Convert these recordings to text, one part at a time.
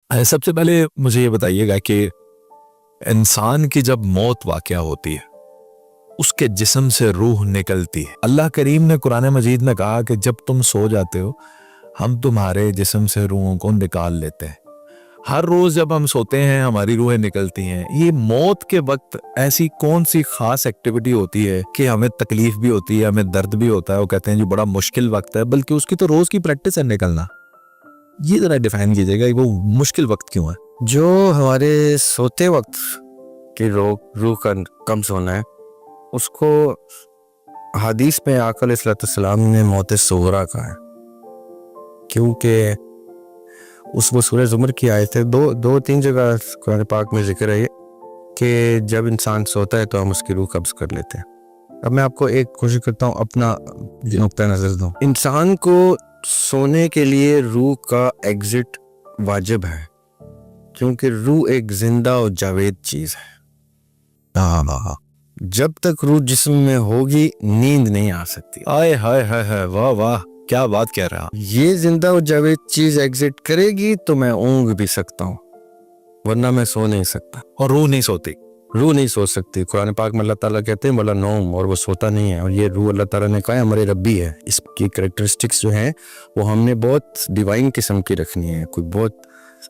سب سے پہلے مجھے یہ بتائیے گا کہ انسان کی جب موت واقع ہوتی ہے اس کے جسم سے روح نکلتی ہے. اللہ کریم نے قرآن مجید میں کہا کہ جب تم سو جاتے ہو ہم تمہارے جسم سے روحوں کو نکال لیتے ہیں. ہر روز جب ہم سوتے ہیں ہماری روحیں نکلتی ہیں. یہ موت کے وقت ایسی کون سی خاص ایکٹیویٹی ہوتی ہے کہ ہمیں تکلیف بھی ہوتی ہے, ہمیں درد بھی ہوتا ہے, وہ کہتے ہیں جی بڑا مشکل وقت ہے, بلکہ اس کی تو روز کی پریکٹس ہے نکلنا. یہ ذرا ڈیفائن کیجیے گا وہ مشکل وقت کیوں ہے؟ جو ہمارے سوتے وقت کی روح کا کم سونا ہے اس کو حدیث میں آقا علیہ السلام نے موت صغریٰ کہا ہے, کیونکہ اس وہ سورہ زمر کی آیت ہے, دو تین جگہ قرآن پاک میں ذکر ہے کہ جب انسان سوتا ہے تو ہم اس کی روح قبض کر لیتے ہیں. اب میں آپ کو ایک کوشش کرتا ہوں اپنا نقطہ نظر دوں. انسان کو سونے کے لیے روح کا ایگزٹ واجب ہے, کیونکہ روح ایک زندہ اور جاوید چیز ہے. جب تک روح جسم میں ہوگی نیند نہیں آ سکتی. آئے ہائے ہائے ہائے, واہ واہ, کیا بات کہہ رہا. یہ زندہ اور جاوید چیز ایگزٹ کرے گی تو میں اونگ بھی سکتا ہوں, ورنہ میں سو نہیں سکتا. اور روح نہیں سوتی, روح نہیں سو سکتی. قرآن پاک میں اللہ تعالیٰ کہتے ہیں ولا نوم, اور وہ سوتا نہیں ہے. اور یہ روح اللہ تعالیٰ نے کہا ہے ہمارے ربی ہے. اس کی کریکٹرسٹکس جو ہیں وہ ہم نے بہت ڈیوائن قسم کی رکھنی ہے, کوئی بہت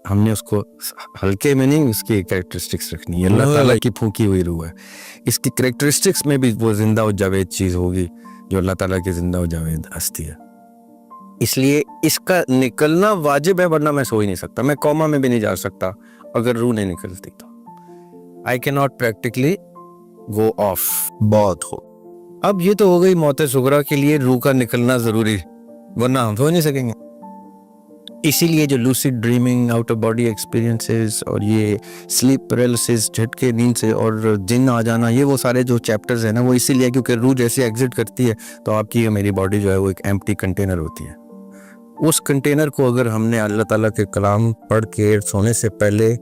ہم نے اس کو ہلکے میں نہیں, اس کی کریکٹرسٹکس رکھنی ہے. اللہ تعالیٰ کی پھونکی ہوئی روح ہے. اس کی کریکٹرسٹکس میں بھی وہ زندہ و جاوید چیز ہوگی جو اللہ تعالیٰ کی زندہ و جاوید ہستی ہے. اس لیے اس کا نکلنا واجب ہے, ورنہ میں سو ہی نہیں سکتا. میں کوما میں بھی نہیں جا سکتا اگر روح نہیں نکلتی تو. I cannot practically go off. بہت ہو. اب یہ تو ہو گئی موت صغریٰ کے لیے روح کا نکلنا ضروری, ورنہ ہم سو نہیں سکیں گے. اسی لیے جو lucid dreaming, out of body experiences, اور یہ سلیپ پیرالسس, جھٹکے نیند سے, اور جن آ جانا, یہ وہ سارے جو چیپٹرز ہیں نا, وہ اسی لیے کیونکہ روح جیسے ایگزٹ کرتی ہے تو آپ کی میری باڈی جو ہے وہ ایک ایمپٹی کنٹینر ہوتی ہے. اس کنٹینر کو اگر ہم نے اللہ تعالیٰ کے کلام پڑھ کے سونے سے پہلے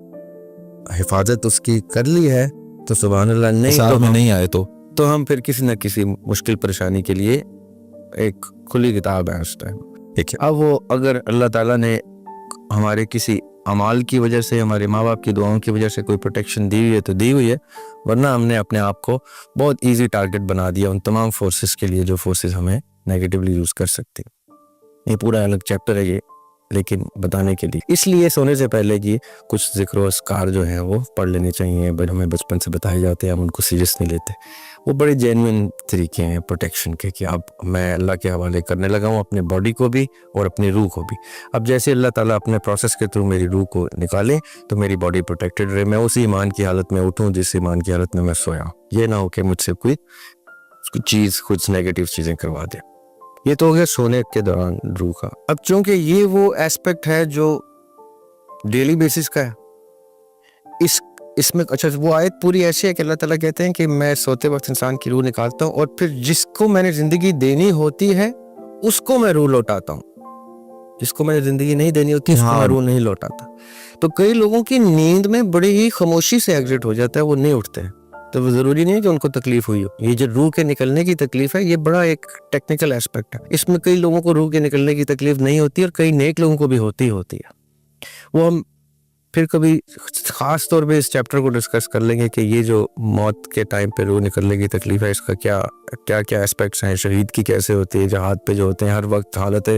حفاظت اس کی کر لی ہے تو سبحان اللہ. نہیں آئے تو ہم پھر کسی نہ کسی مشکل پریشانی کے لیے ایک کھلی کتاب ہے اس ٹائم. اب وہ اگر اللہ تعالیٰ نے ہمارے کسی اعمال کی وجہ سے, ہمارے ماں باپ کی دعاؤں کی وجہ سے کوئی پروٹیکشن دی ہوئی ہے تو دی ہوئی ہے, ورنہ ہم نے اپنے آپ کو بہت ایزی ٹارگٹ بنا دیا ان تمام فورسز کے لیے جو فورسز ہمیں نیگیٹیولی یوز کر سکتے ہیں. یہ پورا الگ چیپٹر ہے یہ, لیکن بتانے کے لیے. اس لیے سونے سے پہلے کی کچھ ذکر و اذکار جو ہیں وہ پڑھ لینے چاہیے. ہمیں بچپن سے بتائے جاتے ہیں, ہم ان کو سیریس نہیں لیتے. وہ بڑے جینوئن طریقے ہیں پروٹیکشن کے کہ اب میں اللہ کے حوالے کرنے لگا ہوں اپنے باڈی کو بھی اور اپنی روح کو بھی. اب جیسے اللہ تعالیٰ اپنے پروسیس کے تھرو میری روح کو نکالے تو میری باڈی پروٹیکٹڈ رہے, میں اسی ایمان کی حالت میں اٹھوں جس ایمان کی حالت میں میں سویا ہوں. یہ نہ ہو کہ مجھ سے کوئی چیز, کچھ نیگیٹو چیزیں کروا دے. یہ تو ہو گیا سونے کے دوران روح کا. اب چونکہ یہ وہ ایسپیکٹ ہے جو ڈیلی بیسس کا ہے, اس میں اچھا وہ آیت پوری ایسی ہے کہ اللہ تعالیٰ کہتے ہیں کہ میں سوتے وقت انسان کی روح نکالتا ہوں اور پھر جس کو میں نے زندگی دینی ہوتی ہے اس کو میں روح لوٹاتا ہوں, جس کو میں نے زندگی نہیں دینی ہوتی اس کو میں روح نہیں لوٹاتا. تو کئی لوگوں کی نیند میں بڑی ہی خاموشی سے ایگزٹ ہو جاتا ہے, وہ نہیں اٹھتے ہیں, تو وہ ضروری نہیں ہے کہ ان کو تکلیف ہوئی ہو. یہ جو روح کے نکلنے کی تکلیف ہے یہ بڑا ایک ٹیکنیکل ایسپیکٹ ہے. اس میں کئی لوگوں کو روح کے نکلنے کی تکلیف نہیں ہوتی اور کئی نیک لوگوں کو بھی ہوتی ہے. وہ ہم پھر کبھی خاص طور پہ اس چیپٹر کو ڈسکس کر لیں گے کہ یہ جو موت کے ٹائم پہ روح نکلنے کی تکلیف ہے اس کا کیا ایسپیکٹس ہیں. شہید کی کیسے ہوتی ہے, جہاد پہ جو ہوتے ہیں ہر وقت حالت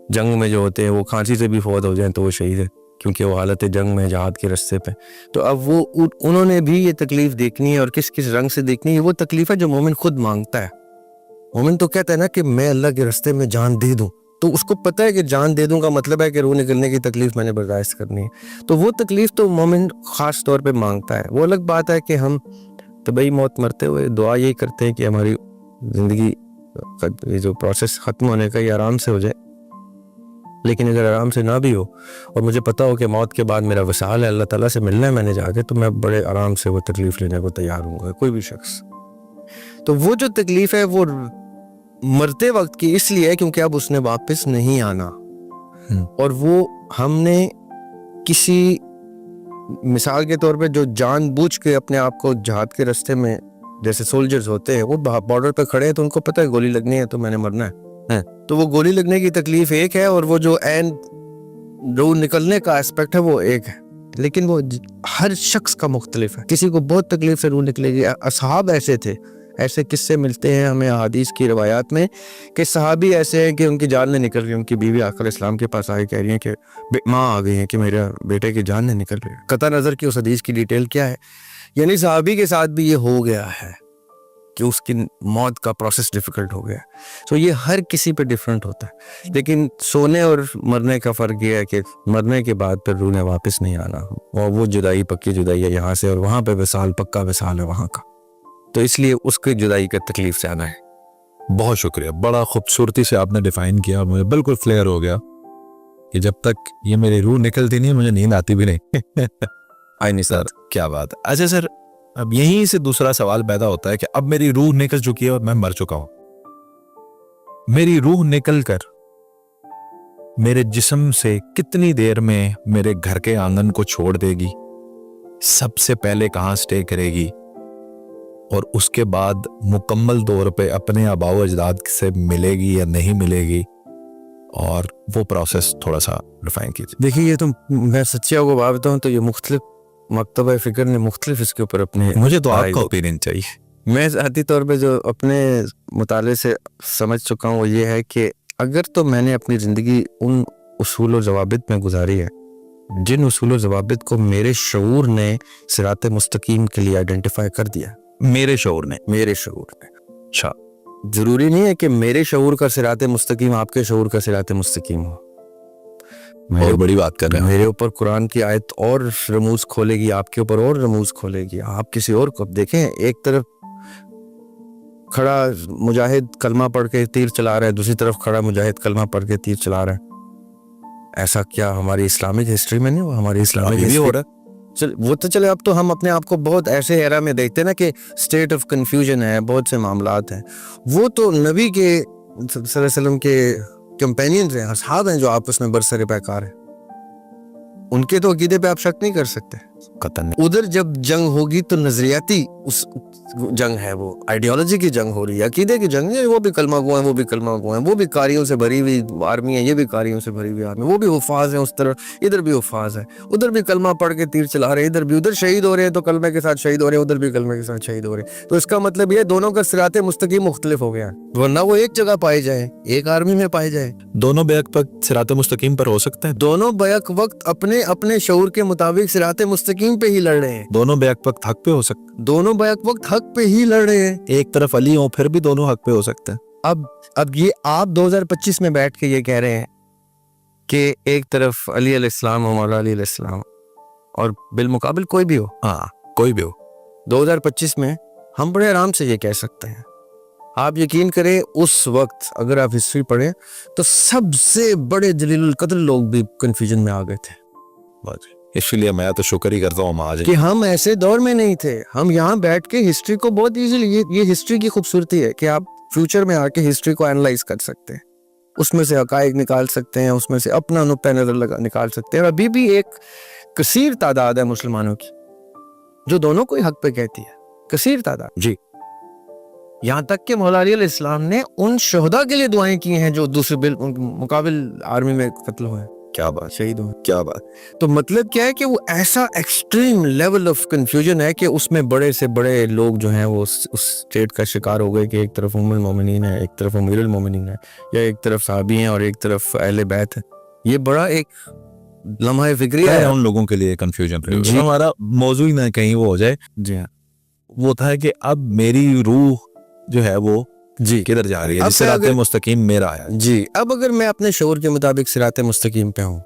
جنگ میں جو ہوتے ہیں, وہ کھانسی سے بھی فوت ہو جائیں تو وہ شہید ہے کیونکہ وہ حالت جنگ میں جہاد کے رستے پہ. تو اب وہ انہوں نے بھی یہ تکلیف دیکھنی ہے اور کس کس رنگ سے دیکھنی ہے. وہ تکلیف ہے جو مومن خود مانگتا ہے. مومن تو کہتا ہے نا کہ میں اللہ کے رستے میں جان دے دوں, تو اس کو پتہ ہے کہ جان دے دوں کا مطلب ہے کہ روح نکلنے کی تکلیف میں نے برداشت کرنی ہے. تو وہ تکلیف تو مومن خاص طور پہ مانگتا ہے. وہ الگ بات ہے کہ ہم طبعی موت مرتے ہوئے دعا یہی کرتے ہیں کہ ہماری زندگی یہ جو پروسیس ختم ہونے کا یہ آرام سے ہو جائے. لیکن اگر آرام سے نہ بھی ہو اور مجھے پتا ہو کہ موت کے بعد میرا وصال ہے, اللہ تعالیٰ سے ملنا ہے میں نے جا کے, تو میں بڑے آرام سے وہ تکلیف لینے کو تیار ہوں گا, کوئی بھی شخص. تو وہ جو تکلیف ہے وہ مرتے وقت کی اس لیے ہے کیونکہ اب اس نے واپس نہیں آنا, اور وہ ہم نے کسی مثال کے طور پہ جو جان بوجھ کے اپنے آپ کو جہاد کے راستے میں, جیسے سولجرز ہوتے ہیں وہ بارڈر پہ کھڑے ہیں تو ان کو پتہ ہے گولی لگنی ہے تو میں نے مرنا ہے, تو وہ گولی لگنے کی تکلیف ایک ہے اور وہ جو روح نکلنے کا اسپیکٹ ہے وہ ایک ہے. لیکن وہ ہر شخص کا مختلف ہے. کسی کو بہت تکلیف سے روح نکلے گی. اصحاب ایسے تھے, ایسے قصے ملتے ہیں ہمیں احادیث کی روایات میں کہ صحابی ایسے ہیں کہ ان کی جان نہیں نکل رہی, ان کی بیوی آخر اسلام کے پاس آئی, کہہ رہی ہیں کہ ماں آ گئی ہیں کہ میرے بیٹے کی جان نہیں نکل رہی. قطع نظر کی اس حدیث کی ڈیٹیل کیا ہے, یعنی صحابی کے ساتھ بھی یہ ہو گیا ہے کہ اس کی موت کا پروسیس ڈیفیکلٹ ہو گیا. سو یہ ہر کسی پہ ڈیفرنٹ ہوتا ہے, لیکن سونے اور مرنے کا فرق یہ ہے کہ مرنے کے بعد پھر روح نے واپس نہیں آنا, اور وہ جدائی پکی جدائی ہے یہاں سے, اور وہاں پہ وصال پکا وصال ہے وہاں کا, تو اس لیے اس کی جدائی کا تکلیف سے آنا ہے. بہت شکریہ, بڑا خوبصورتی سے آپ نے ڈیفائن کیا, مجھے بالکل کلیئر ہو گیا کہ جب تک یہ میری روح نکلتی نہیں مجھے نیند آتی بھی نہیں. آئی نہیں سر کیا بات ہے. اچھا سر, اب یہیں سے دوسرا سوال پیدا ہوتا ہے کہ اب میری روح نکل چکی ہے اور میں مر چکا ہوں, میری روح نکل کر میرے جسم سے کتنی دیر میں میرے گھر کے آنگن کو چھوڑ دے گی, سب سے پہلے کہاں سٹے کرے گی, اور اس کے بعد مکمل طور پہ اپنے آباء و اجداد سے ملے گی یا نہیں ملے گی, اور وہ پروسیس تھوڑا سا ڈیفائن کیجیے. دیکھیے, یہ تو میں سچی آپ کو بات بتاؤں تو یہ مختلف مکتبہ فکر نے مختلف اس کے اوپر اپنے, مجھے تو آپ کا اوپینین چاہیے. میں ذاتی طور پہ جو اپنے مطالعے سے سمجھ چکا ہوں وہ یہ ہے کہ اگر تو میں نے اپنی زندگی ان اصول و ضوابط میں گزاری ہے جن اصول و ضوابط کو میرے شعور نے صراط مستقیم کے لیے آئیڈینٹیفائی کر دیا, میرے شعور نے. اچھا, ضروری نہیں ہے کہ میرے شعور کا صراط مستقیم آپ کے شعور کا صراط مستقیم ہو. اور بڑی بات کر رہے ہیں. میرے اوپر قرآن کی آیت اور رموز کھولے گی, آپ کے اوپر اور رموز کھولے گی, آپ کسی اور کو دیکھیں. ایک طرف کھڑا مجاہد کلمہ پڑھ کے تیر چلا رہا ہے, دوسری طرف کھڑا مجاہد کلمہ پڑھ کے تیر چلا رہا ہے. ایسا کیا ہماری اسلامک ہسٹری میں نہیں ہوا؟ ہماری اسلامک ہسٹری ہو رہا ہے. وہ تو چلے, اب تو ہم اپنے آپ کو بہت ایسے ایرا میں دیکھتے ہیں نا کہ اسٹیٹ آف کنفیوژن ہے, بہت سے معاملات ہیں. وہ تو نبی کے صلی اللہ علیہ وسلم کے کمپینینز ہیں, اصحاب ہیں جو آپس میں برسر پیکار ہیں. ان کے تو عقیدے پہ آپ شک نہیں کر سکتے. ادھر جب جنگ ہوگی تو نظریاتی اس جنگ ہے, وہ آئیڈیالوجی کی جنگ ہو رہی ہے, عقیدے کی جنگ ہے. وہ بھی کلمہ گو ہیں, وہ بھی کلمہ گو ہیں, وہ بھی کاریوں سے بھری ہوئی آرمی ہے, یہ بھی کاریوں سے بھری ہوئی آرمی, وہ بھی حفاظ ہیں اس طرف, ادھر بھی حفاظ ہے. ادھر بھی کلمہ پڑھ کے تیر چلا رہے ہیں, ادھر بھی, ادھر شہید ہو رہے ہیں تو کلمے کے ساتھ شہید ہو رہے ہیں, ادھر بھی کلمے کے ساتھ شہید ہو رہے ہیں. تو اس کا مطلب یہ دونوں کا صراط مستقیم مختلف ہو گیا, ورنہ وہ ایک جگہ پائے جائیں, ایک آرمی میں پائے جائیں. دونوں بیک وقت صراط مستقیم پر ہو سکتے ہیں, دونوں بیک وقت اپنے اپنے شعور کے مطابق صراط مستقیم پہ ہی لڑ رہے ہیں. دونوں بیک وقت حق پہ ہو سکتے ہیں, دونوں بیک وقت حق پہ ہی لڑ رہے ہیں. ایک طرف علی ہوں پھر بھی دونوں حق پہ ہو سکتے ہیں. اب یہ آپ 2025 میں بیٹھ کے یہ کہہ رہے ہیں کہ ایک طرف علی علیہ السلام ہو, مولا علی علیہ السلام, اور بالمقابل کوئی بھی ہو. ہاں, کوئی بھی ہو. 2025 میں ہم بڑے آرام سے یہ کہہ سکتے ہیں. آپ یقین کریں اس وقت اگر آپ ہسٹری پڑھیں تو سب سے بڑے جلیل القدر لوگ بھی کنفیوژن میں آ گئے تھے. اس لیے میں تو شکر ہی کرتا ہوں آج کہ ہم ایسے دور میں نہیں تھے. ہم یہاں بیٹھ کے ہسٹری کو بہت ایزیلی, یہ ہسٹری کی خوبصورتی ہے کہ آپ فیوچر میں آ کے ہسٹری کو اینالائز کر سکتے ہیں, اس میں سے حقائق نکال سکتے ہیں, اس میں سے اپنا نقطہ نظر نکال سکتے ہیں. اور ابھی بھی ایک کثیر تعداد ہے مسلمانوں کی جو دونوں کو ہی حق پہ کہتی ہے, کثیر تعداد. جی, یہاں تک کہ مولا علی علیہ السلام نے ان شہداء کے لیے دعائیں کی ہیں جو دوسرے مقابل آرمی میں قتل ہوئے ہیں. کیا بات, شہید ہوئے. کیا بات. تو مطلب کیا ہے کہ وہ ایسا ایکسٹریم لیول آف کنفیوژن ہے کہ اس میں بڑے سے بڑے لوگ جو ہیں وہ اس اسٹیٹ کا شکار ہو گئے کہ ایک طرف ام المومنین ہے, ایک طرف امیر المومنین ہے, یا ایک طرف صحابی ہیں اور ایک طرف اہل بیت ہے. یہ بڑا ایک لمحہ فکری ہے ان لوگوں کے لیے کنفیوژن. جی. ہمارا موضوع ہی نہ کہیں وہ ہو جائے. جی ہاں, وہ تھا کہ اب میری روح جو ہے وہ جی کدھر جا رہی ہے, جس صراط مستقیم میرا آیا. جی, اب اگر میں اپنے شعور کے مطابق صراط مستقیم پہ ہوں,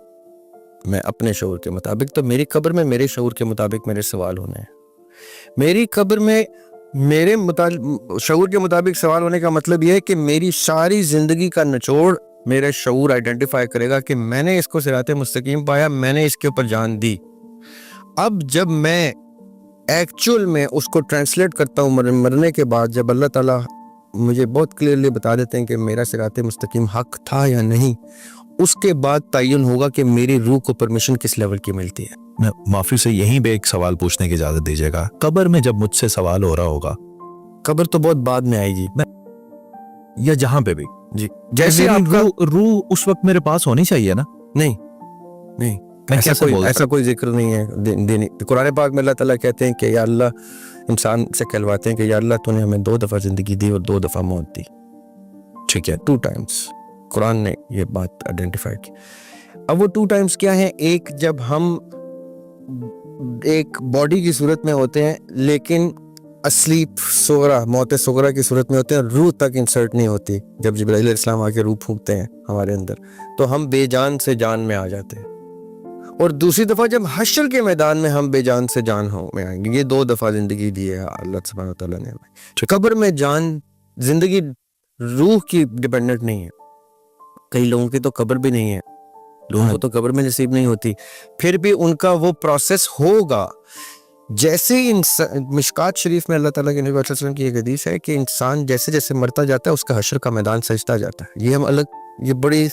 میں اپنے شعور کے مطابق, تو میری قبر میں میرے شعور کے مطابق میرے سوال ہونے ہیں. میری قبر میں میرے شعور کے مطابق سوال ہونے کا مطلب یہ ہے کہ میری ساری زندگی کا نچوڑ میرا شعور آئیڈینٹیفائی کرے گا کہ میں نے اس کو صراط مستقیم پایا, میں نے اس کے اوپر جان دی. اب جب میں ایکچول میں اس کو ٹرانسلیٹ کرتا ہوں مرنے کے بعد, جب اللہ تعالیٰ مجھے بہت کلیئرلی بتا دیتے ہیں کہ میرا صراط مستقیم حق تھا یا نہیں, اس کے بعد تعین ہوگا کہ میری روح کو پرمیشن کس لیول کی ملتی ہے. میں معافی سے یہیں پہ ایک سوال پوچھنے کی اجازت دیجیے گا. قبر میں جب مجھ سے سوال ہو رہا ہوگا, قبر تو بہت بعد میں آئے گی, یا جہاں پہ بھی, جی, جیسے آپ کا روح اس وقت میرے پاس ہونی چاہیے نا. نہیں, ایسا کوئی ذکر نہیں ہے دینی. قرآن پاک میں اللہ تعالیٰ کہتے ہیں کہ یا اللہ، انسان سے کہلواتے ہیں کہ یا اللہ تو نے ہمیں 2 دفعہ زندگی دی اور 2 دفعہ موت دی. ٹھیک ہے، 2 ٹائمز قرآن نے یہ بات آئیڈینٹیفائی کی. اب وہ 2 ٹائمز کیا ہیں؟ ایک جب ہم ایک باڈی کی صورت میں ہوتے ہیں لیکن اصلی صغرا، موت صغرا کی صورت میں ہوتے ہیں، روح تک انسرٹ نہیں ہوتی. جب جبرائیل علیہ السلام آ کے روح پھونکتے ہیں ہمارے اندر تو ہم بے جان سے جان میں آ جاتے ہیں. اور دوسری دفعہ جب حشر کے میدان میں ہم بے جان سے جان میں آئیں گے. یہ 2 دفعہ زندگی دی ہے اللہ سبحانہ و تعالیٰ نے ہمیں. قبر میں جان، زندگی روح کی ڈیپینڈنٹ نہیں ہے. کئی لوگوں کی تو قبر بھی نہیں ہے، لوگوں کو تو قبر میں نصیب نہیں ہوتی، پھر بھی ان کا وہ پروسیس ہوگا. جیسے مشکات شریف میں اللہ تعالیٰ کے نبی صلی اللہ علیہ وسلم کی ایک حدیث ہے کہ انسان جیسے جیسے مرتا جاتا ہے اس کا حشر کا میدان سجتا جاتا ہے. یہ ہم الگ، یہ بڑی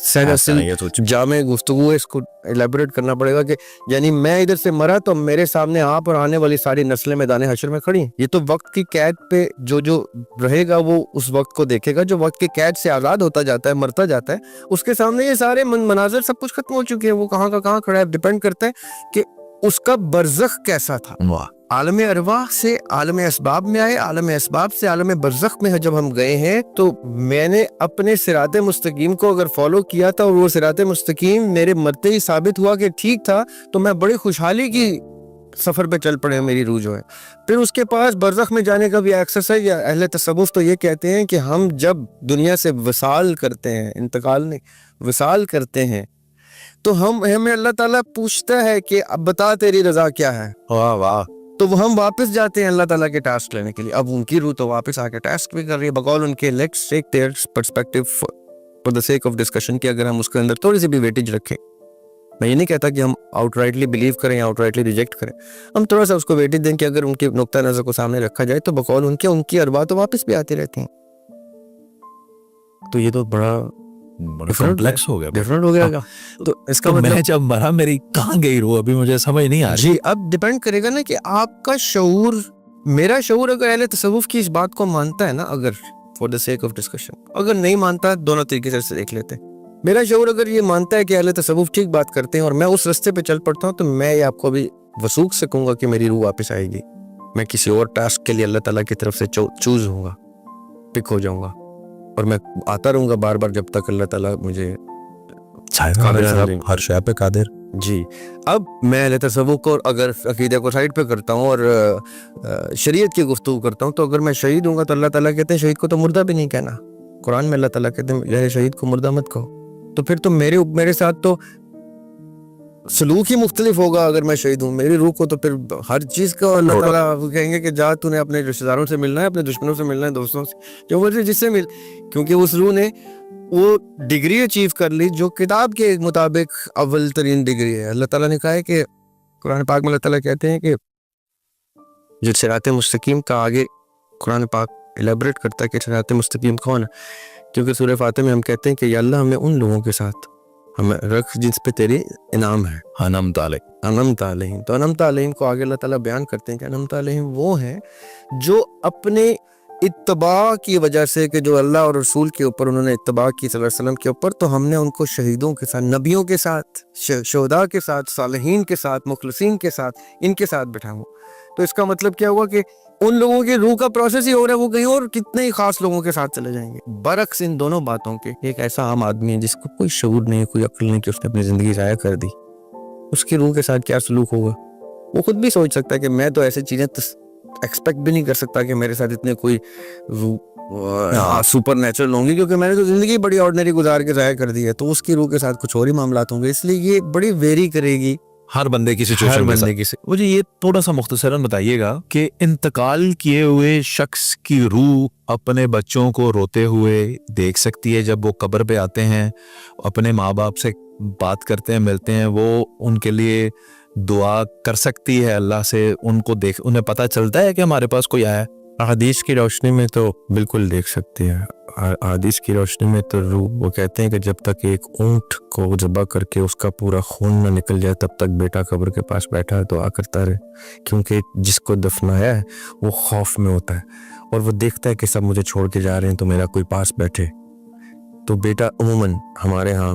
جامع گفتگو ہے، اس کو ایلیبریٹ کرنا پڑے گا کہ یعنی میں ادھر سے مرا تو میرے سامنے آپ اور آنے والی ساری نسلیں میدان حشر میں کھڑی ہیں. یہ تو وقت کی قید پہ جو رہے گا وہ اس وقت کو دیکھے گا. جو وقت کی قید سے آزاد ہوتا جاتا ہے، مرتا جاتا ہے، اس کے سامنے یہ سارے مناظر سب کچھ ختم ہو چکے ہیں. وہ کہاں کا کہاں کھڑا ہے، ڈیپینڈ کرتا ہے کہ اس کا برزخ کیسا تھا. عالم ارواح سے عالم اسباب میں آئے، عالم اسباب سے عالم برزخ میں جب ہم گئے ہیں تو میں نے اپنے صراط مستقیم کو اگر فالو کیا تھا اور وہ صراط مستقیم میرے مرتے ہی ثابت ہوا کہ ٹھیک تھا تو میں بڑی خوشحالی کی سفر پہ چل پڑے میری روح جو ہے. پھر اس کے پاس برزخ میں جانے کا بھی ایکسس ہے. یا اہل تصوف تو یہ کہتے ہیں کہ ہم جب دنیا سے وصال کرتے ہیں، انتقال نہیں، وصال کرتے ہیں، تو ہمیں اللہ تعالیٰ پوچھتا ہے کہ اب بتا تیری رضا کیا ہے. واہ واہ. تو ہم واپس جاتے ہیں اللہ تعالیٰ کے ٹاسک لینے کے لیے. اب ان کی روح تو واپس آ کے ٹاسک بھی کر رہی ہے بقول ان کے let's take their perspective for the sake of discussion کہ اگر ہم اس کے اندر تھوڑی سی بھی ویٹیج رکھیں. میں یہ نہیں کہتا کہ ہم آؤٹ رائٹلی بلیو کریں یا آؤٹ رائٹلی ریجیکٹ کریں، ہم تھوڑا سا اس کو ویٹیج دیں کہ اگر ان کے نقطہ نظر کو سامنے رکھا جائے تو بقول ان کی ارواح تو واپس بھی آتی رہتی ہیں. تو یہ تو بڑا کمپلیکس ہو گیا، ڈیفرنٹ ہو گیا. تو اس کا میں جب مرا میری کہاں گئی روح، ابھی مجھے سمجھ نہیں آ رہی. جی اب ڈیپینڈ کرے گا نا کہ آپ کا شعور، میرا شعور اگر اہل تصوف کی اس بات کو مانتا ہے نا، اگر for the seek of discussion, اگر نہیں مانتا دونوں طریقے سے دیکھ لیتے ہیں. میرا شعور اگر یہ مانتا ہے کہ اہل تصوف ٹھیک بات کرتے ہیں اور میں اس رستے پہ چل پڑتا ہوں تو میں یہ آپ کو بھی وثوق سے کہوں گا کہ میری روح واپس آئے گی. میں کسی اور ٹاسک کے لیے اللہ تعالیٰ کی طرف سے چوز ہوں گا، پک ہو جاؤں گا، اور میں آتا رہوں گا بار بار جب تک اللہ تعالیٰ مجھے ہر شے پہ قادر. جی اب میں اہل تصوف کو اگر عقیدہ کو سائڈ پہ کرتا ہوں اور شریعت کی گفتگو کرتا ہوں تو اگر میں شہید ہوں گا تو اللہ تعالیٰ کہتے ہیں شہید کو تو مردہ بھی نہیں کہنا. قرآن میں اللہ تعالیٰ کہتے ہیں شہید کو مردہ مت کہو. تو پھر تو میرے ساتھ تو سلوک ہی مختلف ہوگا. اگر میں شہید ہوں میری روح کو تو پھر ہر چیز کا اللہ تعالیٰ کہیں گے کہ جا تو نے اپنے رشتہ داروں سے ملنا ہے، اپنے دشمنوں سے ملنا ہے، دوستوں سے، جو مرضی جس سے مل، کیونکہ اس روح نے وہ ڈگری اچیو کر لی جو کتاب کے مطابق اول ترین ڈگری ہے. اللہ تعالیٰ نے کہا ہے کہ قرآن پاک میں اللہ تعالیٰ کہتے ہیں کہ جو صراط مستقیم کا آگے قرآن پاک الیبریٹ کرتا ہے کہ صراط مستقیم کون ہے، کیونکہ سورہ فاتح میں ہم کہتے ہیں کہ یا اللہ ہمیں ان لوگوں کے ساتھ ہمیں رکھ جن پہ تیری انعام ہے. انعمت علیہم. تو انعمت علیہم کو آگے اللہ تعالیٰ بیان کرتے ہیں کہ انعمت علیہم وہ ہیں جو اپنے اتباع کی وجہ سے، کہ جو اللہ اور رسول کے اوپر انہوں نے اتباع کی صلی اللہ علیہ وسلم کے اوپر، تو ہم نے ان کو شہیدوں کے ساتھ، نبیوں کے ساتھ، شہداء کے ساتھ، صالحین کے ساتھ، مخلصین کے ساتھ، ان کے ساتھ بٹھاؤں. تو اس کا مطلب کیا ہوا کہ ان لوگوں کی روح کا پروسیس ہی ہو رہا ہے، وہ کہیں اور کتنے ہی خاص لوگوں کے ساتھ چلے جائیں گے. برعکس ان دونوں باتوں کے ایک ایسا عام آدمی ہے جس کو کوئی شعور نہیں ہے، کوئی عقل نہیں کہ اس نے اپنی زندگی ضائع کر دی، اس کی روح کے ساتھ کیا سلوک ہوگا. وہ خود بھی سوچ سکتا ہے کہ میں تو ایسی چیزیں ایکسپیکٹ بھی نہیں کر سکتا کہ میرے ساتھ اتنے کوئی سپر نیچرل ہوں گی، کیونکہ میں نے تو زندگی بڑی آرڈنری گزار کے ضائع کر دی ہے. تو اس کی روح کے ساتھ کچھ اور ہی معاملات ہوں گے. اس لیے یہ بڑی ویری کرے گی ہر بندے کی سچویشن میں. مجھے یہ تھوڑا سا مختصراً بتائیے گا کہ انتقال کیے ہوئے شخص کی روح اپنے بچوں کو روتے ہوئے دیکھ سکتی ہے جب وہ قبر پہ آتے ہیں، اپنے ماں باپ سے بات کرتے ہیں، ملتے ہیں، وہ ان کے لیے دعا کر سکتی ہے اللہ سے، ان کو انہیں پتہ چلتا ہے کہ ہمارے پاس کوئی آیا ہے. حدیث کی روشنی میں تو بالکل دیکھ سکتے ہیں. حدیث کی روشنی میں تو روح، وہ کہتے ہیں کہ جب تک ایک اونٹ کو ذبح کر کے اس کا پورا خون نہ نکل جائے تب تک بیٹا قبر کے پاس بیٹھا دعا کرتا رہے، کیونکہ جس کو دفنایا ہے وہ خوف میں ہوتا ہے اور وہ دیکھتا ہے کہ سب مجھے چھوڑ کے جا رہے ہیں تو میرا کوئی پاس بیٹھے. تو بیٹا عموماً ہمارے ہاں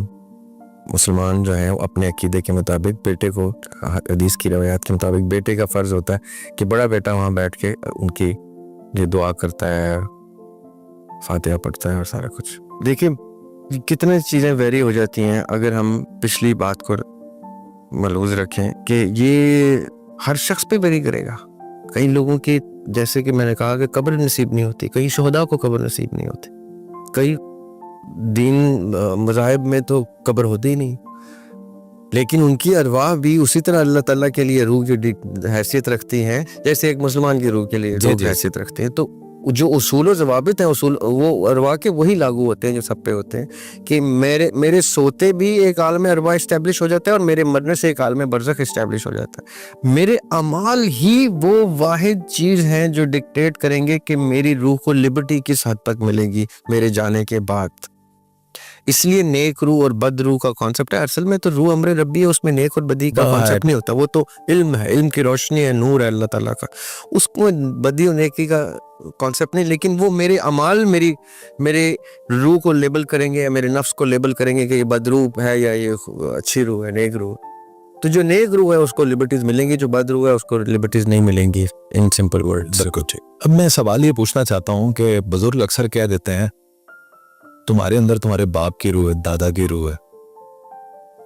مسلمان جو ہیں وہ اپنے عقیدے کے مطابق بیٹے کو، حدیث کی روایات کے مطابق بیٹے کا فرض ہوتا ہے کہ بڑا بیٹا وہاں بیٹھ کے ان کی یہ دعا کرتا ہے، فاتحہ پڑھتا ہے اور سارا کچھ. دیکھیں کتنے چیزیں ویری ہو جاتی ہیں اگر ہم پچھلی بات کو ملحوظ رکھیں کہ یہ ہر شخص پہ ویری کرے گا. کئی لوگوں کی، جیسے کہ میں نے کہا کہ قبر نصیب نہیں ہوتی، کئی شہداء کو قبر نصیب نہیں ہوتی، کئی دین مذاہب میں تو قبر ہوتی ہی نہیں، لیکن ان کی ارواح بھی اسی طرح اللہ تعالیٰ کے لیے روح جو حیثیت رکھتی ہیں جیسے ایک مسلمان کی روح کے لیے روح حیثیت رکھتے ہیں. تو جو اصول و ضوابط ہیں، اصول وہ ارواح کے وہی لاگو ہوتے ہیں جو سب پہ ہوتے ہیں کہ میرے سوتے بھی ایک عالم ارواح اسٹیبلش ہو جاتا ہے اور میرے مرنے سے ایک عالم برزخ اسٹیبلش ہو جاتا ہے. میرے اعمال ہی وہ واحد چیز ہیں جو ڈکٹیٹ کریں گے کہ میری روح کو لبرٹی کس حد تک ملے گی میرے جانے کے بعد. اس لیے نیک روح اور بد روح کا کانسیپٹ ہے. اصل میں تو روح امر ربی ہے، اس میں نیک اور بدی کا کانسیپٹ نہیں ہوتا، وہ تو علم ہے، علم کی روشنی ہے، نور ہے اللہ تعالیٰ کا، اس کو بدی اور نیکی کا کانسیپٹ نہیں. لیکن وہ میرے اعمال میرے روح کو لیبل کریں گے یا میرے نفس کو لیبل کریں گے کہ یہ بد روح ہے یا یہ اچھی روح ہے، نیک روح. تو جو نیک روح ہے اس کو لبرٹیز ملیں گی، جو بد روح ہے اس کو لبرٹیز نہیں ملیں گی. ان سمپل ورڈ. اب میں سوال یہ پوچھنا چاہتا ہوں کہ بزرگ اکثر کہہ دیتے ہیں تمہارے اندر تمہارے باپ کی روح ہے، دادا کی روح ہے،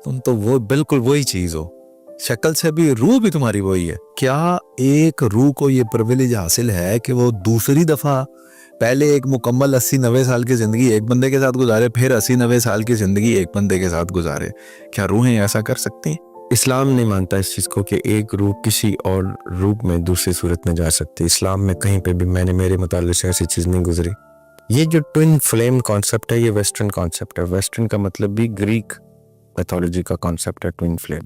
تم تو وہ بالکل وہی چیز ہو، شکل سے بھی روح بھی تمہاری وہی ہے. کیا ایک روح کو یہ پرویلیج حاصل ہے کہ وہ دوسری دفعہ پہلے ایک مکمل 80-90 سال کی زندگی ایک بندے کے ساتھ گزارے، پھر 80-90 سال کی زندگی ایک بندے کے ساتھ گزارے؟ کیا روحیں ایسا کر سکتی ہیں؟ اسلام نہیں مانتا اس چیز کو کہ ایک روح کسی اور روح میں دوسری صورت میں جا سکتی. اسلام میں کہیں پہ بھی میرے مطالعے سے ایسی چیز نہیں گزری. یہ جو ٹوین فلیم کانسیپٹ ہے یہ ویسٹرن کانسیپٹ ہے. ویسٹرن کا مطلب بھی گریک میتھولوجی کا کانسیپٹ ہے. ٹوین فلیم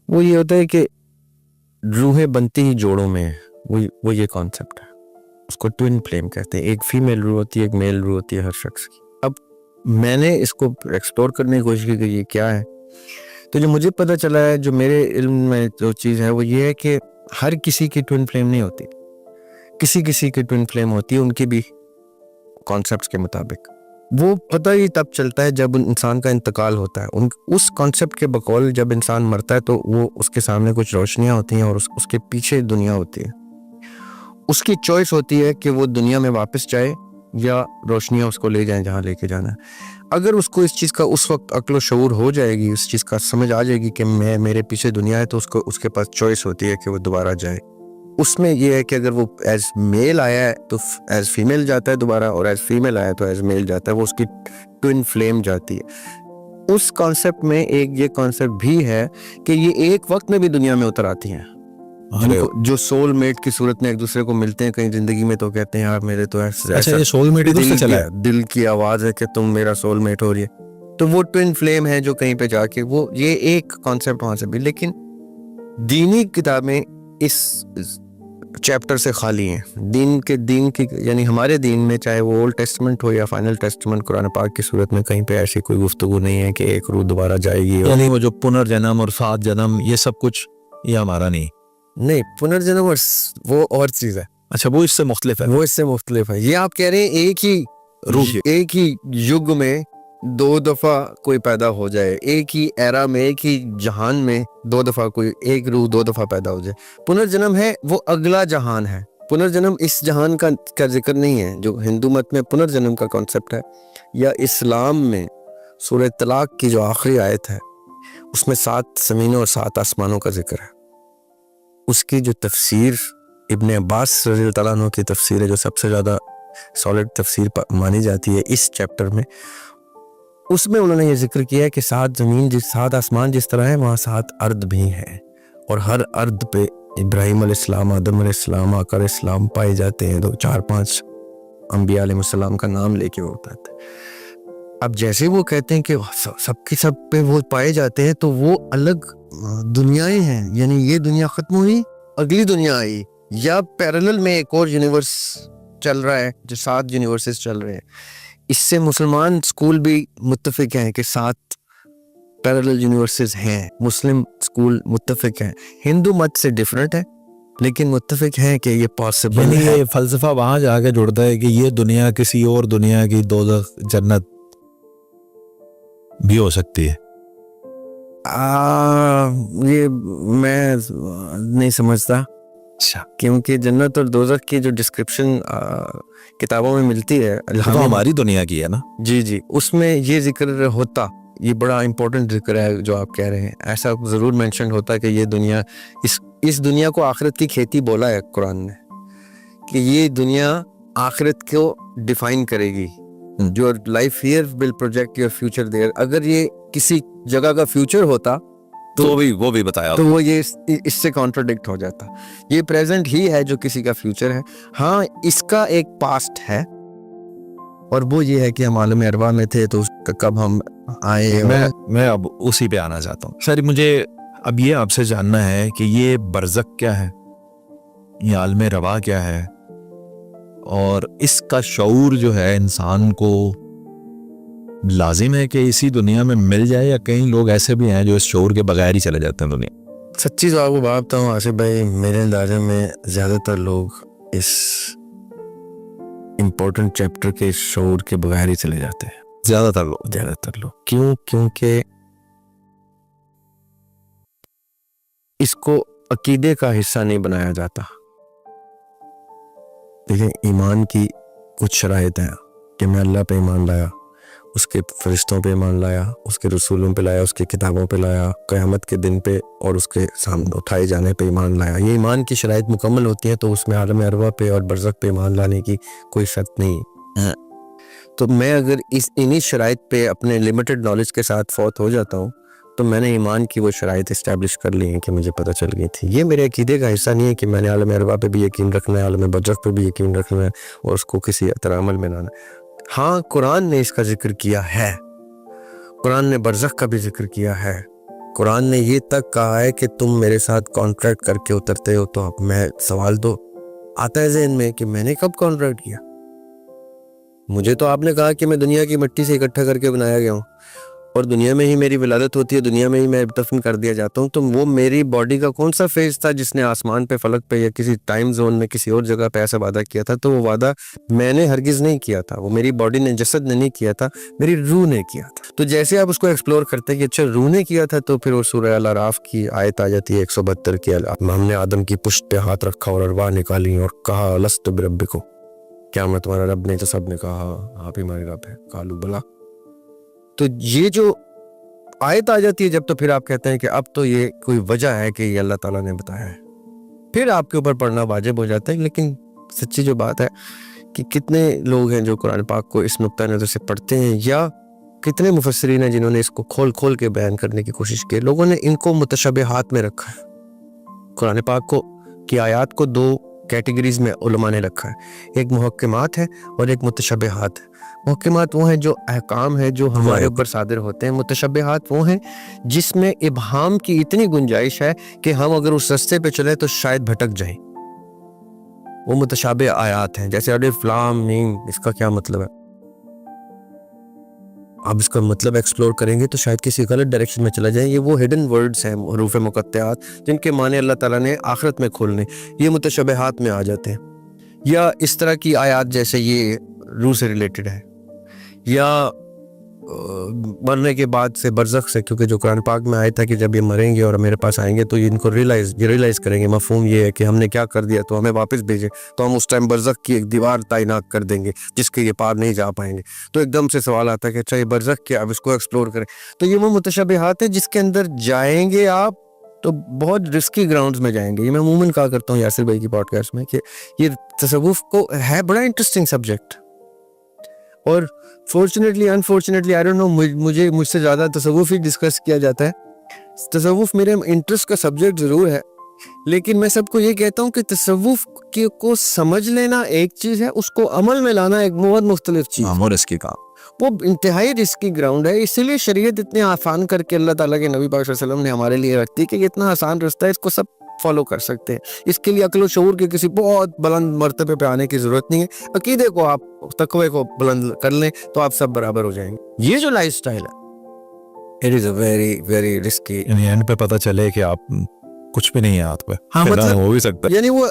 وہ یہ ہوتا ہے کہ روحیں بنتی ہی جوڑوں میں ہیں، وہ یہ کانسیپٹ ہے، اس کو ٹوین فلیم کہتے ہیں. ایک فیمیل روح ہوتی ہے، ایک میل روح ہوتی ہے ہر شخص کی. اب میں نے اس کو ایکسپلور کرنے کی کوشش کی کہ یہ کیا ہے، تو جو مجھے پتہ چلا ہے، جو میرے علم میں جو چیز ہے وہ یہ ہے کہ ہر کسی کی ٹوین فلیم نہیں ہوتی، کسی کی ٹوین فلیم ہوتی ہے ان کی بھی کانسیپٹس کے مطابق. وہ پتہ ہی تب چلتا ہے جب انسان کا انتقال ہوتا ہے. اس کانسیپٹ کے بقول جب انسان مرتا ہے تو وہ اس کے سامنے کچھ روشنیاں ہوتی ہیں اور اس کے پیچھے دنیا ہوتی ہے. اس کی چوائس ہوتی ہے کہ وہ دنیا میں واپس جائے یا روشنیاں اس کو لے جائیں جہاں لے کے جانا ہے. اگر اس کو اس چیز کا اس وقت عقل و شعور ہو جائے گی، اس چیز کا سمجھ آ جائے گی کہ میرے پیچھے دنیا ہے، تو اس کے پاس چوائس ہوتی ہے کہ وہ دوبارہ جائے. اس میں یہ ہے کہ اگر وہ ایز میل آیا ہے تو ایز فیمیل جاتا ہے دوبارہ، اور ایز فیمیل آیا تو ایز میل جاتا ہے. وہ اس کی ٹوین فلیم جاتی ہے. اس کانسیپٹ میں ایک یہ کانسیپٹ بھی ہے کہ یہ ایک وقت میں بھی دنیا میں اتر آتی ہیں، جو سول میٹ کی صورت میں ایک دوسرے کو ملتے ہیں کہیں زندگی میں، تو کہتے ہیں یار میرے تو یہ سول میٹ ادھر سے چلا ہے، دل کی آواز ہے کہ تم میرا سول میٹ ہو رہی ہے. تو وہ ٹوین فلیم ہے جو کہیں پہ جا کے وہ یہ ایک کانسیپٹ وہاں سے بھی. لیکن دینی کتابیں اس چیپٹر سے خالی ہیں. دین کی یعنی ہمارے دین میں چاہے وہ اولڈ ٹیسٹمنٹ ہو یا فائنل ٹیسٹمنٹ قرآن پاک کی صورت میں کہیں پہ ایسی کوئی گفتگو نہیں ہے کہ ایک روح دوبارہ جائے گی. یعنی وہ جو پنرجنم اور 7 جنم یہ سب کچھ یہ ہمارا نہیں. پنرجنم وہ اور چیز ہے. اچھا وہ اس سے مختلف ہے. وہ اس سے مختلف ہے. یہ آپ کہہ رہے ہیں ایک ہی روح ایک ہی یگ میں 2 دفعہ کوئی پیدا ہو جائے، ایک ہی ایرا میں ایک ہی جہان میں 2 دفعہ کوئی ایک روح 2 دفعہ پیدا ہو جائے. پنرجنم ہے وہ اگلا جہان ہے. پنرجنم اس جہان کا ذکر نہیں ہے. جو ہندو مت میں پنرجنم کا کانسیپٹ ہے یا اسلام میں سورہ طلاق کی جو آخری آیت ہے اس میں 7 زمینوں اور 7 آسمانوں کا ذکر ہے. اس کی جو تفسیر ابن عباس رضی اللہ تعالیٰ عنہ کی تفسیر ہے، جو سب سے زیادہ سالڈ تفسیر مانی جاتی ہے اس چیپٹر میں، اس میں انہوں نے یہ ذکر کیا ہے کہ 7 زمین 7 آسمان جس طرح ہے وہاں 7 ارض بھی ہیں، اور ہر ارض پہ ابراہیم علیہ السلام، آدم علیہ السلام، آقا علیہ السلام پائے جاتے ہیں. 4-5 انبیاء علیہ السلام کا نام لے کے وہ بتاتے ہیں. اب جیسے وہ کہتے ہیں کہ سب کی سب پہ وہ پائے جاتے ہیں تو وہ الگ دنیایں ہیں. یعنی یہ دنیا ختم ہوئی، اگلی دنیا آئی، یا پیرلل میں ایک اور یونیورس چل رہا ہے جو 7 یونیورسز چل رہے ہیں. اس سے مسلمان سکول بھی متفق ہیں کہ 7 پیرلل یونیورسز ہیں. مسلم سکول متفق ہیں. ہندو مت سے ڈیفرنٹ ہے لیکن متفق ہیں کہ یہ پاسبل ہے. یہ فلسفہ وہاں جا کے جڑتا ہے کہ یہ دنیا کسی اور دنیا کی دوزخ جنت بھی ہو سکتی ہے. یہ میں نہیں سمجھتا، اچھا کیونکہ جنت اور دوزخ کی جو ڈسکرپشن کتابوں میں ملتی ہے تو ہماری دنیا کی ہے نا. جی اس میں یہ ذکر ہوتا، یہ بڑا امپورٹنٹ ذکر ہے جو آپ کہہ رہے ہیں، ایسا ضرور مینشن ہوتا کہ یہ دنیا اس دنیا کو آخرت کی کھیتی بولا ہے قرآن نے، کہ یہ دنیا آخرت کو ڈیفائن کرے گی. جو life here will project your future there. اگر یہ کسی جگہ کا فیوچر ہوتا تو وہ بھی بتایا تو وہ یہ اس سے کانٹراڈکٹ ہو جاتا. یہ پریزنٹ ہی ہے جو کسی کا فیوچر ہے. ہاں اس کا ایک پاسٹ ہے، اور وہ یہ ہے کہ ہم عالم ارواح میں تھے تو کب ہم آئے. میں اب اسی پہ آنا چاہتا ہوں. سر مجھے اب یہ آپ سے جاننا ہے کہ یہ برزخ کیا ہے، یہ عالم رواح کیا ہے، اور اس کا شعور جو ہے انسان کو لازم ہے کہ اسی دنیا میں مل جائے، یا کئی لوگ ایسے بھی ہیں جو اس شعور کے بغیر ہی چلے جاتے ہیں دنیا. سچی تو آپ کو بات بتاؤں آصف بھائی، میرے اندازے میں زیادہ تر لوگ اس امپورٹنٹ چیپٹر کے شعور کے بغیر ہی چلے جاتے ہیں. زیادہ تر لوگ کیونکہ اس کو عقیدے کا حصہ نہیں بنایا جاتا. دیکھیں ایمان کی کچھ شرائط ہیں کہ میں اللہ پہ ایمان لایا، اس کے فرشتوں پہ ایمان لایا، اس کے رسولوں پہ لایا، اس کی کتابوں پہ لایا، قیامت کے دن پہ اور اس کے سامنے اٹھائے جانے پہ ایمان لایا. یہ ایمان کی شرائط مکمل ہوتی ہیں تو اس میں عالم ارواح پہ اور برزخ پہ ایمان لانے کی کوئی شرط نہیں ہے. تو میں اگر انہی شرائط پہ اپنے لمیٹڈ نالج کے ساتھ فوت ہو جاتا ہوں تو میں نے ایمان کی وہ شرائط اسٹیبلش کر لی ہیں کہ مجھے پتہ چل گئی تھی. یہ میرے عقیدے کا حصہ نہیں ہے کہ میں نے عالم ارواح پہ بھی یقین رکھنا ہے، عالم برزخ پہ بھی یقین رکھنا ہے اور اس کو کسی طرح عمل میں لانا ہے. ہاں قرآن نے اس کا ذکر کیا ہے، قرآن نے برزخ کا بھی ذکر کیا ہے. قرآن نے یہ تک کہا ہے کہ تم میرے ساتھ کانٹریکٹ کر کے اترتے ہو. تو اب میں سوال تو آتا ہے ذہن میں کہ میں نے کب کانٹریکٹ کیا؟ مجھے تو آپ نے کہا کہ میں دنیا کی مٹی سے اکٹھا کر کے بنایا گیا ہوں اور دنیا میں ہی میری ولادت ہوتی ہے، دنیا میں ہی میں دفن کر دیا جاتا ہوں. تو وہ میری باڈی کا کون سا فیز تھا جس نے آسمان پہ، فلک پہ یا کسی ٹائم زون میں کسی اور جگہ پہ ایسا وعدہ کیا تھا؟ تو وہ وعدہ میں نے ہرگز نہیں کیا تھا، وہ میری باڈی نے، جسد نے نہیں کیا تھا، میری روح نے کیا تھا. تو جیسے آپ اس کو ایکسپلور کرتے ہیں کہ اچھا روح نے کیا تھا، تو پھر وہ سورہ الاعراف کی آیت آ جاتی ہے 172 کی، ہم نے آدم کی پشت پہ ہاتھ رکھا اور ارواح نکالی اور کہا لست بربکم، کیا میں تمہارا رب نہیں؟ تو سب نے کہا آپ ہی ہمارے رب ہے. قالوا بلا. تو یہ جو آیت آ جاتی ہے جب، تو پھر آپ کہتے ہیں کہ اب تو یہ کوئی وجہ ہے کہ یہ اللہ تعالیٰ نے بتایا ہے، پھر آپ کے اوپر پڑھنا واجب ہو جاتا ہے. لیکن سچی جو بات ہے کہ کتنے لوگ ہیں جو قرآن پاک کو اس نقطہ نظر سے پڑھتے ہیں، یا کتنے مفسرین ہیں جنہوں نے اس کو کھول کے بیان کرنے کی کوشش کی. لوگوں نے ان کو متشابہات میں رکھا ہے. قرآن پاک کو کی آیات کو دو کیٹیگریز میں علماء نے رکھا ہے، ایک محکمات ہے اور ایک متشابہات ہے. محکمات وہ ہیں جو احکام ہے جو ہمارے اوپر صادر ہوتے ہیں. متشابہات وہ ہیں جس میں ابہام کی اتنی گنجائش ہے کہ ہم اگر اس رستے پہ چلیں تو شاید بھٹک جائیں. وہ متشابہ آیات ہیں. جیسے الف لام میم، اس کا کیا مطلب ہے؟ آپ اس کا مطلب ایکسپلور کریں گے تو شاید کسی غلط ڈائریکشن میں چلا جائیں. یہ وہ ہڈن ورڈز ہیں، حروف مقطعات، جن کے معنی اللہ تعالیٰ نے آخرت میں کھولنے، یہ متشابہات میں آ جاتے ہیں. یا اس طرح کی آیات جیسے یہ روح سے ریلیٹڈ ہے، یا مرنے کے بعد سے برزخ سے، کیونکہ جو قرآن پاک میں آیا تھا کہ جب یہ مریں گے اور میرے پاس آئیں گے تو ان کو ریلائز کریں گے. مفہوم یہ ہے کہ ہم نے کیا کر دیا تو ہمیں واپس بھیجیں، تو ہم اس ٹائم برزخ کی ایک دیوار تعینات کر دیں گے جس کے یہ پار نہیں جا پائیں گے. تو ایک دم سے سوال آتا ہے کہ اچھا یہ برزخ کیا، اب اس کو ایکسپلور کریں. تو یہ وہ متشابہات ہیں جس کے اندر جائیں گے آپ تو بہت رسکی گراؤنڈز میں جائیں گے. یہ میں عموماً کہا کرتا ہوں یاسر بھائی کی پوڈ کاسٹ میں کہ یہ تصوف کو ہے بڑا انٹرسٹنگ سبجیکٹ، اور fortunately unfortunately I don't know, مجھ سے زیادہ تصوف ہی ڈسکس کیا جاتا ہے. تصوف میرے انٹرسٹ کا سبجیکٹ ضرور ہے، لیکن میں سب کو یہ کہتا ہوں کہ تصوف کو سمجھ لینا ایک چیز ہے، اس کو عمل میں لانا ایک بہت مختلف چیز. اور اس کی کام وہ انتہائی رسکی گراؤنڈ ہے. اسی لیے شریعت اتنے آسان کر کے اللہ تعالیٰ کے نبی پاک صلی اللہ علیہ وسلم نے ہمارے لیے رکھتی کہ یہ اتنا آسان رستہ ہے، اس کو سب فالو کر سکتے ہیں. اس کے لیے عقل و شعور کے کسی بہت بلند مرتبے پہ آنے کی ضرورت نہیں ہے. عقیدے کو آپ، تقوی کو بلند کر لیں تو آپ سب برابر ہو جائیں گے. یہ جو لائف سٹائل ہے، it is a very very risky. یعنی اینڈ پہ پتہ چلے کہ آپ کچھ بھی نہیں ہے ہاتھ پہ. ہاں مطلب ہو بھی سکتا ہے، یعنی وہ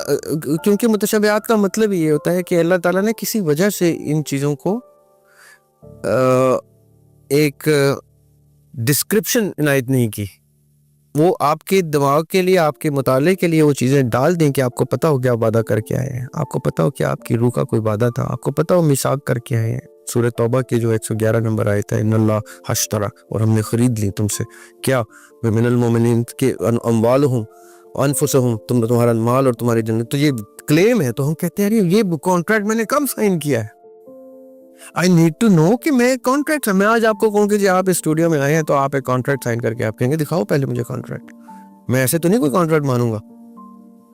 کیونکہ متشابہات کا مطلب یہ ہوتا ہے کہ اللہ تعالیٰ نے کسی وجہ سے ان چیزوں کو ایک ڈسکرپشن عنایت نہیں کی، وہ آپ کے دماغ کے لیے، آپ کے مطالعے کے لیے وہ چیزیں ڈال دیں کہ آپ کو پتا ہو کہ آپ وعدہ کر کے آئے ہیں، آپ کو پتا ہو کہ آپ کی روح کا کوئی وعدہ تھا، آپ کو پتا ہو میثاق کر کے آئے ہیں۔ سورہ توبہ کے جو 111 نمبر آئے تھا، ان اللہ اشترى، اور ہم نے خرید لی تم سے کیا، من المؤمنین کے اموالہم وانفسہم، تمہارا مال اور تمہاری جنت، تو یہ کلیم ہے، تو ہم کہتے ہیں یہ کانٹریکٹ میں نے کب سائن کیا ہے؟ I need to know کہ میں کانٹریکٹ، میں آج آپ کو کہوں کہ جی آپ اسٹوڈیو میں آئے ہیں تو آپ ایک کانٹریکٹ سائن کر کے آپ کہیں گے دکھاؤ پہلے مجھے کانٹریکٹ، میں ایسے تو نہیں کوئی کانٹریکٹ مانوں گا،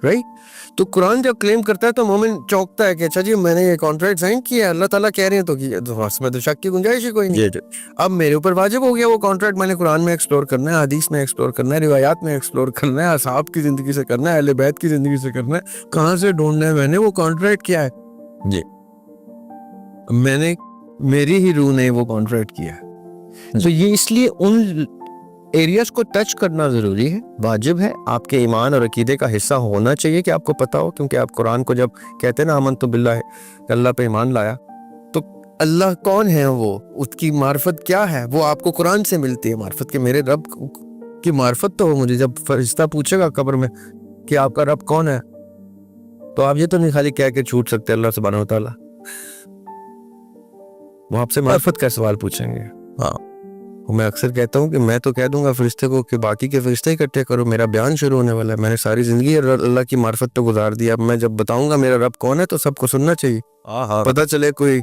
رائٹ؟ تو قرآن جب کلیم کرتا ہے تو مومن چونکتا ہے کہ اچھا جی میں نے یہ کانٹریکٹ سائن کیا ہے، اللہ تعالیٰ کہہ رہے ہیں تو اس میں تو شک کی گنجائش ہی کوئی نہیں۔ اب میرے اوپر واجب ہو گیا وہ کانٹریکٹ میں نے قرآن میں ایکسپلور کرنا ہے، حدیث میں ایکسپلور کرنا ہے، روایات میں ایکسپلور کرنا ہے، اصحاب کی زندگی سے کرنا ہے، اہل بیت کی زندگی سے کرنا ہے، کہاں سے ڈھونڈنا ہے میں نے وہ کانٹریکٹ کیا ہے؟ جی میں نے، میری ہی روح نے وہ کانٹریکٹ کیا ہے۔ تو یہ اس لیے ان ایریاز کو ٹچ کرنا ضروری ہے، واجب ہے، آپ کے ایمان اور عقیدے کا حصہ ہونا چاہیے کہ آپ کو پتا ہو، کیونکہ آپ قرآن کو جب کہتے ہیں نا آمنت باللہ، کہ اللہ پہ ایمان لایا، تو اللہ کون ہے، وہ اس کی معرفت کیا ہے، وہ آپ کو قرآن سے ملتی ہے معرفت، کہ میرے رب کی معرفت تو ہو مجھے، جب فرشتہ پوچھے گا قبر میں کہ آپ کا رب کون ہے، تو آپ یہ تو نہیں خالی کہہ کے چھوٹ سکتے اللہ سبحانہ و تعالیٰ، وہ آپ سے معرفت کا سوال پوچھیں گے۔ ہاں میں اکثر کہتا ہوں کہ میں تو کہہ دوں گا فرشتے کو کہ باقی کے فرشتے اکٹھے کرو، میرا بیان شروع ہونے والا ہے، میں نے ساری زندگی اللہ کی معرفت پہ گزار دی، اب میں جب بتاؤں گا میرا رب کون ہے تو سب کو سننا چاہیے، پتہ چلے کوئی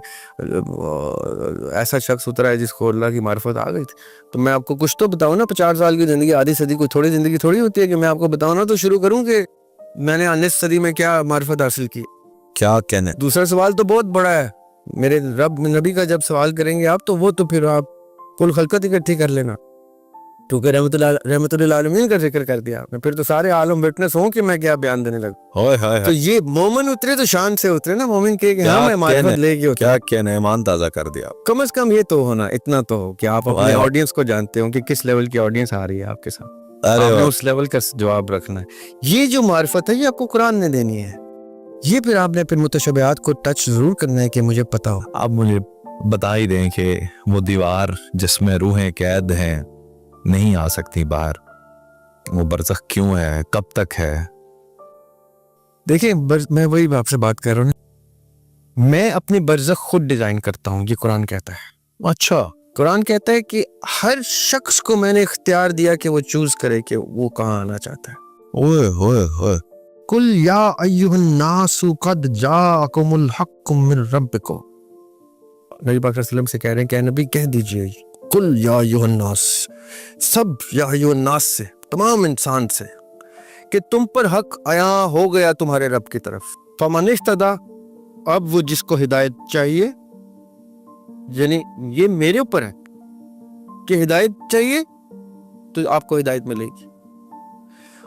ایسا شخص اترا ہے جس کو اللہ کی معرفت آ گئی تھی، تو میں آپ کو کچھ تو بتاؤں نا، 50 سال کی زندگی، آدھی صدی، کوئی تھوڑی زندگی تھوڑی ہوتی ہے کہ میں آپ کو بتاؤں نا تو شروع کروں کہ میں نے 19 صدی میں کیا معرفت حاصل کی، کیا کہنے۔ دوسرا سوال تو بہت بڑا ہے، میرے رب نبی کا جب سوال کریں گے آپ، تو وہ تو پھر آپ کل خلقت اکٹھی کر لینا، کیونکہ رحمت للعالمین کا ذکر کر دیا آپ نے، پھر تو سارے عالم وٹنس ہوں کہ میں کیا بیان دینے لگا۔ تو یہ مومن اترے تو شان سے اترے نا، مومن کہ ہاں میں معرفت لے کے اترا، کیا کہنے، ایمان تازہ کر دیا، کم از کم یہ تو ہونا، اتنا تو ہو کہ آپ اپنے آڈینس کو جانتے ہو کہ کس لیول کی آڈینس آ رہی ہے آپ کے ساتھ، آپ نے اس لیول کا جواب رکھنا ہے۔ یہ جو معرفت ہے یہ آپ کو قرآن نے دینی ہے، یہ پھر آپ نے پھر متشابہات کو ٹچ ضرور کرنا ہے کہ مجھے پتا ہو۔ آپ مجھے بتا ہی دیں کہ وہ دیوار جس میں روحیں قید ہیں نہیں آ سکتی باہر، وہ برزخ کیوں ہے، کب تک ہے؟ دیکھیں میں وہی آپ سے بات کر رہا ہوں، میں اپنی برزخ خود ڈیزائن کرتا ہوں، یہ قرآن کہتا ہے۔ اچھا، قرآن کہتا ہے کہ ہر شخص کو میں نے اختیار دیا کہ وہ چوز کرے کہ وہ کہاں آنا چاہتا ہے۔ اوئے ہوئے ہوئے، قل یا ایھا الناس قد جاءکم الحق من ربکم، نبی پاک صلی اللہ علیہ وسلم سے کہہ رہے ہیں کہ اے نبی کہہ دیجئے، قل یا ایھا الناس، سب یا ایھا الناس سے، تمام انسان سے، کہ تم پر حق عیاں ہو گیا تمہارے رب کی طرف، فمن اہتدی، اب وہ جس کو ہدایت چاہیے، یعنی یہ میرے اوپر ہے کہ ہدایت چاہیے تو آپ کو ہدایت ملے گی،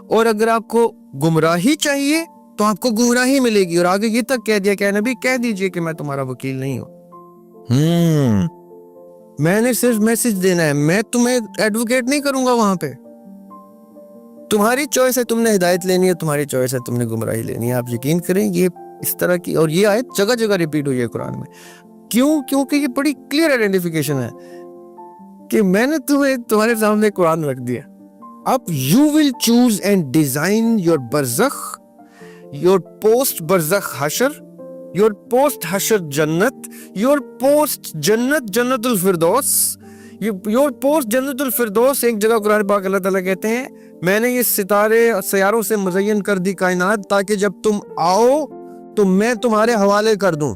اور اگر آپ کو گمراہی چاہیے تو آپ کو گمراہی ملے گی، اور آگے یہ تک کہہ دیا کہ اے نبی کہہ دیجئے کہ میں تمہارا وکیل نہیں ہوں، میں نے صرف میسج دینا ہے، میں تمہیں ایڈوکیٹ نہیں کروں گا، وہاں پہ تمہاری چوائس ہے، تم نے ہدایت لینی ہے، تمہاری چوائس ہے تم نے گمراہی لینی ہے۔ آپ یقین کریں یہ اس طرح کی، اور یہ آیت جگہ جگہ ریپیٹ ہوئی ہے قرآن میں، کیونکہ یہ بڑی کلیئر آئیڈینٹیفیکیشن ہے کہ میں نے تمہیں تمہارے سامنے قرآن رکھ دیا، اب you will choose and design your برزخ، یور پوسٹ برزخ حشر، یور پوسٹ حشر جنت، یور پوسٹ جنت جنت الفردوس، یور پوسٹ جنت الفردوس۔ ایک جگہ قرآن پاک اللہ تعالیٰ کہتے ہیں میں نے یہ ستارے سیاروں سے مزین کر دی کائنات تاکہ جب تم آؤ تو میں تمہارے حوالے کر دوں،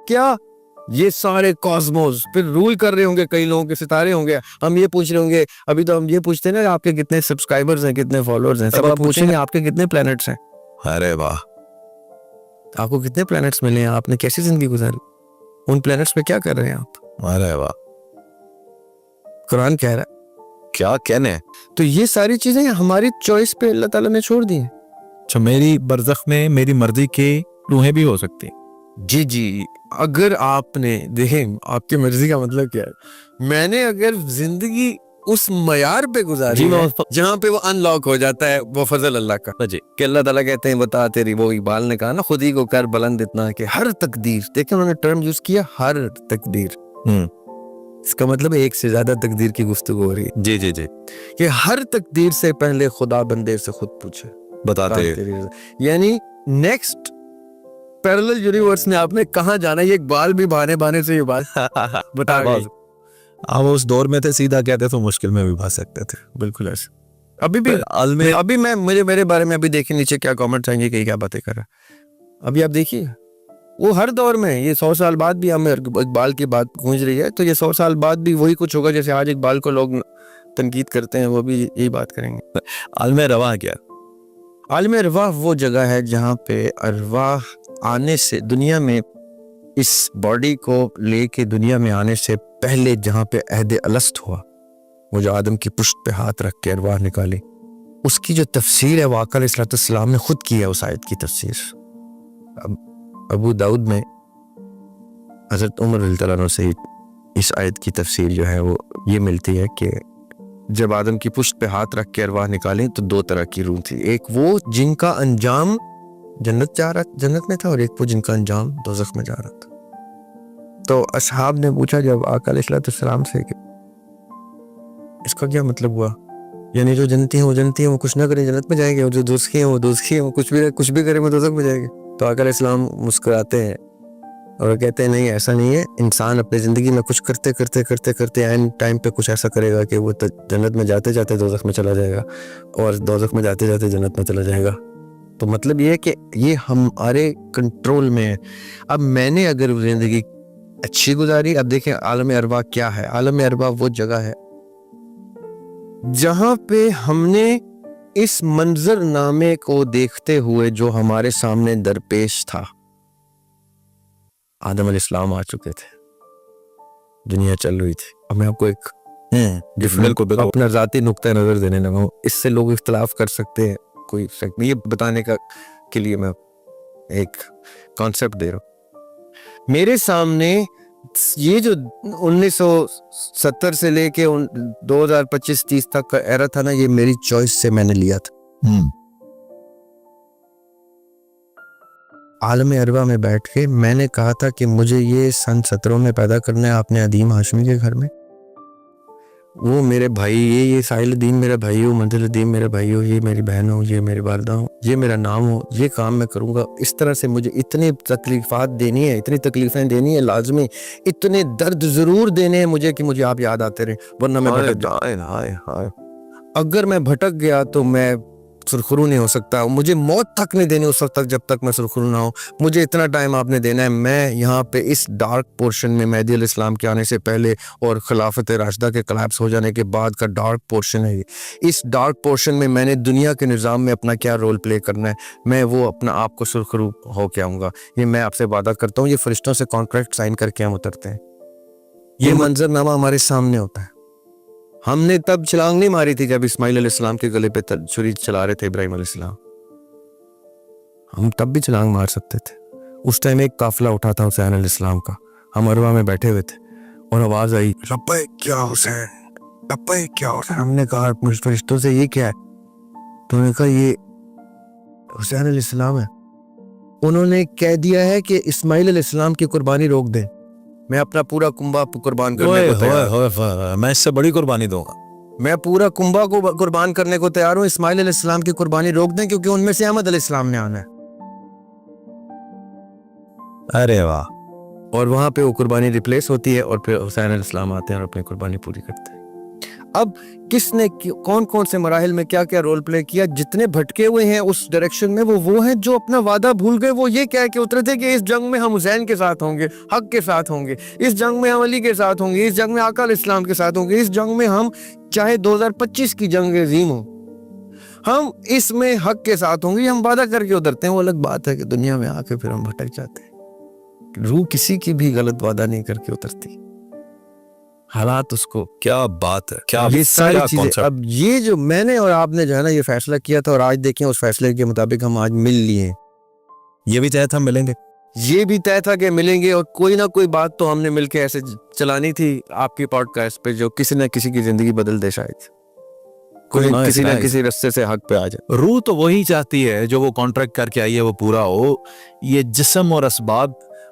کیا یہ سارے کاسموس، پھر رول کر رہے ہوں گے کئی لوگوں کے ستارے ہوں گے، ہم یہ پوچھ رہے ہوں گے، ابھی تو ہم یہ پوچھتے ہیں نا آپ کے کتنے سبسکرائبرز ہیں، کتنے فالوورز ہیں، سب آپ پوچھیں گے آپ کے کتنے پلینٹس ہیں، ارے واہ، آپ کو کتنے پلینٹس ملے ہیں، آپ نے کیسی زندگی گزاری، ان پلینٹس پہ کیا کر رہے ہیں آپ، ارے واہ، قرآن کہہ رہا ہے۔ کیا کہنے۔ تو یہ ساری چیزیں ہماری چوائس پہ اللہ تعالیٰ نے چھوڑ دی ہیں۔ اچھا، میری برزخ میں میری مرضی کی روحیں بھی ہو سکتی؟ جی، اگر آپ نے، دیکھیں آپ کی مرضی کا مطلب کیا ہے، میں نے اگر زندگی اس معیار پہ گزاری ہے جہاں پہ وہ ان لاک ہو جاتا ہے، وہ فضل اللہ کا، جی، کہ اللہ تعالیٰ کہتے ہیں بتا تیری، وہ اقبال نے کہا نا، خود ہی کو کر بلند اتنا کہ ہر تقدیر، دیکھیں انہوں نے ٹرم یوز کیا، ہر تقدیر، اس کا مطلب ایک سے زیادہ تقدیر کی گفتگو ہو رہی ہے جی جی جی کہ ہر تقدیر سے پہلے خدا بندے سے خود پوچھے بتاتے یعنی نیکسٹ پیرلل یونیورس میں آپ نے کہاں جانا ہے، یہ اقبال بھی بہانے سے یہ بات بتا گئی. ہم اس دور میں تھے، سیدھا کہتے تو مشکل میں بھی پھنس سکتے تھے. بالکل ایسے. ابھی بھی عالم ابھی میں مجھے میرے بارے میں ابھی دیکھیں نیچے کیا کامنٹ آئیں گے کہ کیا باتیں کر رہا ہے. ابھی آپ دیکھیے وہ ہر دور میں، یہ 100 سال بعد بھی ہمیں اقبال کی بات گونج رہی ہے، تو یہ 100 سال بعد بھی وہی کچھ ہوگا جیسے آج اقبال کو لوگ تنقید کرتے ہیں، وہ بھی یہی بات کریں گے. عالم رواں کیا؟ عالم ارواح وہ جگہ ہے جہاں پہ ارواح آنے سے دنیا میں، اس باڈی کو لے کے دنیا میں آنے سے پہلے جہاں پہ عہد الست ہوا، وہ جو آدم کی پشت پہ ہاتھ رکھ کے ارواح نکالی، اس کی جو تفسیر ہے وہ آقا علیہ السلام نے خود کی ہے. اس آیت کی تفسیر ابو داؤد میں حضرت عمر رضی اللہ عنہ سے اس آیت کی تفسیر جو ہے وہ یہ ملتی ہے کہ جب آدم کی پشت پہ ہاتھ رکھ کے ارواح نکالیں تو دو طرح کی روح تھی، ایک وہ جن کا انجام جنت میں تھا، اور ایک وہ جن کا انجام دوزخ میں جا رہا تھا. تو اصحاب نے پوچھا جب آقا علیہ السلام سے کہ اس کا کیا مطلب ہوا، یعنی جو جنتی ہیں وہ جنتی ہیں، وہ کچھ نہ کریں جنت میں جائیں گے، اور جو دوزخی ہیں وہ دوزخی ہیں، وہ کچھ بھی کریں وہ دوزخ میں جائیں گے. تو آقا علیہ السلام مسکراتے ہیں اور کہتے ہیں نہیں ایسا نہیں ہے، انسان اپنی زندگی میں کچھ کرتے عین ٹائم پہ کچھ ایسا کرے گا کہ وہ جنت میں جاتے جاتے دوزخ میں چلا جائے گا، اور دوزخ میں جاتے جاتے جنت میں چلا جائے گا. تو مطلب یہ ہے کہ یہ ہمارے کنٹرول میں ہے. اب میں نے اگر زندگی اچھی گزاری، اب دیکھیں عالم ارواح کیا ہے. عالم ارواح وہ جگہ ہے جہاں پہ ہم نے اس منظر نامے کو دیکھتے ہوئے جو ہمارے سامنے درپیش تھا، آدم علیہ السلام آ چکے تھے، دنیا چل رہی تھی. اب میں آپ کو ایک بالکل اپنا ذاتی نقطہ نظر دینے لگا ہوں، اس سے لوگ اختلاف کر سکتے ہیں، کوئی شک نہیں، یہ بتانے کے لیے میں ایک کانسیپٹ دے رہا ہوں. میرے سامنے یہ جو 1970 سے لے کے 2025-30 تک کا ایرا تھا نا، یہ میری چوائس سے میں نے لیا تھا. عالم ارواح میں بیٹھ کے میں نے کہا تھا کہ مجھے یہ سن 17 میں پیدا کرنا ہے آپ نے عدیم ہاشمی کے گھر میں. وہ میرے بھائی، یہ ساحل الدین میرا بھائی ہو، منزل الدین میرا بھائی ہو، یہ میری بہن ہو، یہ میری والدہ ہو، یہ میرا نام ہو، یہ کام میں کروں گا. اس طرح سے مجھے اتنی تکلیفات دینی ہے، اتنی تکلیفیں دینی ہے لازمی، اتنے درد ضرور دینے ہیں مجھے کہ مجھے آپ یاد آتے رہیں، ورنہ میں بھٹک جاؤں. اگر میں بھٹک گیا تو میں سرخرو نہیں ہو سکتا. مجھے موت تک نہیں دینی اس وقت تک جب تک میں سرخرو نہ ہوں. مجھے اتنا ٹائم آپ نے دینا ہے. میں یہاں پہ اس ڈارک پورشن میں، مہدی علیہ السلام کے آنے سے پہلے اور خلافت راشدہ کے کلیپس ہو جانے کے بعد کا ڈارک پورشن ہے. اس ڈارک پورشن میں میں نے دنیا کے نظام میں اپنا کیا رول پلے کرنا ہے، میں وہ اپنا آپ کو سرخرو ہو کے آؤں گا. یہ میں آپ سے وعدہ کرتا ہوں. یہ فرشتوں سے کانٹریکٹ سائن کر کے ہم اترتے ہیں. یہ منظر نامہ ہمارے سامنے ہوتا ہے. ہم نے تب چھلانگ نہیں ماری تھی جب اسماعیل علیہ السلام کے گلے پہ چھری چلا رہے تھے ابراہیم علیہ السلام. ہم تب بھی چھلانگ مار سکتے تھے. اس ٹائم ایک قافلہ اٹھا تھا حسین علیہ السلام کا، ہم ارواح میں بیٹھے ہوئے تھے اور آواز آئی لبیک یا حسین، لبیک یا حسین. ہم نے کہا فرشتوں سے یہ کیا ہے؟ تو انہوں نے کہا یہ حسین علیہ السلام ہے. انہوں نے کہہ دیا ہے کہ اسماعیل علیہ السلام کی قربانی روک دیں، میں اپنا پورا کنبہ قربان کرنے کو تیار، میں اس سے بڑی قربانی دوں گا. میں پورا کنبہ کو قربان کرنے کو تیار ہوں. اسماعیل علیہ السلام کی قربانی روک دیں کیونکہ ان میں سے احمد علیہ السلام نے آنا ہے. ارے واہ. اور وہاں پہ وہ قربانی ریپلیس ہوتی ہے اور پھر حسین علیہ السلام آتے ہیں اور اپنی قربانی پوری کرتے ہیں. اب کس نے کون سے مراحل میں کیا کیا رول پلے کیا، جتنے بھٹکے ہوئے ہیں اس ڈائریکشن میں وہ ہیں جو اپنا وعدہ بھول گئے. وہ یہ کہہ کے اترے تھے کہ اس جنگ میں ہم حسین کے ساتھ ہوں گے، حق کے ساتھ ہوں گے، اس جنگ میں ہم علی کے ساتھ ہوں گے، اس جنگ میں آقا علیہ السلام کے ساتھ ہوں گے، اس جنگ میں ہم چاہے 2025 کی جنگ عظیم ہو، ہم اس میں حق کے ساتھ ہوں گے. یہ ہم وعدہ کر کے اترتے ہیں. وہ الگ بات ہے کہ دنیا میں آ کے پھر ہم بھٹک جاتے ہیں. روح کسی کی بھی غلط وعدہ نہیں کر کے اترتی، حالات اس کو. کیا بات ہے، کیا یہ ساری چیزیں. concept. اب یہ جو میں نے اور آپ نے جو ہے نا یہ فیصلہ کیا تھا، اور آج دیکھیں اس فیصلے کے مطابق ہم آج مل لیے. یہ بھی طے تھا ملیں گے، یہ بھی طے تھا کہ ملیں گے، اور کوئی نہ کوئی بات تو ہم نے مل کے ایسے چلانی تھی آپ کی پوڈ کاسٹ پہ جو کسی نہ کسی کی زندگی بدل دے. شاید کوئی کسی نہ کسی رستے سے حق پہ آ جائے. روح تو وہی چاہتی ہے جو وہ کانٹریکٹ کر کے آئی ہے وہ پورا ہو. یہ جسم اور اسباب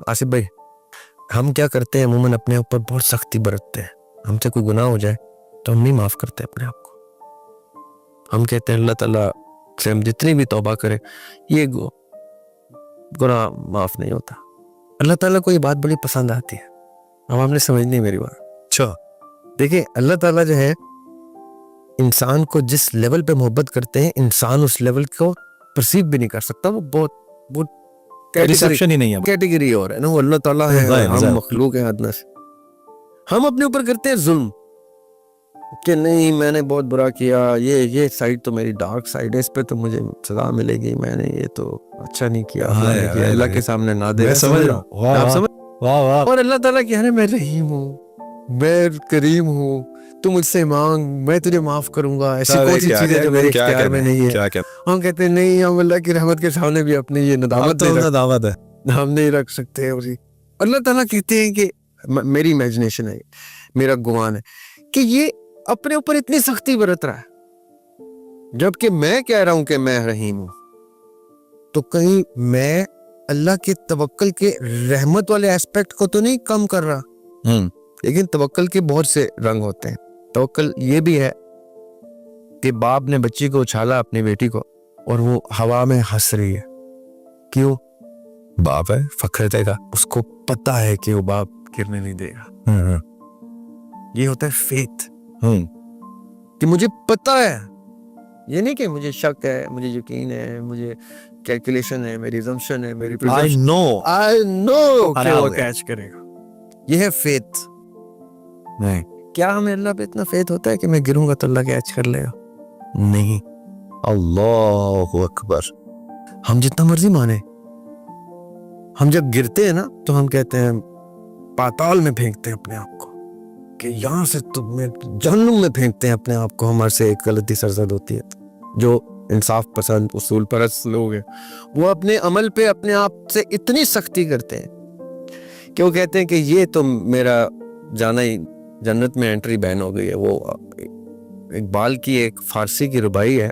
آصف بھائی ہم کیا کرتے ہیں عموماً اپنے اوپر بہت سختی برتتے ہیں. ہم سے کوئی گناہ ہو جائے تو ہم نہیں معاف کرتے اپنے آپ کو. ہم کہتے ہیں اللہ تعالیٰ سے ہم جتنی بھی توبہ کریں یہ گناہ معاف نہیں ہوتا. اللہ تعالیٰ کو یہ بات بڑی پسند آتی ہے. اب آپ نے سمجھنی میری بات. اچھا دیکھیں اللہ تعالیٰ جو ہے انسان کو جس لیول پہ محبت کرتے ہیں انسان اس لیول کو پرسیو بھی نہیں کر سکتا. وہ بہت ریسیپشن ہی نہیں ہے. کیٹیگری اور ہے نا. وہ اللہ تعالیٰ ہے ظاہر، ہم ظاہر. مخلوق ہیں ادنا سے. ہم اپنے اوپر کرتے ہیں ظلم کہ نہیں میں نے بہت برا کیا, یہ سائڈ تو میری ڈارک سائڈ ہے, اس پہ تو مجھے سزا ملے گی, میں نے یہ تو اچھا نہیں کیا, اللہ نے کیا, اللہ کے سامنے نہ دے. میں سمجھ رہا ہوں. آپ سمجھ. واہ واہ. اور اللہ تعالیٰ کہہ رہے میں رحیم ہوں, میں کریم ہوں, تو مجھ سے مانگ میں تجھے معاف کروں گا. ایسی کون سی چیز ہے جو میرے اختیار میں نہیں ہے. کیا کیا ہم کہتے ہیں نہیں ہم اللہ کی رحمت کے سامنے بھی اپنی یہ ندامت دعوت ہے ہم نہیں رکھ سکتے. اللہ تعالیٰ کہتے ہیں کہ میری امیجنیشن ہے, میرا گمان ہے کہ یہ اپنے اوپر اتنی سختی برت رہا ہے جبکہ میں کہہ رہا ہوں کہ میں رحیم ہوں. تو کہیں میں اللہ کے توکل کے رحمت والے ایسپیکٹ کو تو نہیں کم کر رہا. لیکن توکل کے بہت سے رنگ ہوتے ہیں. توکل یہ بھی ہے کہ باپ نے بچی کو اچھالا اپنی بیٹی کو اور وہ ہوا میں ہنس رہی ہے. کیوں؟ باپ ہے, فخر دے گا. اس کو پتا ہے کہ وہ باپ گرنے نہیں دے گا. یہ ہوتا ہے فیتھ, کہ مجھے پتا ہے, یہ نہیں کہ مجھے شک ہے, مجھے یقین ہے, مجھے کیلکولیشن ہے, میری assumption ہے, میری I know کہ وہ کیچ کرے گا. یہ ہے فیتھ. نہیں. کیا ہمیں اللہ پہ اتنا فیتھ ہوتا ہے کہ میں گروں گا تو اللہ کیچ کر لے گا؟ نہیں. اللہ اکبر. ہم جتنا مرضی مانے, ہم جب گرتے ہیں نا تو ہم کہتے ہیں پاتال میں پھینکتے ہیں اپنے آپ کو, کہ یہاں سے تو جہنم میں پھینکتے ہیں اپنے آپ کو. ہمارے سے ایک غلطی سرزد ہوتی ہے. جو انصاف پسند اصول پرست لوگ ہیں وہ اپنے عمل پہ اپنے آپ سے اتنی سختی کرتے ہیں کہ وہ کہتے ہیں کہ یہ تو میرا جانا ہی جنت میں انٹری بین ہو گئی ہے. وہ اقبال کی ایک فارسی کی ربائی ہے,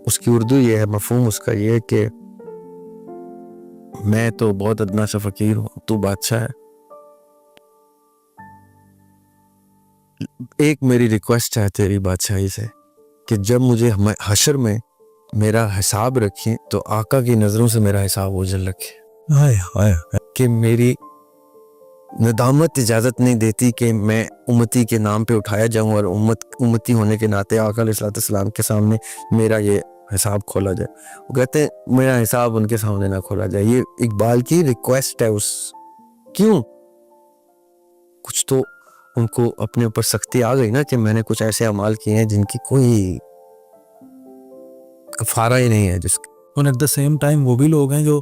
اس کی اردو یہ ہے, مفہوم اس کا یہ ہے کہ میں تو بہت ادنا سا فقیر ہوں, تو بادشاہ ہے. ایک میری ریکویسٹ ہے تیری بادشاہی سے کہ جب مجھے حشر میں میرا حساب رکھیں تو آقا کی نظروں سے میرا حساب اوجھل رکھے. کہ میری ندامت اجازت نہیں دیتی کہ میں امتی کے نام پہ اٹھایا جاؤں اور امتی ہونے کے ناطے آقا علیہ السلام کے سامنے میرا یہ حساب کھولا جائے. وہ کہتے ہیں میرا حساب ان کے سامنے نہ کھولا جائے. یہ اقبال کی ریکویسٹ ہے. کیوں؟ کچھ تو ان کو اپنے اوپر سختی آ گئی نا کہ میں نے کچھ ایسے اعمال کیے ہیں جن کی کوئی کفارہ ہی نہیں ہے. جس اور ایٹ دا سیم ٹائم وہ بھی لوگ ہیں جو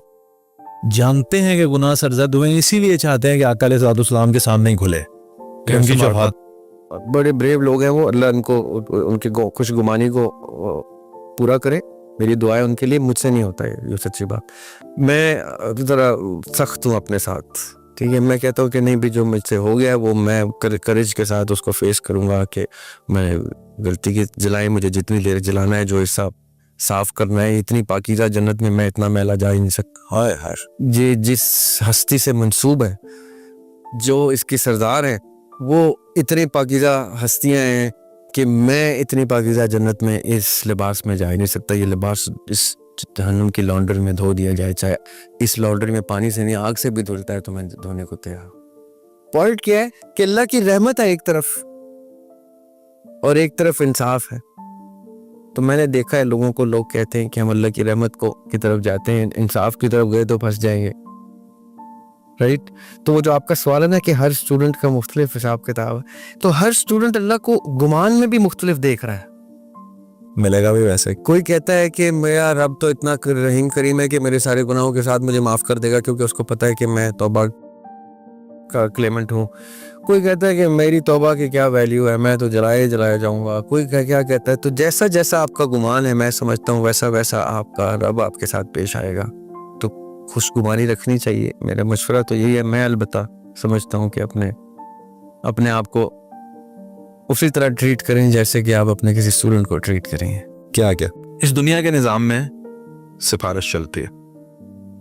جانتے ہیں کہ گناہ سرزد ہوئے, اسی لیے چاہتے ہیں کہ آقا علیہ السلام کے سامنے ہی کھلے, کہ ان کی شفاعت. بڑے بریو لوگ ہیں وہ, اللہ ان کو ان کے خوش گمانی کو پورا کرے. میری دعائیں ان کے لیے, مجھ سے نہیں ہوتا ہے یہ سچی بات. میں ذرا سخت ہوں اپنے ساتھ, ٹھیک ہے. میں کہتا ہوں کہ نہیں بھی جو مجھ سے ہو گیا وہ میں کریج کے ساتھ اس کو فیس کروں گا, کہ میں غلطی کی جلائیں مجھے جتنی دیر جلانا ہے, جو حصہ صاف کرنا ہے. اتنی پاکیزہ جنت میں اتنا میلا جا ہی نہیں سکتا. یہ جس ہستی سے منسوب ہے, جو اس کی سردار ہے, وہ اتنی پاکیزہ ہستیاں ہیں کہ میں اتنی پاکیزہ جنت میں اس لباس میں جا ہی نہیں سکتا. یہ لباس اس جہنم کی لانڈری میں دھو دیا جائے, چاہے اس لانڈری میں پانی سے نہیں آگ سے بھی دھلتا ہے تو میں دھونے کو تیار. پوائنٹ کیا ہے کہ اللہ کی رحمت ہے ایک طرف اور ایک طرف انصاف ہے. تو میں نے دیکھا ہے لوگوں کو, لوگ کہتے ہیں کہ ہم اللہ کی رحمت کی طرف جاتے ہیں, انصاف کی طرف گئے تو پھنس جائیں گے. رائٹ. تو وہ جو آپ کا سوال ہے نا کہ ہر اسٹوڈنٹ کا مختلف حساب کتاب ہے, تو ہر اسٹوڈنٹ اللہ کو گمان میں بھی مختلف دیکھ رہا ہے. ملے گا بھی ویسے. کوئی کہتا ہے کہ میرا رب تو اتنا رحیم کریم ہے کہ میرے سارے گناہوں کے ساتھ مجھے معاف کر دے گا, کیونکہ اس کو پتا ہے کہ میں توبہ کا کلیمنٹ ہوں. کوئی کہتا ہے کہ میری توبہ کی کیا ویلیو ہے, میں تو جلایا جاؤں گا. کوئی کیا کہتا ہے. تو جیسا جیسا آپ کا گمان ہے, میں سمجھتا ہوں ویسا ویسا آپ کا رب آپ کے ساتھ پیش آئے گا. تو خوش گمانی رکھنی چاہیے. میرا مشورہ تو یہی ہے. میں البتہ سمجھتا ہوں کہ اپنے آپ کو اسی طرح ٹریٹ کریں جیسے کہ آپ اپنے کسی اسٹوڈنٹ کو ٹریٹ کریں. کیا اس دنیا کے نظام میں سفارش چلتی ہے,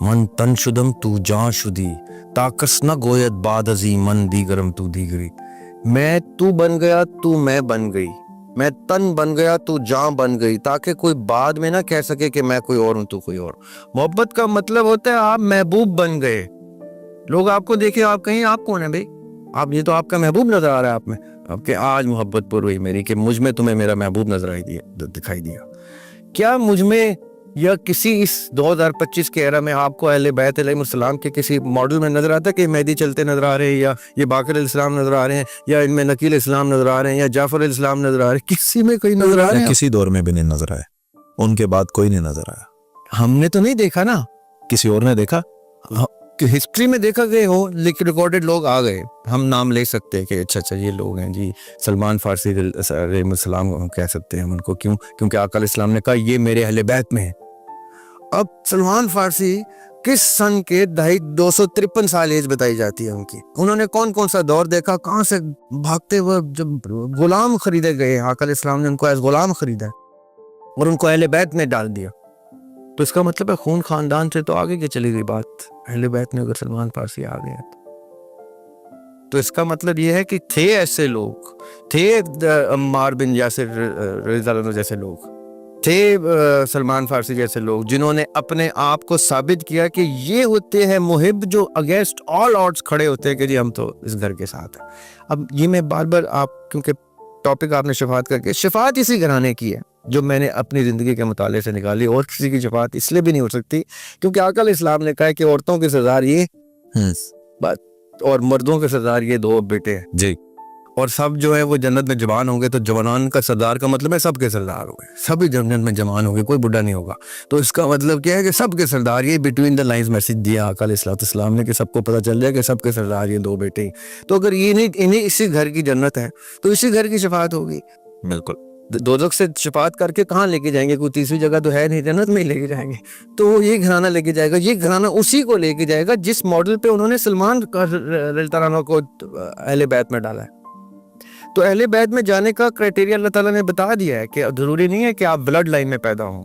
من تن شدم تو جاں شدی تاکس نہ گویت باد ازی من دیگرم تو دیگری. میں تو بن گیا تو میں بن گئی، میں تن بن گیا تو جاں بن گئی، تاکہ کوئی بعد میں نہ کہہ سکے کہ میں کوئی اور ہوں تو کوئی اور. محبت کا مطلب ہوتا ہے آپ محبوب بن گئے. لوگ آپ کو دیکھیں آپ کہیں آپ کون ہیں بھائی، آپ یہ تو آپ کا محبوب نظر آ رہا ہے آپ میں. آپ کے آج محبت پر ہوئی میری کہ مجھ میں تمہیں میرا محبوب نظر دکھائی دیا. کیا مجھ میں یا کسی اس 2025 کے ایرا میں آپ کو اہل بیت علیہ السلام کے کسی ماڈل میں نظر آتا ہے کہ مہدی چلتے نظر آ رہے ہیں، یا یہ باقر علیہ السلام نظر آ رہے ہیں، یا ان میں نقیل اسلام نظر آ رہے ہیں، یا جعفر علیہ السلام نظر آ رہے ہیں؟ کسی میں کوئی نظر آ رہے ہیں؟ کسی دور میں بھی نہیں نظر آئے، ان کے بعد کوئی نہیں نظر آیا. ہم نے تو نہیں دیکھا نا، کسی اور نے دیکھا، ہسٹری میں دیکھا گئے ہو لیکن ریکارڈڈ لوگ آ گئے. ہم نام لے سکتے ہیں کہ اچھا یہ لوگ ہیں جی، سلمان فارسی علیہ السلام کہہ سکتے ہیں ہم ان کو. کیوں؟ کیونکہ آقا علیہ السلام نے کہا یہ میرے اہل بیت میں ہیں. اب سلمان فارسی کس سن کے 253 سال ایج بتائی جاتی ہے ان کی. انہوں نے کون کون سا دور دیکھا، کہاں سے بھاگتے ہوئے جب غلام خریدے گئے، آقا علیہ السلام نے ان کو ایز غلام خریدا اور ان کو اہل بیت میں ڈال دیا. تو اس کا مطلب ہے خون خاندان سے تو آگے کی چلی گئی بات. اہل بیت میں اگر سلمان فارسی آ گیا تو اس کا مطلب یہ ہے کہ تھے ایسے لوگ، تھے عمار بن یاسر رضی اللہ عنہ جیسے لوگ، تھے سلمان فارسی جیسے لوگ، جنہوں نے اپنے آپ کو ثابت کیا کہ یہ ہوتے ہیں محب جو اگینسٹ آل آڈز کھڑے ہوتے ہیں کہ جی ہم تو اس گھر کے ساتھ ہیں. اب یہ میں بار بار آپ، کیونکہ ٹاپک آپ نے شفاعت کر کے، شفاعت اسی گھرانے کی ہے جو میں نے اپنی زندگی کے مطالعے سے نکالی، اور کسی کی شفاعت اس لیے بھی نہیں ہو سکتی کیونکہ آقا علیہ السلام نے کہا ہے کہ عورتوں کے سردار یہ بات اور مردوں کے سردار یہ 2 بیٹے ہیں جی. اور سب جو ہے وہ جنت میں جوان ہوں گے. تو جوانان کا سردار کا مطلب ہے سب کے سردار ہوں گے، سبھی جنت میں جوان ہوں گے، کوئی بڈھا نہیں ہوگا. تو اس کا مطلب کیا ہے کہ سب کے سردار، یہ بٹوین دا لائنز میسج دیا آقا علیہ السلام نے کہ سب کو پتہ چل جائے کہ سب کے سردار یہ 2 بیٹے ہی. تو اگر یہ انہیں اسی گھر کی جنت ہے تو اسی گھر کی شفاعت ہوگی. بالکل. دوزخ سے شفاعت کر کے کہاں لے کے جائیں گے؟ کوئی تیسری جگہ تو ہے نہیں، جنت میں ہی لے کے جائیں گے. تو وہ یہ گھرانہ لے کے جائے گا، یہ گھرانہ اسی کو لے کے جائے گا جس ماڈل پہ انہوں نے سلمان رضی اللہ عنہ کو اہل بیت میں ڈالا ہے. تو اہل بیت میں جانے کا کرائٹیریا اللہ تعالیٰ نے بتا دیا ہے کہ ضروری نہیں ہے کہ آپ بلڈ لائن میں پیدا ہوں.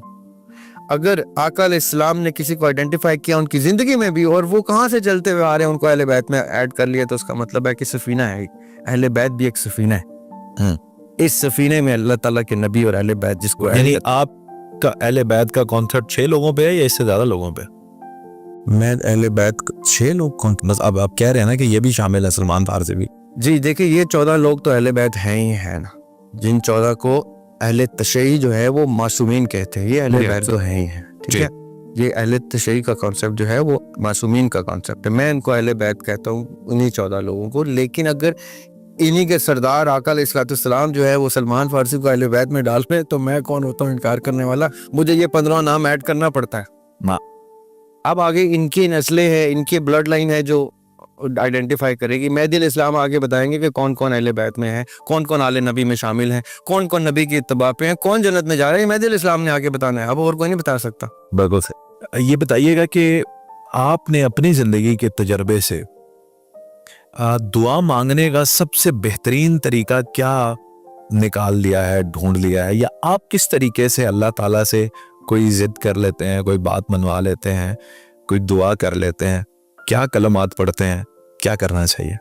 اگر آقا علیہ السلام نے کسی کو آئیڈینٹیفائی کیا ان کی زندگی میں بھی اور وہ کہاں سے چلتے ہوئے آ رہے ہیں ان کو اہل بیت میں ایڈ کر لیا، تو اس کا مطلب ہے کہ سفینہ ہے. اہل بیت بھی ایک سفینہ ہے. اس سفینے میں اللہ تعالیٰ کے نبی اور اہل بیت، جس کو یعنی آپ کا اہل بیت کا کانسیپٹ 6 لوگوں پہ ہے یا اس سے زیادہ لوگوں پہ؟ میں اہل بیت 6 لوگ کون؟ بس اب آپ کہہ رہے ہیں نا کہ یہ بھی شامل ہے سلمان فارسی بھی. جی دیکھیں یہ 14 لوگ تو اہل بیت ہیں ہی ہیں نا، جن 14 کو اہل تشیع جو ہے وہ معصومین کہتے ہیں. یہ اہل بیت تو ہیں ہی ہیں، ٹھیک ہے. یہ اہل تشیع کا کانسیپٹ جو ہے وہ معصومین کا کانسیپٹ ہے. میں ان کو اہل بیت کہتا ہوں، انہی 14 لوگوں کو. لیکن اگر انہی کے سردار آقا علیہ السلام جو ہے وہ سلمان فارسی کو اہل بیت میں ڈال میں، تو میں کون ہوتا ہوں انکار کرنے والا؟ مجھے یہ 15 نام ایڈ کرنا پڑتا ہے. اب آگے ان کی نسلیں ہیں، ان کی بلڈ لائن ہے جو آئیڈینٹیفائی کرے گی. مہدی علیہ السلام آگے بتائیں گے کہ کون کون اہل بیت میں ہے، کون کون آل نبی میں شامل ہیں، کون کون نبی کی اتباع پہ ہیں، کون جنت میں جا رہے ہیں. مہدی علیہ السلام نے آگے بتانا ہے، اب اور کوئی نہیں بتا سکتا. بالکل سے. یہ بتائیے گا کہ آپ نے اپنی زندگی کے تجربے سے دعا مانگنے کا سب سے بہترین طریقہ کیا نکال لیا ہے، ڈھونڈ لیا ہے، یا آپ کس طریقے سے اللہ تعالیٰ سے کوئی ضد کر لیتے ہیں، کوئی بات منوا لیتے ہیں، کوئی دعا کر لیتے ہیں؟ کیا کلمات پڑھتے ہیں؟ کیا کرنا چاہیے؟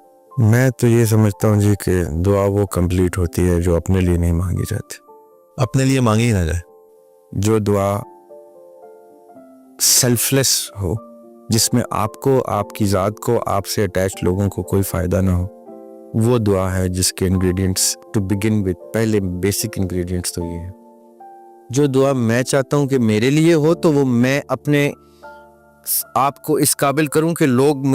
میں تو یہ سمجھتا ہوں جی کہ دعا وہ کمپلیٹ ہوتی ہے جو اپنے لیے نہیں مانگی جاتی. اپنے لیے مانگی ہی نہ جائے. جو دعا سیلف لیس ہو، جس میں آپ کو، آپ کی ذات کو، آپ سے اٹیچ لوگوں کو کوئی فائدہ نہ ہو، وہ دعا ہے جس کے انگریڈینٹس ٹو بگن وتھ، پہلے بیسک انگریڈینٹس تو یہ ہے. جو دعا میں چاہتا ہوں کہ میرے لیے ہو تو وہ میں اپنے آپ کو اس قابل کروں کہ لوگ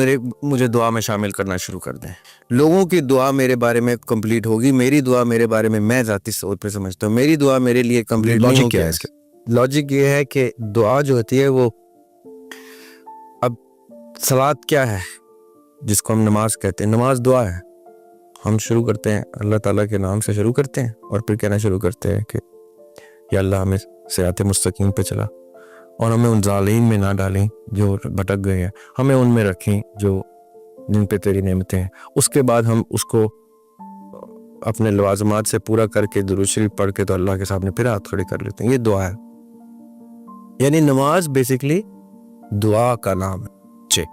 مجھے دعا میں شامل کرنا شروع کر دیں. لوگوں کی دعا میرے بارے میں کمپلیٹ ہوگی، میری دعا میرے بارے میں ذاتی طور پہ سمجھتا ہوں میری دعا میرے لیے کمپلیٹ نہیں ہوگی. لاجک یہ ہے کہ دعا جو ہوتی ہے وہ، اب صلوات کیا ہے جس کو ہم نماز کہتے ہیں؟ نماز دعا ہے. ہم شروع کرتے ہیں اللہ تعالیٰ کے نام سے شروع کرتے ہیں اور پھر کہنا شروع کرتے ہیں کہ یا اللہ ہمیں صراط مستقیم پہ چلا، اور ہمیں ان ظالمین میں نہ ڈالیں جو بھٹک گئے ہیں، ہمیں ان میں رکھیں جو جن پہ تیری نعمتیں ہیں. اس کے بعد ہم اس کو اپنے لوازمات سے پورا کر کے درود شریف پڑھ کے تو اللہ کے سامنے پھر ہاتھ کھڑے کر لیتے ہیں. یہ دعا ہے. یعنی نماز بیسکلی دعا کا نام ہے. جی.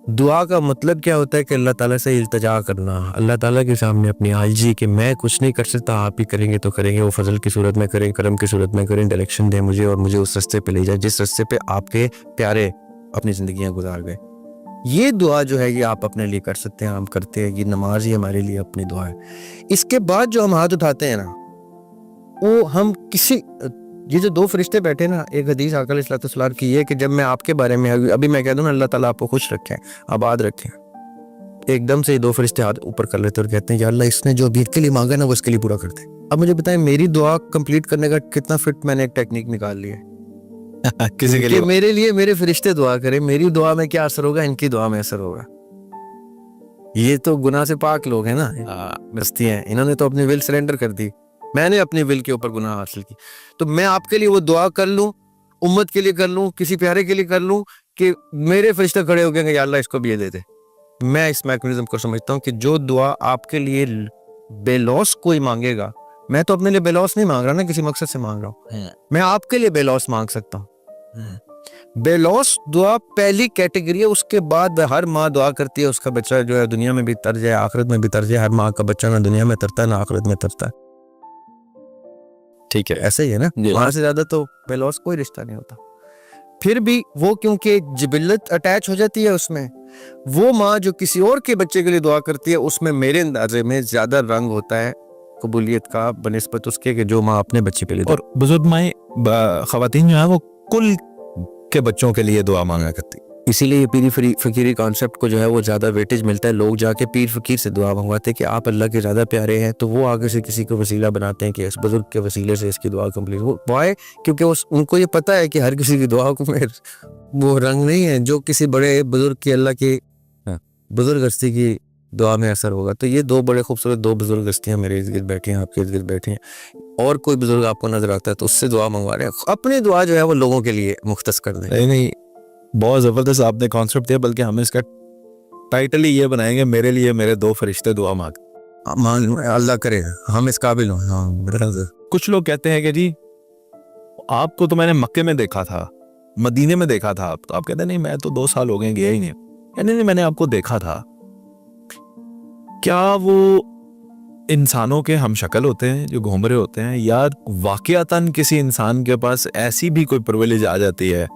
دعا کا مطلب کیا ہوتا ہے کہ اللہ تعالیٰ سے التجا کرنا, اللہ تعالیٰ کے سامنے اپنی عاجزی کہ میں کچھ نہیں کر سکتا, آپ ہی کریں گے تو کریں گے, وہ فضل کی صورت میں کریں, کرم کی صورت میں کریں, ڈائریکشن دیں مجھے اور مجھے اس رستے پہ لے جائے جس رستے پہ آپ کے پیارے اپنی زندگیاں گزار گئے. یہ دعا جو ہے یہ آپ اپنے لیے کر سکتے ہیں, ہم کرتے ہیں, یہ نماز ہی ہمارے لیے اپنی دعا ہے. اس کے بعد جو ہم ہاتھ اٹھاتے ہیں نا, وہ ہم کسی, یہ جو دو فرشتے بیٹھے نا, ایک حدیث آقا علیہ الصلوۃ والسلام کی یہ کہ جب میں آپ کے بارے میں ابھی میں کہہ دوں نا اللہ تعالیٰ آپ کو خوش رکھیں, آباد رکھیں, ایک دم سے یہ دو فرشتے ہاتھ اوپر کر لیتے اور کہتے ہیں یا اللہ اس نے جو ابھی کے لیے مانگا نا وہ اس کے لیے پورا کر دے. اب مجھے بتائیں میری دعا کمپلیٹ کرنے کا کتنا فٹ میں نے ایک ٹیکنیک نکال لی ہے کسی کے کہ میرے لیے میرے فرشتے دعا کریں, میری دعا میں کیا اثر ہوگا, ان کی دعا میں اثر ہوگا. یہ تو گناہ سے پاک لوگ ہیں نا, بستی ہیں, انہوں نے تو اپنی ول سرنڈر کر دی, میں نے اپنی ول کے اوپر گناہ حاصل کی. تو میں آپ کے لیے وہ دعا کر لوں, امت کے لیے کر لوں, کسی پیارے کے لیے کر لوں کہ میرے فرشتے کھڑے ہو گئے کہ یا اللہ اس کو بھی یہ دے دے. میں اس میکنزم کو سمجھتا ہوں کہ جو دعا آپ کے لیے بے لوس کوئی مانگے گا, میں تو اپنے لیے بے لوس نہیں مانگ رہا نا, کسی مقصد سے مانگ رہا ہوں, میں آپ کے لیے بے لوس مانگ سکتا ہوں. بے لوس دعا پہلی کیٹیگری ہے, اس کے بعد ہر ماں دعا کرتی ہے اس کا بچہ جو ہے دنیا میں بھی تر جائے آخرت میں بھی تر جائے. ہر ماں کا بچہ نہ دنیا میں ترتا ہے نہ آخرت میں ترتا ہے. ٹھیک ہے, ایسا ہی ہے نا, وہاں سے زیادہ تو بے لوس کوئی رشتہ نہیں ہوتا. پھر بھی وہ کیونکہ جبلت اٹیچ ہو جاتی ہے اس میں, وہ ماں جو کسی اور کے بچے کے لیے دعا کرتی ہے اس میں میرے اندازے میں زیادہ رنگ ہوتا ہے قبولیت کا بنسبت اس کے کہ جو ماں اپنے بچے کے لیے. اور بزرگ مائیں خواتین جو ہیں وہ کل کے بچوں کے لیے دعا مانگا کرتی, اسی لیے یہ پیری فقیری کانسیپٹ کو جو ہے وہ زیادہ ویٹیج ملتا ہے. لوگ جا کے پیر فقیر سے دعا منگواتے ہیں کہ آپ اللہ کے زیادہ پیارے ہیں, تو وہ آگے سے کسی کو وسیلہ بناتے ہیں کہ اس بزرگ کے وسیلے سے اس کی دعا کمپلیٹ ہو پائے, کیونکہ ان کو یہ پتہ ہے کہ ہر کسی کی دعا کو وہ رنگ نہیں ہے جو کسی بڑے بزرگ کی اللہ کی بزرگ ہستی کی دعا میں اثر ہوگا. تو یہ دو بڑے خوبصورت دو بزرگ ہستیاں میرے ارد گرد بیٹھی ہیں, آپ کے ارد گرد بیٹھی ہیں, اور کوئی بزرگ آپ کو نظر آتا ہے تو اس سے دعا منگوا رہے ہیں. اپنی دعا جو ہے وہ لوگوں کے لیے مختص کر دیں. نہیں بہت زبردست آپ نے کانسیپٹ دیا, بلکہ ہم اس کا ٹائٹل ہی یہ بنائیں گے, میرے لیے میرے دو فرشتے دعا مانگ. اللہ کرے ہم اس قابل ہوں. کچھ لوگ کہتے ہیں کہ جی آپ کو تو میں نے مکے میں دیکھا تھا, مدینے میں دیکھا تھا, تو آپ کہتے ہیں نہیں میں تو 2 سال ہو گئے گیا ہی نہیں. نہیں میں نے آپ کو دیکھا تھا. کیا وہ انسانوں کے ہم شکل ہوتے ہیں جو گھوم رہے ہوتے ہیں, یا واقعتاً کسی انسان کے پاس ایسی بھی کوئی پرویلیج آ جاتی ہے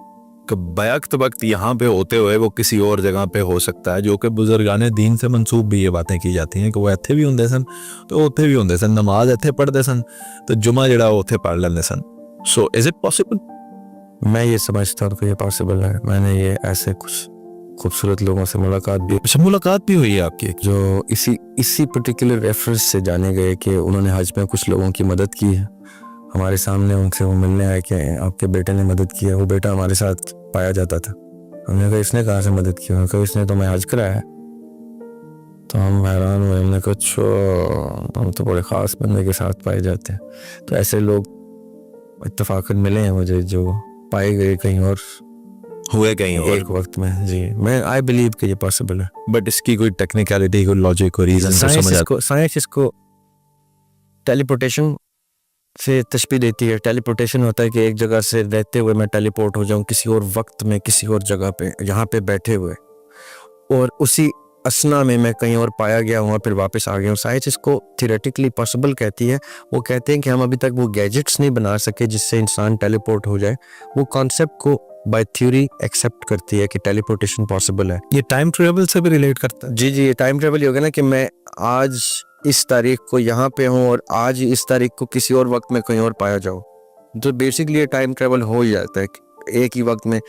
کہ بیک وقت یہاں پہ ہوتے ہوئے وہ کسی اور جگہ پہ ہو سکتا ہے, جو کہ بزرگان دین سے منسوب بھی یہ باتیں کی جاتی ہیں کہ وہ ایتھے بھی ہوندے سن تو اوتھے بھی ہوندے سن, نماز ایتھے پڑھتے سن تو جمعہ جڑا اوتھے پڑھ لیندے سن. سو از اٹ پاسبل؟ میں یہ سمجھتا ہوں کہ یہ پاسبل ہے. میں نے یہ ایسے کچھ خوبصورت لوگوں سے ملاقات بھی ہوئی ہے آپ کی جو اسی پرٹیکولر ریفرنس سے جانے گئے کہ انہوں نے حج میں کچھ لوگوں کی مدد کی ہے. ہمارے سامنے ان سے وہ ملنے آئے کہ آپ کے بیٹے نے مدد کی ہے, وہ بیٹا ہمارے ساتھ پایا جاتا تھا. ہم نے کہا اس نے کہاں سے مدد کی؟ ہم نے کہا اس نے تو میں حج کرایا ہے. تو ہم حیران ہوئے, ہم نے کہا اچھا ہم تو بڑے خاص بندے کے ساتھ پائے جاتے ہیں. تو ایسے لوگ اتفاقاً ملے ہیں مجھے جو پائے گئے کہیں اور ہوئے کہیں اور ایک وقت میں. جی میں آئی بلیو کہ یہ پاسبل ہے, بٹ اس کی کوئی ٹیکنیکلٹی, کوئی لاجک, کوئی ریزن سائنس اس کو ٹیلی پورٹیشن سے تشبیہ دیتی ہے. ٹیلی پورٹیشن ہوتا ہے کہ ایک جگہ سے رہتے ہوئے میں ٹیلی پورٹ ہو جاؤں کسی اور وقت میں کسی اور جگہ پہ, یہاں پہ بیٹھے ہوئے, اور اسی اسنا میں کہیں اور پایا گیا ہوں اور پھر واپس آ گیا ہوں. سائنس اس کو تھیوریٹیکلی پاسبل کہتی ہے. وہ کہتے ہیں کہ ہم ابھی تک وہ گیجٹس نہیں بنا سکے جس سے انسان ٹیلی پورٹ ہو جائے. وہ کانسیپٹ کو بائی تھیوری ایکسیپٹ کرتی ہے کہ ٹیلی پورٹیشن پاسبل ہے. یہ ٹائم ٹریول سے بھی ریلیٹ کرتا ہے؟ جی یہ ٹائم ٹریول ہی ہوگا نا کہ میں آج اس تاریخ کو یہاں پہ ہوں اور آج اس تاریخ کو کسی اور وقت میں کہیں اور پایا جاؤ. تو بیسکلی یہ ٹائم ٹریول ہو ہی جاتا ہے ایک ہی وقت میں.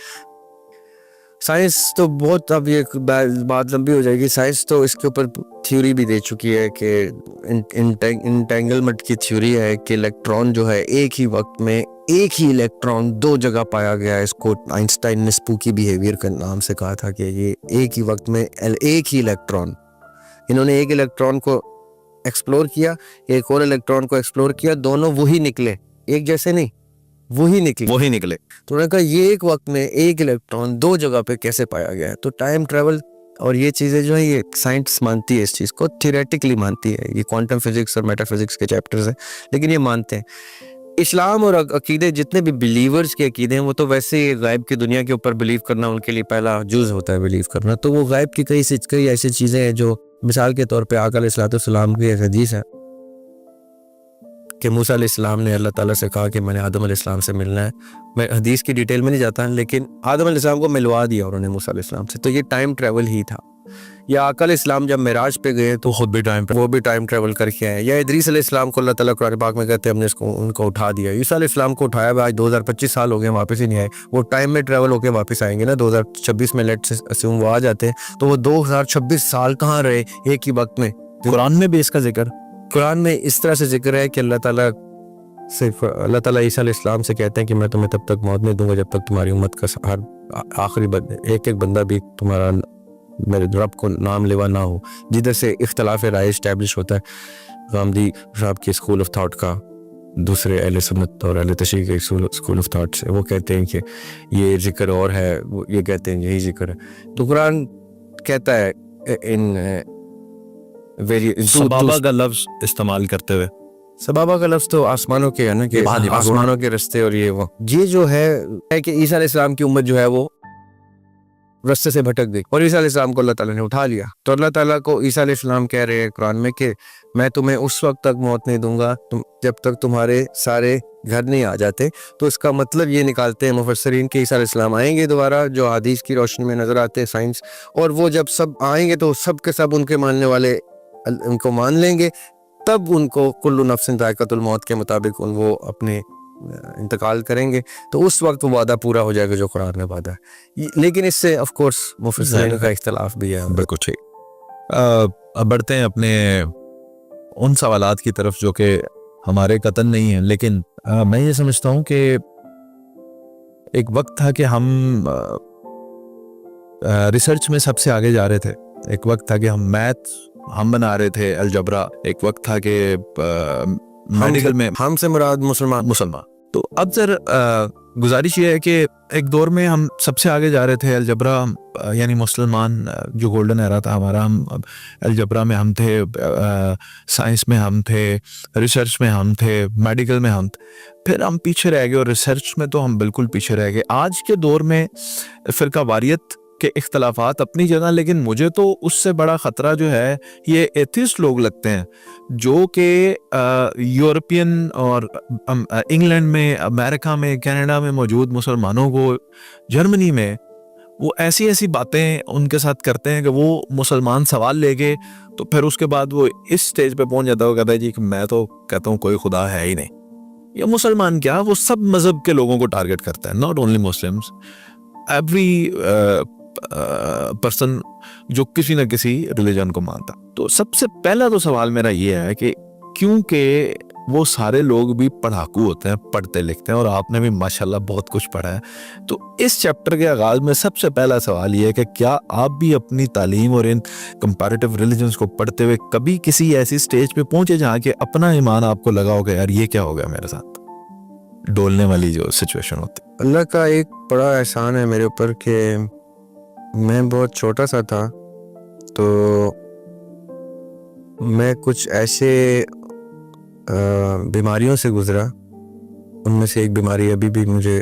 سائنس تو بہت, اب یہ بات لمبی ہو جائے گی. سائنس تو اس کے اوپر تھیوری بھی دے چکی ہے کہ انٹینگلمنٹ کی تھیوری ہے کہ الیکٹران جو ہے ایک ہی وقت میں ایک ہی الیکٹران 2 جگہ پایا گیا ہے. اس کو آئنسٹائن نے اسپوکی بیہیویئر کے نام سے کہا تھا کہ یہ ایک ہی وقت میں ایک ہی الیکٹران, انہوں نے ایک الیکٹران کو ایکسپلور کیا, ایک اور الیکٹران کو ایکسپلور کیا, دونوں وہی نکلے, ایک جیسے نہیں, وہی نکلے. تو انہوں نے کہا یہ ایک وقت میں ایک الیکٹران 2 جگہ پہ کیسے پایا گیا ہے. تو ٹائم ٹریول اور یہ چیزیں جو ہیں یہ سائنس مانتی ہے, اس چیز کو تھیوریٹیکلی مانتی ہے. یہ کوانٹم فزکس اور میٹا فزکس کے چیپٹرز ہیں لیکن یہ مانتے ہیں. اسلام اور عقیدے جتنے بھی بلیورز کے عقیدے ہیں وہ تو ویسے ہی غائب کی دنیا کے اوپر بلیو کرنا ان کے لیے پہلا جز ہوتا ہے بلیو کرنا. تو وہ غائب کی کئی ایسی چیزیں ہیں جو مثال کے طور پہ آقا علیہ الصلوۃ والسلام کی ایک حدیث ہے کہ موسیٰ علیہ السلام نے اللہ تعالیٰ سے کہا کہ میں نے آدم علیہ السلام سے ملنا ہے. میں حدیث کی ڈیٹیل میں نہیں جاتا لیکن آدم علیہ السلام کو ملوا دیا انہوں نے موسیٰ علیہ السلام سے. تو یہ ٹائم ٹریول ہی تھا. یا آقا علیہ السلام جب معراج پہ گئے تو خود بھی وہ بھی ٹائم ٹریول کر کے آئے. یا ادریس علیہ السلام کو اللہ تعالیٰ قرآن پاک میں کہتے ہیں ہم نے ان کو اٹھا دیا. عیسیٰ علیہ السلام کو اٹھایا ہوا آج 2025 سال ہو گئے واپس ہی نہیں آئے. وہ ٹائم میں ٹریول ہو کے واپس آئیں گے نا 2026 میں لیٹ سے وہ آ جاتے ہیں تو وہ 2026 سال کہاں رہے ایک ہی وقت میں. قرآن میں بھی اس کا ذکر قرآن میں اس طرح سے ذکر ہے کہ اللہ تعالیٰ عیسیٰ علیہ السلام سے کہتے ہیں کہ میں تمہیں تب تک موت نہیں دوں گا جب تک تمہاری امت کا ہر آخری ایک بندہ بھی تمہارا میرے رب کو نام لیوا نہ ہو. جدھر سے اختلاف رائے اسٹیبلش ہوتا ہے غامدی صاحب کی اسکول آف تھاٹ کا دوسرے اہل سنت اور اہل تشیع کے اسکول آف تھاٹ سے. وہ کہتے ہیں کہ یہ ذکر اور ہے, یہ کہتے ہیں یہی ذکر ہے. تو قرآن کہتا ہے ان سبابہ کا لفظ استعمال کرتے ہوئے, سبابہ کا لفظ تو آسمانوں کے ہے نا کہ آسمانوں کے رستے, اور یہ جو ہے کہ عیسیٰ علیہ السلام کی امت جو ہے وہ رستے سے بھٹک گئی اور عیسیٰ علیہ السلام کو اللہ تعالیٰ نے اٹھا لیا. تو اللہ تعالیٰ کو عیسیٰ علیہ السلام کہہ رہے ہیں قرآن میں کہ میں تمہیں اس وقت تک موت نہیں دوں گا جب تک تمہارے سارے گھر نہیں آ جاتے. تو اس کا مطلب یہ نکالتے ہیں مفسرین کہ عیسیٰ علیہ السلام آئیں گے دوبارہ جو حدیث کی روشنی میں نظر آتے ہیں سائنس, اور وہ جب سب آئیں گے تو سب کے سب ان کے ماننے والے ان کو مان لیں گے. تب ان کو کل نفس ذائقۃ الموت کے مطابق وہ اپنے انتقال کریں گے. تو اس وقت وہ وعدہ پورا ہو جائے گا جو قرآن میں وعدہ ہے. لیکن اس سے آف کورس مفسرین کا اختلاف بھی ہے. بالکل ٹھیک. اب بڑھتے ہیں اپنے ان سوالات کی طرف جو کہ ہمارے قطن نہیں ہیں, لیکن میں یہ سمجھتا ہوں کہ ایک وقت تھا کہ ہم ریسرچ میں سب سے آگے جا رہے تھے. ایک وقت تھا کہ ہم میتھ ہم بنا رہے تھے, الجبرا. ایک وقت تھا کہ میڈیکل میں ہم سے مراد مسلمان. تو اب سر گزارش یہ ہے کہ ایک دور میں ہم سب سے آگے جا رہے تھے الجبرا, یعنی مسلمان جو گولڈن ایرا تھا ہمارا, ہم الجبرا میں ہم تھے, سائنس میں ہم تھے, ریسرچ میں ہم تھے, میڈیکل میں ہم تھے. پھر ہم پیچھے رہ گئے اور ریسرچ میں تو ہم بالکل پیچھے رہ گئے. آج کے دور میں فرقہ واریت کے اختلافات اپنی جگہ, لیکن مجھے تو اس سے بڑا خطرہ جو ہے یہ ایتھیسٹ لوگ لگتے ہیں جو کہ یورپین اور انگلینڈ میں, امریکہ میں, کینیڈا میں موجود مسلمانوں کو, جرمنی میں, وہ ایسی ایسی باتیں ان کے ساتھ کرتے ہیں کہ وہ مسلمان سوال لے گئے تو پھر اس کے بعد وہ اس سٹیج پہ پہنچ جاتا ہے, وہ کہتا ہے جی کہ میں تو کہتا ہوں کوئی خدا ہے ہی نہیں. یہ مسلمان کیا, وہ سب مذہب کے لوگوں کو ٹارگٹ کرتا ہے, not only Muslims, every person جو کسی نہ کسی ریلیجن کو مانتا. تو سب سے پہلا تو سوال میرا یہ ہے کہ کیونکہ وہ سارے لوگ بھی پڑھاکو ہوتے ہیں, پڑھتے لکھتے ہیں, اور آپ نے بھی ماشاءاللہ بہت کچھ پڑھا ہے, تو اس چیپٹر کے آغاز میں سب سے پہلا سوال یہ ہے کہ کیا آپ بھی اپنی تعلیم اور ان کمپیریٹیو ریلیجنز کو پڑھتے ہوئے کبھی کسی ایسی سٹیج پہ پہنچے جہاں کہ اپنا ایمان آپ کو لگا ہوگا یار یہ کیا ہو گیا میرے ساتھ, ڈولنے والی جو سچویشن ہوتی؟ اللہ کا ایک بڑا احسان ہے میرے اوپر کہ میں بہت چھوٹا سا تھا تو میں کچھ ایسے بیماریوں سے گزرا. ان میں سے ایک بیماری ابھی بھی مجھے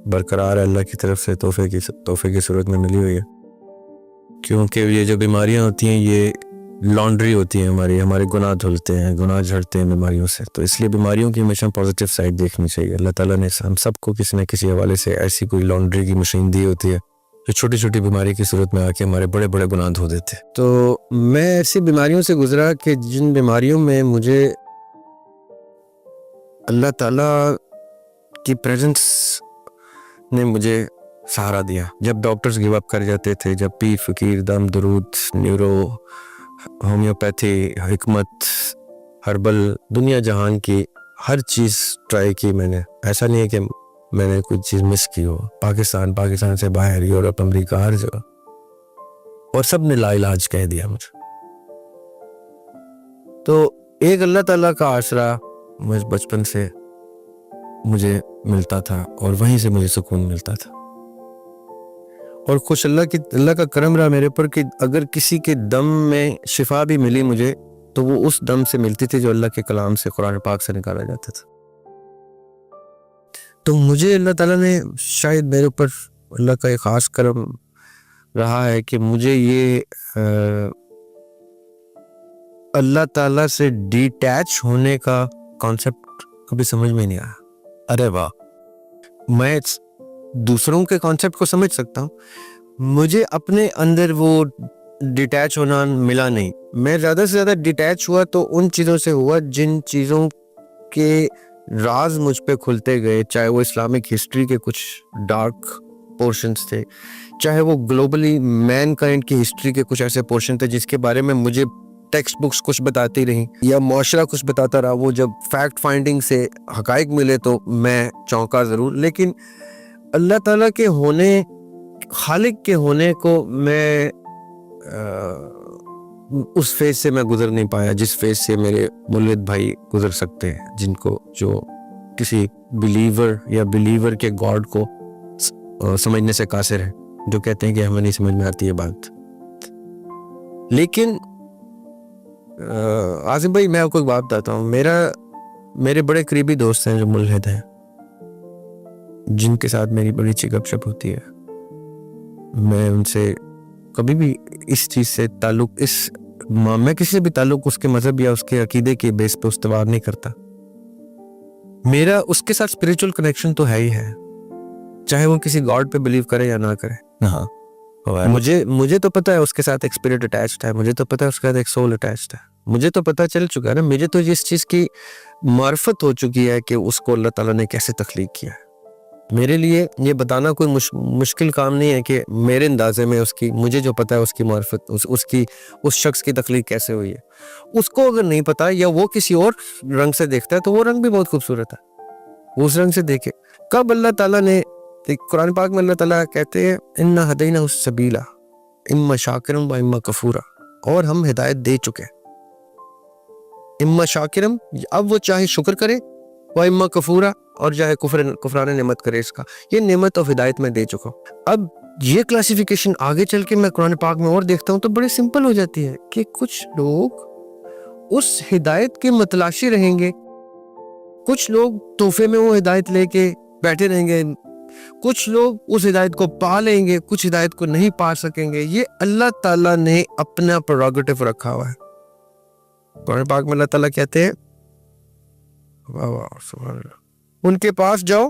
برقرار ہے, اللہ کی طرف سے تحفے کی صورت میں ملی ہوئی ہے. کیونکہ یہ جو بیماریاں ہوتی ہیں یہ لانڈری ہوتی ہیں, ہمارے گناہ دھلتے ہیں, گناہ جھڑتے ہیں بیماریوں سے. تو اس لیے بیماریوں کی ہمیشہ پازیٹیو سائڈ دیکھنی چاہیے. اللہ تعالیٰ نے ہم سب کو کسی نہ کسی حوالے سے ایسی کوئی لانڈری کی مشین دی ہوتی ہے جو چھوٹی چھوٹی بیماری کی صورت میں آ کے ہمارے بڑے بڑے گناہ دھو دیتے. تو میں ایسی بیماریوں سے گزرا کہ جن بیماریوں میں مجھے اللہ تعالیٰ کی پریزنس نے مجھے سہارا دیا. جب ڈاکٹرز گیو اپ کر جاتے تھے, جب پیر فقیر دم درود نیورو ہومیوپیتھی حکمت ہربل دنیا جہان کی ہر چیز ٹرائی کی میں نے. ایسا نہیں ہے کہ میں نے کوئی چیز مس کی ہو. پاکستان سے باہر, یورپ, امریکہ, ہر جگہ, اور سب نے لا علاج کہہ دیا مجھے. تو ایک اللہ تعالیٰ کا آسرا مجھے بچپن سے مجھے ملتا تھا اور وہیں سے مجھے سکون ملتا تھا. اور خوش اللہ کا کرم رہا میرے پر کہ اگر کسی کے دم میں شفا بھی ملی مجھے تو وہ اس دم سے ملتی تھی جو اللہ کے کلام سے, قرآن پاک سے نکالا جاتا تھا. تو مجھے اللہ تعالیٰ نے شاید میرے اوپر اللہ کا ایک خاص کرم رہا ہے کہ مجھے یہ اللہ تعالیٰ سے ڈیٹیچ ہونے کا کانسیپٹ کبھی سمجھ میں نہیں آیا. ارے واہ. میں دوسروں کے کانسیپٹ کو سمجھ سکتا ہوں, مجھے اپنے اندر وہ ڈیٹیچ ہونا ملا نہیں. میں زیادہ سے زیادہ ڈیٹیچ ہوا تو ان چیزوں سے ہوا جن چیزوں کے راز مجھ پہ کھلتے گئے, چاہے وہ اسلامک ہسٹری کے کچھ ڈارک پورشنز تھے, چاہے وہ گلوبلی مین کائنڈ کی ہسٹری کے کچھ ایسے پورشن تھے جس کے بارے میں مجھے ٹیکسٹ بکس کچھ بتاتی رہیں یا معاشرہ کچھ بتاتا رہا. وہ جب فیکٹ فائنڈنگ سے حقائق ملے تو میں چونکا ضرور, لیکن اللہ تعالیٰ کے ہونے, خالق کے ہونے کو میں اس فیز سے میں گزر نہیں پایا جس فیز سے میرے مولد بھائی گزر سکتے ہیں, جن کو جو کسی بلیور کے گاڈ کو سمجھنے سے قاصر ہے, جو کہتے ہیں کہ ہمیں نہیں سمجھ میں آتی یہ بات. لیکن عاصم بھائی میں آپ کو ایک بات بتاتا ہوں, میرے بڑے قریبی دوست ہیں جو ملحد ہیں, جن کے ساتھ میری بڑی اچھی گپ شپ ہوتی ہے. میں ان سے کبھی بھی اس چیز سے تعلق میں کسی سے بھی تعلق اس کے مذہب یا اس کے عقیدے کے بیس پہ استوار نہیں کرتا. میرا اس کے ساتھ اسپریچول کنیکشن تو ہے ہی ہے, چاہے وہ کسی گاڈ پہ بلیو کرے یا نہ کرے. ہاں مجھے تو پتا ہے اس کے ساتھ ایک اسپرٹ اٹیچڈ ہے, مجھے تو پتا ہے اس کے ساتھ ایک سول اٹیچڈ ہے, مجھے تو پتا چل چکا ہے نا, مجھے تو اس چیز کی معرفت ہو چکی ہے کہ اس کو اللہ تعالیٰ نے کیسے تخلیق کیا ہے. میرے لیے یہ بتانا کوئی مشکل کام نہیں ہے کہ میرے اندازے میں مجھے جو پتا ہے اس کی معرفت, اس شخص کی تخلیق کیسے ہوئی ہے. اس کو اگر نہیں پتا یا وہ کسی اور رنگ سے دیکھتا ہے تو وہ رنگ بھی بہت خوبصورت ہے, وہ اس رنگ سے دیکھے. کب اللہ تعالیٰ نے, قرآن پاک میں اللہ تعالیٰ کہتے ہیں اِنَّا هَدَيْنَاهُ السَّبِيلَ اِمَّا شَاكِرًا وَإِمَّا كَفُورًا, اور ہم ہدایت دے چکے. اِمَّا شَاكِرًا, اب وہ چاہے شکر کرے, وَإِمَّا كَفُورًا, اور چاہے کفران نعمت کرے. اس کا یہ نعمت اور ہدایت میں دے چکا ہوں. اب یہ کلاسیفیکیشن آگے چل کے میں قرآن پاک میں اور دیکھتا ہوں تو بڑے سمپل ہو جاتی ہے کہ کچھ لوگ اس ہدایت کے متلاشی رہیں گے, کچھ لوگ تحفے میں وہ ہدایت لے کے بیٹھے رہیں گے, کچھ لوگ اس ہدایت کو پا لیں گے, کچھ ہدایت کو نہیں پا سکیں گے. یہ اللہ تعالیٰ نے اپنا پروگیٹو رکھا ہوا ہے. قرآن پاک میں اللہ تعالیٰ کہتے ہیں واہ واہ سبحان اللہ, ان کے پاس جاؤ,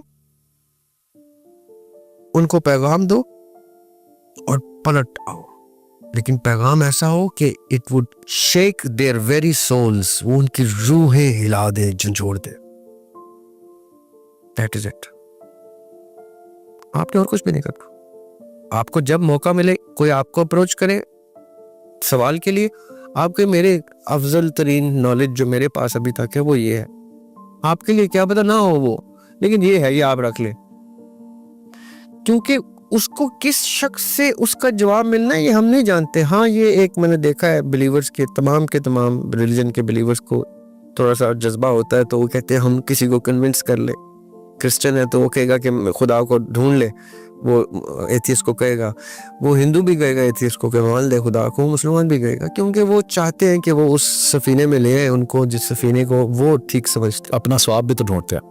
ان کو پیغام دو اور پلٹ آؤ, لیکن پیغام ایسا ہو کہ it would shake their very souls, وہ ان کی روحیں ہلا دے, جھنجھوڑ دے. That is it. آپ نے اور کچھ بھی نہیں کرنا. آپ کو جب موقع ملے, کوئی آپ کو اپروچ کرے سوال کے لیے, آپ کے میرے افضل ترین نالج جو میرے پاس ابھی تک ہے وہ یہ ہے, آپ کے لیے کیا پتا نہ ہو وہ, لیکن یہ ہے, یہ آپ رکھ لیں, کیونکہ اس کو کس شخص سے اس کا جواب ملنا ہے یہ ہم نہیں جانتے. ہاں یہ ایک میں نے دیکھا ہے بلیورز کے تمام ریلیجن کے بلیورز کو تھوڑا سا جذبہ ہوتا ہے, تو وہ کہتے ہیں ہم کسی کو کنونس کر لیں. کرسچن ہے تو وہ کہے گا کہ خدا کو ڈھونڈ لے, وہ ایتھیس کو کہے گا, وہ ہندو بھی کہے گا ایتھیس کو کہ مان لے خدا کو, مسلمان بھی کہے گا, کیونکہ وہ چاہتے ہیں کہ وہ اس سفینے میں لے آئے ان کو جس سفینے کو وہ ٹھیک سمجھتے ہیں. اپنا ثواب بھی تو ڈھونڈتے ہیں,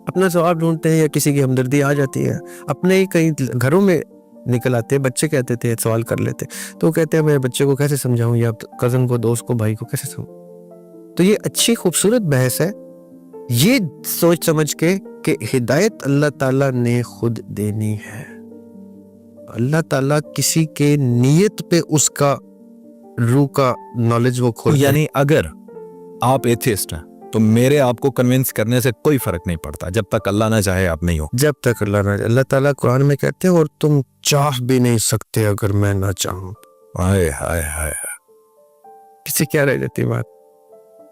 اپنا ثواب ڈھونڈتے ہیں, یا کسی کی ہمدردی آ جاتی ہے. اپنے ہی کئی گھروں میں نکل آتے ہیں, بچے کہتے تھے سوال کر لیتے, تو وہ کہتے ہیں میں بچے کو کیسے سمجھاؤں, یا کزن کو, دوست کو, بھائی کو کیسے سمجھاؤں. تو یہ اچھی خوبصورت بحث ہے, یہ سوچ سمجھ کے کہ ہدایت اللہ تعالیٰ نے خود دینی ہے. اللہ تعالیٰ کسی کے نیت پہ اس کا روح کا نالج وہ کھول, یعنی اگر آپ ایتھیسٹ ہیں تو میرے آپ کو کنونس کرنے سے کوئی فرق نہیں پڑتا, جب تک اللہ نہ چاہے آپ نہیں ہو. جب تک اللہ تعالیٰ قرآن میں کہتے ہیں اور تم چاہ بھی نہیں سکتے اگر میں نہ چاہوں. ہائے ہائے ہائے, کسی کیا رہ جاتی بات.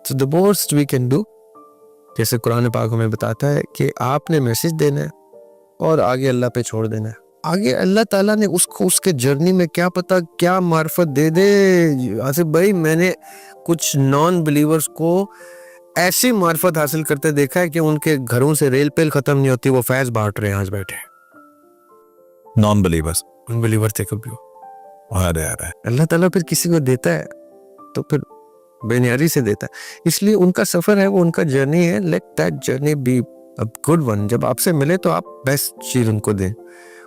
So the most we can do, جیسے قرآن پاک ہمیں بتاتا ہے کہ آپ نے میسج دینا ہے اور آگے اللہ پہ چھوڑ دینا ہے. آگے اللہ تعالیٰ نے اس کو اس کے جرنی میں کیا پتا کیا معرفت دے دے. آصف بھائی میں نے کچھ نان بلیورز کو ایسی معرفت حاصل کرتے دیکھا ہے کہ ان کے گھروں سے ریل پیل ختم نہیں ہوتی, وہ فیض بانٹ رہے ہیں آج بیٹھے. نان بلیورز, ان بلیور تھے کبھی. اللہ تعالیٰ پھر کسی کو دیتا ہے تو پھر بے نیاری سے دیتا ہے, اس لیے ان کا سفر ہے, وہ ان کا جرنی ہے. لیٹ دیٹ جرنی بی اب گڈ ون. جب آپ سے ملے تو آپ بیسٹ چیز ان کو دیں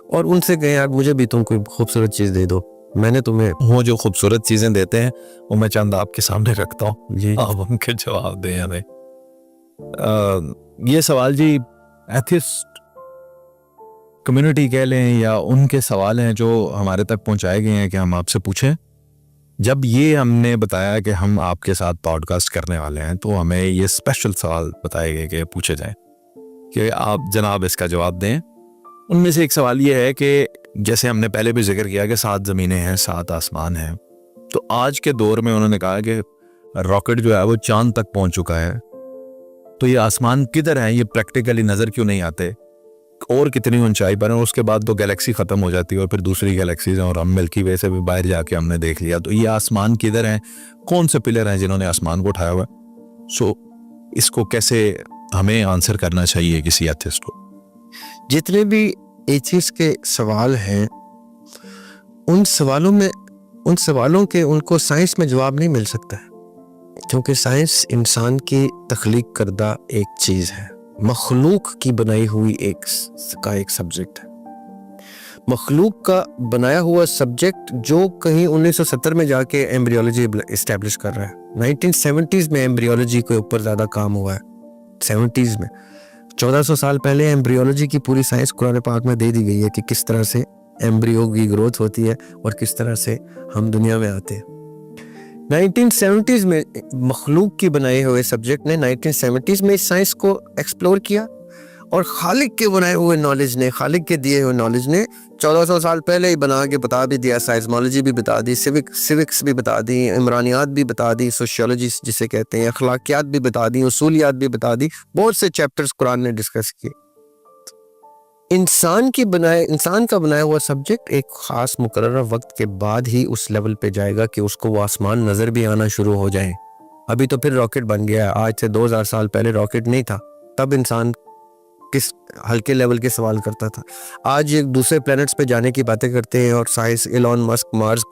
اور ان سے کہیں یار مجھے بھی تم کوئی خوبصورت چیز دے دو, میں نے تمہیں وہ جو خوبصورت چیزیں دیتے ہیں وہ میں چند آپ کے سامنے رکھتا ہوں, جی آپ ان کے جواب دیں ہمیں. یہ سوال جی ایتھسٹ کمیونٹی کہہ لیں یا ان کے سوال ہیں جو ہمارے تک پہنچائے گئے ہیں کہ ہم آپ سے پوچھیں. جب یہ ہم نے بتایا کہ ہم آپ کے ساتھ پوڈ کاسٹ کرنے والے ہیں تو ہمیں یہ اسپیشل سوال بتائے گئے کہ پوچھے جائیں کہ آپ جناب اس کا جواب دیں. ان میں سے ایک سوال یہ ہے کہ جیسے ہم نے پہلے بھی ذکر کیا کہ 7 زمینیں ہیں 7 آسمان ہیں, تو آج کے دور میں انہوں نے کہا کہ راکٹ جو ہے وہ چاند تک پہنچ چکا ہے, تو یہ آسمان کدھر ہیں, یہ پریکٹیکلی نظر کیوں نہیں آتے, اور کتنی اونچائی پر ہیں. اس کے بعد تو گیلیکسی ختم ہو جاتی ہے اور پھر دوسری گیلیکسیز ہیں اور ہم ملکی وے سے بھی باہر جا کے ہم نے دیکھ لیا. تو یہ آسمان کدھر ہیں, کون سے پلر ہیں جنہوں نے آسمان کو اٹھایا ہوا ہے. سو اس کو کیسے ہمیں آنسر کرنا چاہیے کسی ایتھسٹ کو؟ جتنے بھی ایتھیسٹ کے سوال ہیں ان سوالوں کے ان کو سائنس میں جواب نہیں مل سکتا ہے, کیونکہ سائنس انسان کی تخلیق کردہ ایک چیز ہے, مخلوق کی بنائی ہوئی ایک سبجیکٹ ہے. مخلوق کا بنایا ہوا سبجیکٹ جو کہیں 1970 میں جا کے ایمبریولوجی اسٹیبلش کر رہا ہے. 1970s میں ایمبریولوجی کے اوپر زیادہ کام ہوا ہے. 70s میں 1400 سال پہلے ایمبریولوجی کی پوری سائنس قرآن پاک میں دے دی گئی ہے کہ کس طرح سے ایمبریو کی گروتھ ہوتی ہے اور کس طرح سے ہم دنیا میں آتے ہیں. 1970s میں مخلوق کی بنائے ہوئے سبجیکٹ نے 1970s میں اس سائنس کو ایکسپلور کیا, اور خالق کے بنائے ہوئے نالج نے, خالق کے دیے ہوئے نالج نے 1400 سال پہلے ہی بنا کے بتا بھی دیا. سائزمالوجی بھی بتا دی, سیوکس بھی بتا دی, عمرانیات بھی بتا دی, سوشیولوجی جسے کہتے ہیں, اخلاقیات بھی بتا دی, اصولیات بھی بتا دی. بہت سے چیپٹرز قرآن نے ڈسکس کیے. انسان کا بنایا ہوا سبجیکٹ ایک خاص مقررہ وقت کے بعد ہی اس لیول پہ جائے گا کہ اس کو وہ آسمان نظر بھی آنا شروع ہو جائیں. ابھی تو پھر راکٹ بن گیا ہے. آج سے 2000 سال پہلے راکٹ نہیں تھا, تب انسان کس ہلکے لیول کے سوال کرتا تھا. آج ایک دوسرے پلینٹس پہ جانے کی باتیں کرتے ہیں اور سائنس ایلون مسک مارس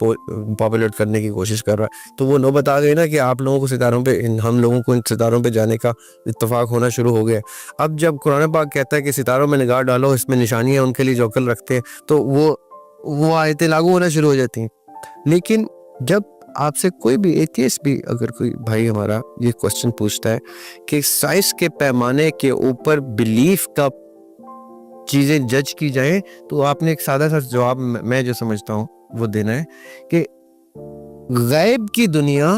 پاپولیٹ کرنے کی کوشش کر رہا ہے. تو وہ نوبت آ گئی نا کہ آپ لوگوں کو ستاروں پہ, ہم لوگوں کو ان ستاروں پہ جانے کا اتفاق ہونا شروع ہو گیا. اب جب قرآن پاک کہتا ہے کہ ستاروں میں نگاہ ڈالو, اس میں نشانیاں ان کے لیے جو عقل رکھتے ہیں, تو وہ آیتیں لاگو ہونا شروع ہو جاتی ہیں. لیکن جب آپ سے کوئی بھی ایتھیسٹ بھی اگر کوئی بھائی ہمارا یہ کوسچن پوچھتا ہے کہ سائنس کے پیمانے کے اوپر بلیف کا چیزیں جج کی جائیں, تو آپ نے ایک سادہ سا جواب میں جو سمجھتا ہوں وہ دینا ہے کہ غیب کی دنیا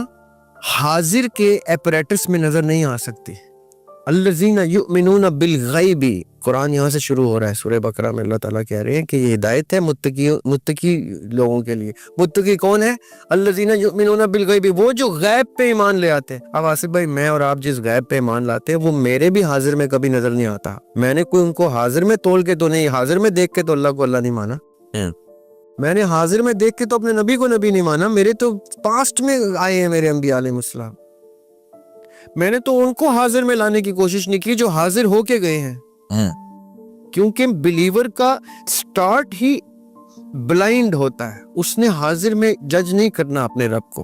حاضر کے ایپریٹس میں نظر نہیں آ سکتی. الذین یؤمنون بالغیب, قرآن یہاں سے شروع ہو رہا ہے. سورہ بقرہ میں اللہ تعالیٰ کہہ رہے ہیں کہ یہ ہدایت ہے متقی لوگوں کے لیے. متقی کون ہے؟ الذین یؤمنون بالغیب, وہ جو غیب پہ ایمان لے آتے ہیں. اب آصف بھائی, میں اور آپ جس غیب پہ ایمان لاتے ہیں وہ میرے بھی حاضر میں کبھی نظر نہیں آتا. میں نے کوئی ان کو حاضر میں تول کے تو نہیں, حاضر میں دیکھ کے تو اللہ کو اللہ نہیں مانا. میں نے حاضر میں دیکھ کے تو اپنے نبی کو نبی نہیں مانا. میرے تو پاسٹ میں آئے ہیں میرے انبیاء علیہ السلام. میں نے تو ان کو حاضر میں لانے کی کوشش نہیں کی جو حاضر ہو کے گئے ہیں. کیونکہ بلیور کا سٹارٹ ہی بلائنڈ ہوتا ہے, اس نے حاضر میں جج نہیں کرنا اپنے رب کو.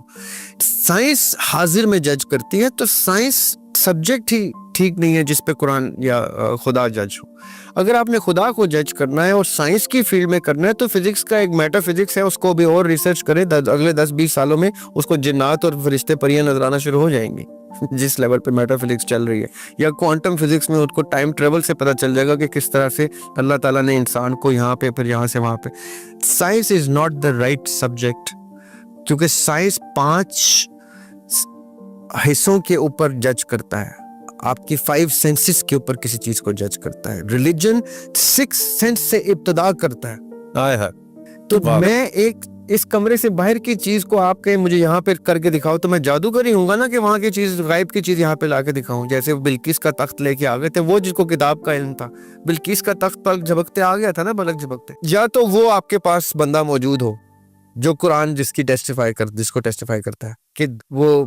سائنس حاضر میں جج کرتی ہے, تو سائنس سبجیکٹ ہی ٹھیک نہیں ہے جس پہ قرآن یا خدا جج ہو. اگر آپ نے خدا کو جج کرنا ہے اور سائنس کی فیلڈ میں کرنا ہے تو فزکس کا ایک میٹا فزکس ہے, اس کو بھی اور ریسرچ کریں. اگلے 10-20 سالوں میں اس کو جنات اور فرشتے پریاں نظر آنا شروع ہو جائیں گی جس لیول پہ میٹا فزکس چل رہی ہے. یا کوانٹم فزکس میں اس کو ٹائم ٹریول سے پتہ چل جائے گا کہ کس طرح سے اللہ تعالیٰ نے انسان کو یہاں پہ پھر یہاں سے وہاں پہ. Science is not the right subject, کیونکہ سائنس 5 حصوں کے اوپر جج کرتا ہے. آپ کی 5 سینسز کے اوپر کسی چیز کو جج کرتا ہے. ریلیجن 6 سینس سے ابتدا کرتا ہے. تو میں ایک اس کمرے سے باہر کی چیز کو آپ کہیں مجھے یہاں پہ کر کے دکھاؤ, تو میں جادوگر ہی ہوں گا نا کہ وہاں کی چیز, غائب کی چیز یہاں پہ لا کے دکھاؤں. جیسے بلقیس کا تخت لے کے آ گئے تھے, وہ جس کو کتاب کا علم تھا, بلقیس کا تخت پلک جھپکتے آ گیا تھا نا, پلک جھپکتے. یا تو وہ آپ کے پاس بندہ موجود ہو جو قرآن جس کو ٹیسٹیفائی کرتا ہے کہ وہ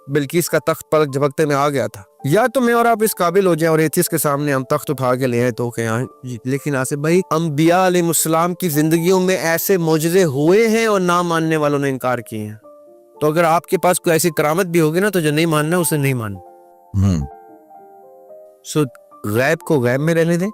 بلقیس کا تخت پلک جھپکتے میں آ گیا تھا. یا تو میں اور آپ اس قابل ہو جائیں اور ایتھیسٹ کے سامنے ہم تخت اٹھا کے لے آئے تو کہ لیکن آصف بھائی, انبیاء علیہ السلام کی زندگیوں میں ایسے معجزے ہوئے ہیں اور نہ ماننے والوں نے انکار کیے ہیں. تو اگر آپ کے پاس کوئی ایسی کرامت بھی ہوگی نا, تو جو نہیں ماننا اسے نہیں ماننا. سو غیب کو غیب میں رہنے دیں,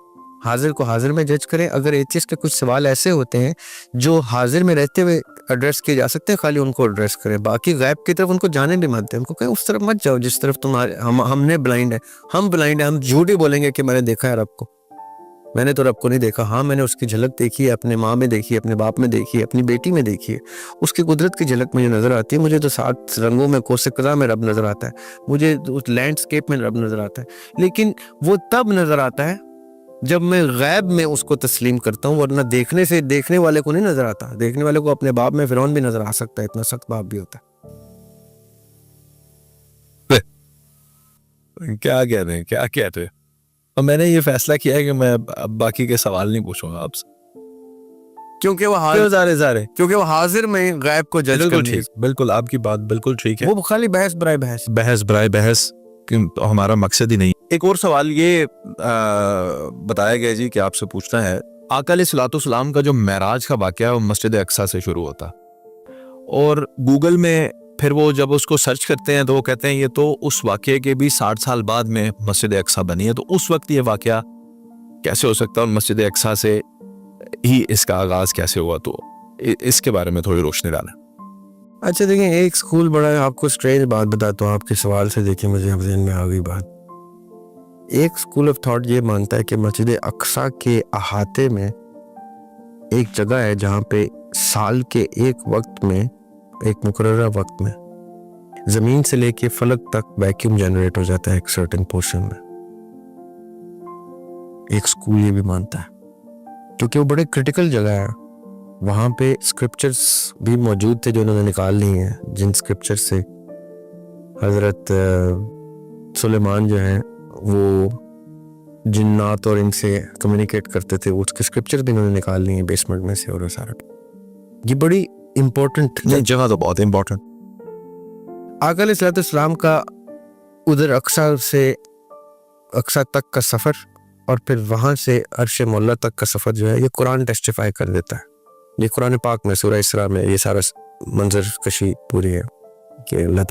حاضر کو حاضر میں جج کریں. اگر ایتھیسٹ کے کچھ سوال ایسے ہوتے ہیں جو حاضر میں رہتے ہوئے ایڈریس کیے جا سکتے ہیں, خالی ان کو ایڈریس کریں. باقی غیب کی طرف ان کو جانے بھی مت دیں, ان کو کہیں اس طرف مت جاؤ جس طرف تمہارے ہم نے بلائنڈ ہے. ہم بلائنڈ ہیں, ہم جھوٹ ہی بولیں گے کہ میں نے دیکھا ہے رب کو. میں نے تو رب کو نہیں دیکھا. ہاں میں نے اس کی جھلک دیکھی ہے, اپنے ماں میں دیکھی ہے, اپنے باپ میں دیکھی ہے, اپنی بیٹی میں دیکھی ہے. اس کی قدرت کی جھلک مجھے نظر آتی ہے. مجھے تو 7 رنگوں میں کوس قزح میں رب نظر آتا ہے, مجھے اس لینڈسکیپ میں رب نظر آتا ہے. لیکن وہ تب نظر آتا ہے جب میں غیب میں اس کو تسلیم کرتا ہوں, ورنہ دیکھنے سے دیکھنے والے کو نہیں نظر آتا. دیکھنے والے کو اپنے باپ میں فرعون بھی نظر آ سکتا ہے, اتنا سخت باپ بھی ہوتا ہے. کیا کہہ رہے ہیں, کیا کہتے ہیں. اور میں نے یہ فیصلہ کیا ہے کہ میں اب باقی کے سوال نہیں پوچھوں گا آپ سے, کیونکہ وہ کیونکہ وہ حاضر میں غیب کو جج بالکل کرنے. ٹھیک, بالکل آپ کی بات بالکل ٹھیک ہے. وہ خالی بحث برائے بحث. بحث برائے بحث تو ہمارا مقصد ہی نہیں. ایک اور سوال یہ بتایا گیا جی کہ آپ سے پوچھنا ہے, آقا علیہ الصلوۃ والسلام کا جو معراج کا واقعہ ہے وہ مسجد اقصیٰ سے شروع ہوتا, اور گوگل میں پھر وہ جب اس کو سرچ کرتے ہیں تو وہ کہتے ہیں یہ تو اس واقعے کے بھی 60 سال بعد میں مسجد اقصیٰ بنی ہے. تو اس وقت یہ واقعہ کیسے ہو سکتا ہے, اور مسجد اقصیٰ سے ہی اس کا آغاز کیسے ہوا؟ تو اس کے بارے میں تھوڑی روشنی ڈالیں. اچھا دیکھیں, ایک سکول بڑا ہے, آپ کو اسٹرینج بات بتاتا ہوں. آپ کے سوال سے دیکھیں مجھے اب ذہن میں آ گئی بات. ایک سکول آف تھاٹ یہ مانتا ہے کہ مسجد اقصیٰ کے احاطے میں ایک جگہ ہے جہاں پہ سال کے ایک وقت میں, ایک مقررہ وقت میں, زمین سے لے کے فلک تک ویکیوم جنریٹ ہو جاتا ہے ایک سرٹن پورشن میں. ایک سکول یہ بھی مانتا ہے کیونکہ وہ بڑے کرٹیکل جگہ ہے. وہاں پہ اسکرپچرز بھی موجود تھے جو انہوں نے نکال لی ہیں, جن اسکرپچر سے حضرت سلیمان جو ہیں وہ جنات اور ان سے کمیونیکیٹ کرتے تھے, اس کے اسکرپچر بھی انہوں نے نکال لی ہیں بیسمنٹ میں سے. اور سارا یہ بڑی امپورٹنٹ جگہ تو بہت امپورٹنٹ. آقا علیہ الصلوۃ والسلام کا ادھر اقصیٰ سے اقصیٰ تک کا سفر اور پھر وہاں سے عرش مولا تک کا سفر جو ہے, یہ قرآن ٹیسٹیفائی کر دیتا ہے. یہ قرآن پاک میں سورہ اسراء میں یہ سارا منظر کشی پوری ہے کہ اللہ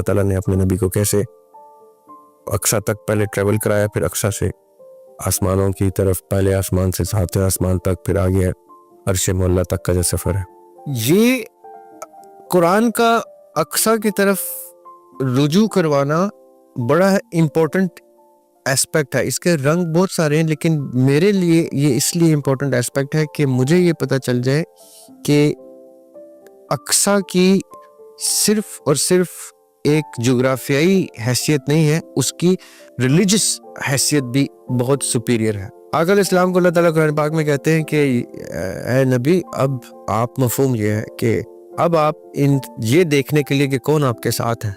تعالیٰ نے اپنے نبی کو کیسے اقصیٰ تک پہلے ٹریول کرایا, پھر اقصیٰ سے آسمانوں کی طرف, پہلے آسمان سے 7ویں آسمان تک, پھر آگے عرش مولا تک کا جو سفر ہے. یہ قرآن کا اقصیٰ کی طرف رجوع کروانا بڑا امپورٹنٹ ایسپیکٹ ہے. اس کے رنگ بہت سارے ہیں, لیکن میرے لیے یہ اس لیے امپورٹنٹ ایسپیکٹ ہے کہ مجھے یہ پتہ چل جائے کہ اقصیٰ کی صرف اور صرف ایک جغرافیائی حیثیت نہیں ہے, اس کی ریلیجس حیثیت بھی بہت سپیریئر ہے. آقا علیہ السلام کو اللہ تعالیٰ قرآن پاک میں کہتے ہیں کہ اے نبی, اب آپ مفہوم یہ ہے کہ اب آپ یہ دیکھنے کے لیے کہ کون آپ کے ساتھ ہے,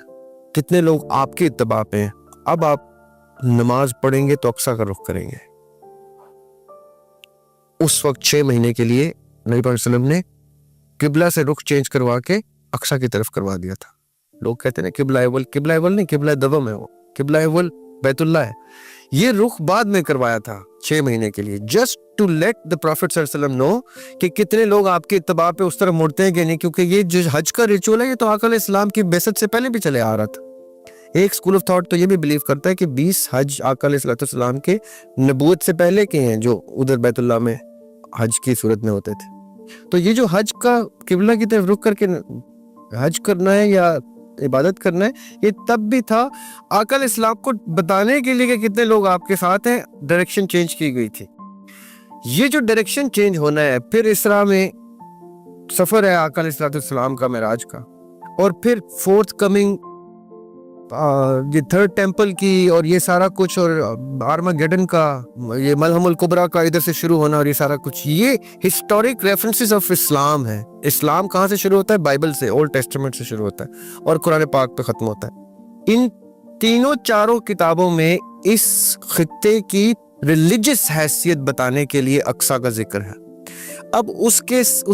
کتنے لوگ آپ کے اتباع پہ ہیں, اب آپ نماز پڑھیں گے تو اقصیٰ کا رخ کریں گے. اس وقت 6 مہینے کے لیے نبی پاک صلی اللہ علیہ وسلم نے قبلہ سے رخ چینج کروا کے اقصیٰ کی طرف کروا دیا تھا. لوگ کہتے ہیں قبلہ اول نہیں, قبلہ دوم ہے, وہ قبلہ اول بیت اللہ ہے. یہ رخ بعد میں کروایا تھا 6 مہینے کے لیے, just to let the prophet صلی اللہ علیہ وسلم نو کہ کتنے لوگ آپ کے اتباع پہ اس طرف مڑتے ہیں کہ نہیں, کیونکہ یہ جو حج کا ریچول ہے یہ تو آقا علیہ السلام کی بعثت سے پہلے بھی چلے آ رہا تھا. ایک سکول آف تھاٹ تو یہ بھی بلیو کرتا ہے کہ 20 حج آقا علیہ السلام کے نبوت سے پہلے کے ہیں جو ادھر بیت اللہ میں حج کی صورت میں ہوتے تھے. تو یہ جو حج کا قبلہ کی طرف رخ کر کے حج کرنا ہے یا عبادت کرنا ہے, یہ تب بھی تھا آقا علیہ السلام کو بتانے کے لیے کہ کتنے لوگ آپ کے ساتھ ہیں. ڈائریکشن چینج کی گئی تھی. یہ جو ڈائریکشن چینج ہونا ہے, پھر اسراء میں سفر ہے آقا علیہ السلام کا معراج کا, اور پھر فورتھ کمنگ یہ تھرڈ ٹیمپل کی, اور یہ سارا کچھ, اور آرماگیڈن کا, یہ ملحم الکبریٰ کا ادھر سے شروع ہونا, اور یہ سارا کچھ یہ ہسٹورک ریفرنسز آف اسلام ہے. اسلام کہاں سے شروع ہوتا ہے؟ بائبل سے, اولڈ ٹیسٹمنٹ سے شروع ہوتا ہے اور قرآن پاک پہ ختم ہوتا ہے. ان تینوں چاروں کتابوں میں اس خطے کی ریلیجس حیثیت بتانے کے لیے اقصیٰ کا ذکر ہے. اب اس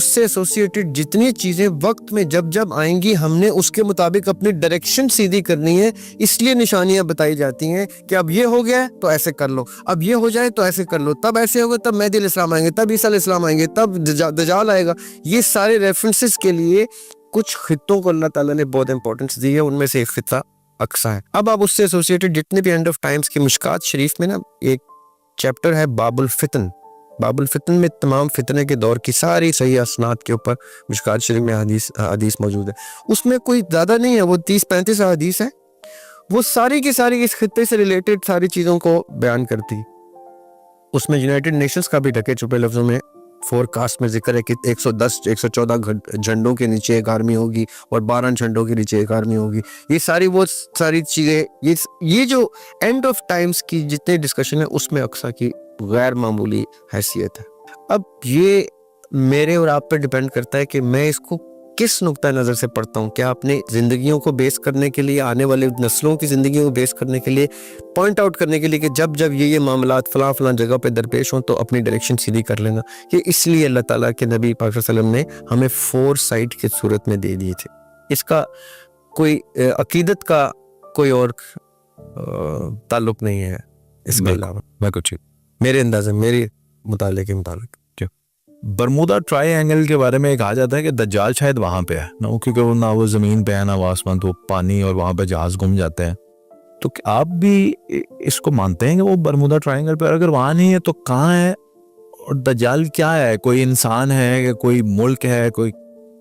سے ایسوسیٹڈ جتنی چیزیں وقت میں جب آئیں گی, ہم نے اس کے مطابق اپنی ڈائریکشن سیدھی کرنی ہے. اس لیے نشانیاں بتائی جاتی ہیں کہ اب یہ ہو گیا ہے تو ایسے کر لو, اب یہ ہو جائے تو ایسے کر لو, تب ایسے ہوگا, تب مہدی علیہ السلام آئیں گے, تب عیسیٰ علیہ السلام آئیں گے, تب دجال آئے گا. یہ سارے ریفرنسز کے لیے کچھ خطوں کو اللہ تعالیٰ نے بہت امپورٹنس دی ہے. ان میں سے ایک خطہ اقصا ہے. اب آپ اس سے ایسوسیٹڈ جتنے بھی اینڈ آف ٹائمز کی مشکات شریف میں نا ایک چیپٹر ہے باب الفتن. باب الفتن میں تمام فتنے کے دور کی ساری صحیح اسناد کے اوپر مشکات شریف میں حدیث موجود ہے. اس میں کوئی زیادہ نہیں ہے, وہ 30-35 حدیث ہیں, وہ ساری کی ساری اس خطے سے ریلیٹڈ ساری چیزوں کو بیان کرتی. اس میں یونائٹڈ نیشنز کا بھی ڈھکے چھپے لفظوں میں فور کاسٹ میں ذکر ہے کہ 114 جھنڈوں کے نیچے ایک آرمی ہوگی اور 12 جھنڈوں کے نیچے ایک آرمی ہوگی. یہ ساری چیزیں, یہ جو اینڈ آف ٹائمز کی جتنے ڈسکشن ہے اس میں اقصا کی غیر معمولی حیثیت ہے. اب یہ میرے اور آپ پہ ڈیپینڈ کرتا ہے کہ میں اس کو کس نقطہ نظر سے پڑھتا ہوں. کیا اپنی زندگیوں کو بیس کرنے کے لیے, آنے والے نسلوں کی زندگیوں کو بیس کرنے کے لیے, پوائنٹ آؤٹ کرنے کے لیے کہ جب یہ معاملات فلاں جگہ پہ درپیش ہوں تو اپنی ڈائریکشن سیدھی کر لینا. کہ اس لیے اللہ تعالیٰ کے نبی پاک صلی اللہ علیہ وسلم نے ہمیں 4 سائٹ کی صورت میں دے دیے تھے. اس کا کوئی عقیدت کا کوئی اور تعلق نہیں ہے اس کے علاوہ. میں کچھ میرے اندازے, میرے مطالعے کے مطابق برمودا ٹرائی اینگل کے بارے میں کہا جاتا ہے کہ دجال شاید وہاں پہ ہے نا, کیونکہ وہ نہ وہ زمین پہ ہے نہ وہ آسمان, تو پانی اور وہاں پہ جہاز گم جاتے ہیں. تو آپ بھی اس کو مانتے ہیں کہ وہ برمودا ٹرائنگل پہ, اگر وہاں نہیں ہے تو کہاں ہے؟ اور دجال کیا ہے؟ کوئی انسان ہے کہ کوئی ملک ہے, کوئی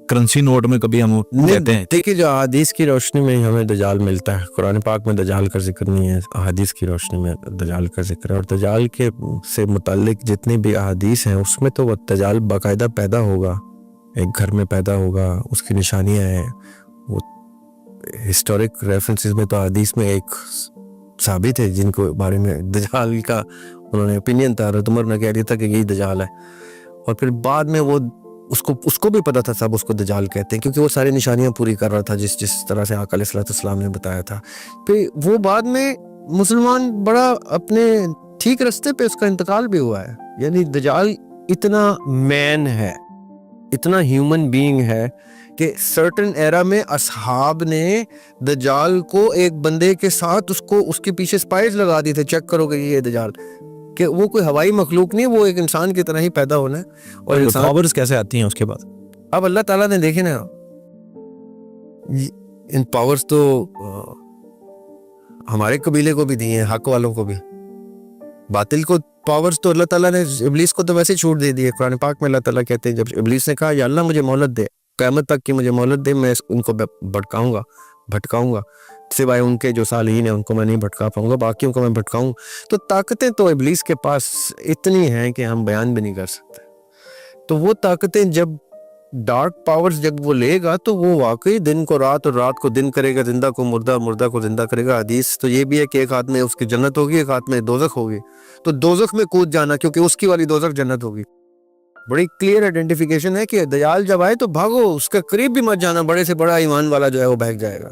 کرنسی نوٹ میں کبھی ہم لیتے ہیں؟ دیکھیے جو احادیث کی روشنی میں ہمیں دجال ملتا ہے, قرآن پاک میں دجال کا ذکر نہیں ہے, احادیث کی روشنی میں دجال کا ذکر ہے. اور دجال کے سے متعلق جتنی بھی احادیث ہیں اس میں تو وہ دجال باقاعدہ پیدا ہوگا, ایک گھر میں پیدا ہوگا, اس کی نشانیاں ہیں. وہ ہسٹورک ریفرنسز میں تو احادیث میں ایک صحابی تھے جن کو بارے میں دجال کا انہوں نے اوپینین تھا, حضرت عمر نے کہہ دیا تھا کہ یہی دجال ہے. اور پھر بعد میں وہ اس کو بھی پتا تھا سب اس کو دجال کہتے ہیں, کیونکہ وہ ساری نشانیاں پوری کر رہا تھا جس طرح سے آقا علیہ السلام نے بتایا تھا. پھر وہ بعد میں مسلمان بڑا اپنے ٹھیک رستے پہ اس کا انتقال بھی ہوا ہے. یعنی دجال اتنا مین ہے, اتنا ہیومن بینگ ہے کہ سرٹن ایرا میں اصحاب نے دجال کو ایک بندے کے ساتھ اس کے پیچھے سپائز لگا دی تھے, چیک کرو کہ یہ دجال, کہ وہ کوئی ہوائی مخلوق نہیں ہے, وہ ایک انسان کی طرح ہی پیدا ہونا ہے. اور پاورز کیسے آتی ہیں اس کے بعد؟ اب اللہ تعالیٰ نے دیکھے نا ان پاورز تو ہمارے قبیلے کو بھی دی ہیں, حق والوں کو بھی. باطل کو پاورز تو اللہ تعالیٰ نے ابلیس کو تو ویسے چھوٹ دے دی ہے. قرآن پاک میں اللہ تعالیٰ کہتے ہیں جب ابلیس نے کہا یا اللہ مجھے مہلت دے, قیامت تک کی مجھے مہلت دے, میں ان کو بھٹکاؤں گا, سوائے ان کے جو صالحین ہیں ان کو میں نہیں بھٹکا پاؤں گا, باقیوں کو میں بھٹکاؤں. تو طاقتیں تو ابلیس کے پاس اتنی ہیں کہ ہم بیان بھی نہیں کر سکتے. تو وہ طاقتیں جب ڈارک پاورز جب وہ لے گا تو وہ واقعی دن کو رات اور رات کو دن کرے گا, زندہ کو مردہ, مردہ کو زندہ کرے گا. حدیث تو یہ بھی ہے کہ ایک ہاتھ میں اس کی جنت ہوگی, ایک ہاتھ میں دوزخ ہوگی, تو دوزخ میں کود جانا کیونکہ اس کی والی دوزخ جنت ہوگی. بڑی کلیئر آئیڈینٹیفیکیشن ہے کہ دجال جب آئے تو بھاگو, اس کے قریب بھی مت جانا, بڑے سے بڑا ایمان والا جو ہے وہ بھاگ جائے گا.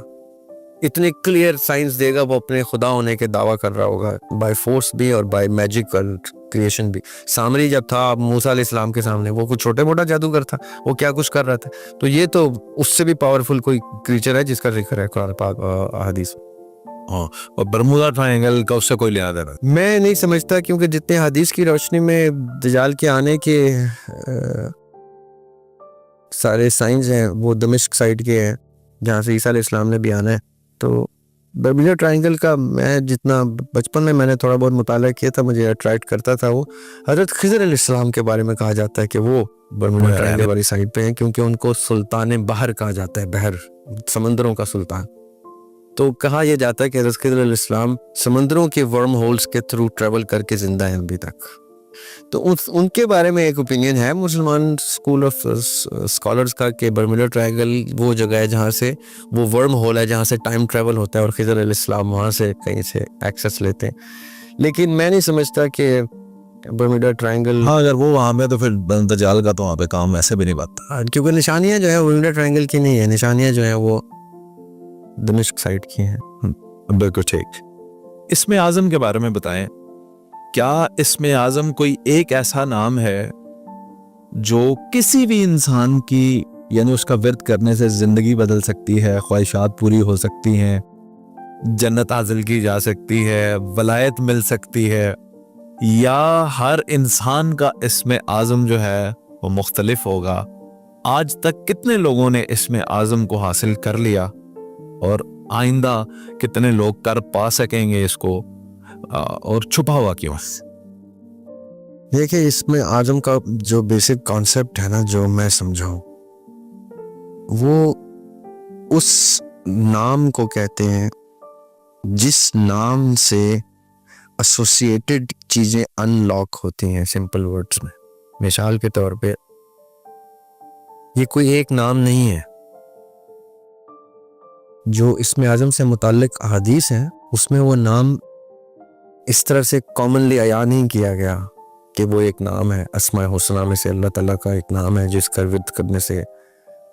اتنی کلیئر سائنس دے گا, وہ اپنے خدا ہونے کے دعویٰ کر رہا ہوگا, بائی فورس بھی اور بائی میجیکل کریشن بھی. سامری جب تھا موسیٰ علیہ السلام کے سامنے, وہ کچھ چھوٹے موٹا جادوگر تھا, وہ کیا کچھ کر رہا تھا. تو یہ تو اس سے بھی پاورفل کوئی کریچر ہے جس کا ذکر ہے قرآن پاک احادیث. اور برمودا ٹرائنگل کا اس سے کوئی لینا دینا میں نہیں سمجھتا, کیونکہ جتنے حدیث کی روشنی میں دجال کے آنے کے سارے سائنز ہیں وہ دمشق سائڈ کے ہیں جہاں سے عیسیٰ علیہ السلام نے بھی آنا ہے. تو برمودا ٹرائنگل کا میں جتنا بچپن میں نے تھوڑا بہت مطالعہ کیا تھا, مجھے اٹریکٹ کرتا تھا. وہ حضرت خضر علیہ السلام کے بارے میں کہا جاتا ہے کہ وہ برمودا ٹرائنگل والی سائڈ پہ ہیں, کیونکہ ان کو سلطان بحر کہا جاتا ہے, بحر سمندروں کا سلطان. تو کہا یہ جاتا ہے کہ حضرت خضر علیہ السلام سمندروں کے ورم ہولز کے تھرو ٹریول کر کے زندہ ہیں ابھی تک. تو ان کے بارے میں ایک اوپینین ہے مسلمان اسکول آف اسکالرز کا کہ برمودا ٹرائنگل وہ جگہ ہے جہاں سے وہ ورم ہول ہے جہاں سے ٹائم ٹریول ہوتا ہے, اور خضر علیہ السلام وہاں سے کہیں سے ایکسیس لیتے ہیں. لیکن میں نہیں سمجھتا کہ برمودا ٹرائنگل, ہاں اگر وہ وہاں پہ تو پھر دجال کا تو وہاں پہ کام ایسے بھی نہیں بنتا, کیونکہ نشانیاں جو ہے برمودا ٹرائنگل کی نہیں ہے, نشانیاں جو ہیں وہ دمشق سائڈ کی ہیں. بالکل ٹھیک. اسم اعظم کے بارے میں بتائیں, کیا اسم اعظم کوئی ایک ایسا نام ہے جو کسی بھی انسان کی, یعنی اس کا ورد کرنے سے زندگی بدل سکتی ہے, خواہشات پوری ہو سکتی ہیں, جنت حاصل کی جا سکتی ہے, ولایت مل سکتی ہے, یا ہر انسان کا اسم اعظم جو ہے وہ مختلف ہوگا؟ آج تک کتنے لوگوں نے اسم اعظم کو حاصل کر لیا اور آئندہ کتنے لوگ کر پا سکیں گے اس کو، اور چھپا ہوا کیوں؟ دیکھیں اس میں اعظم کا جو بیسک کانسیپٹ ہے نا، جو میں سمجھاؤں، وہ اس نام کو کہتے ہیں جس نام سے ایسوسیٹڈ چیزیں ان لاک ہوتی ہیں. سمپل ورڈز میں، مثال کے طور پہ یہ کوئی ایک نام نہیں ہے. جو اسم اعظم سے متعلق احادیث ہیں اس میں وہ نام اس طرح سے کامنلی عیاں نہیں کیا گیا کہ وہ ایک نام ہے. اسماء حسنہ میں سے اللہ تعالیٰ کا ایک نام ہے جس کا ورد کرنے سے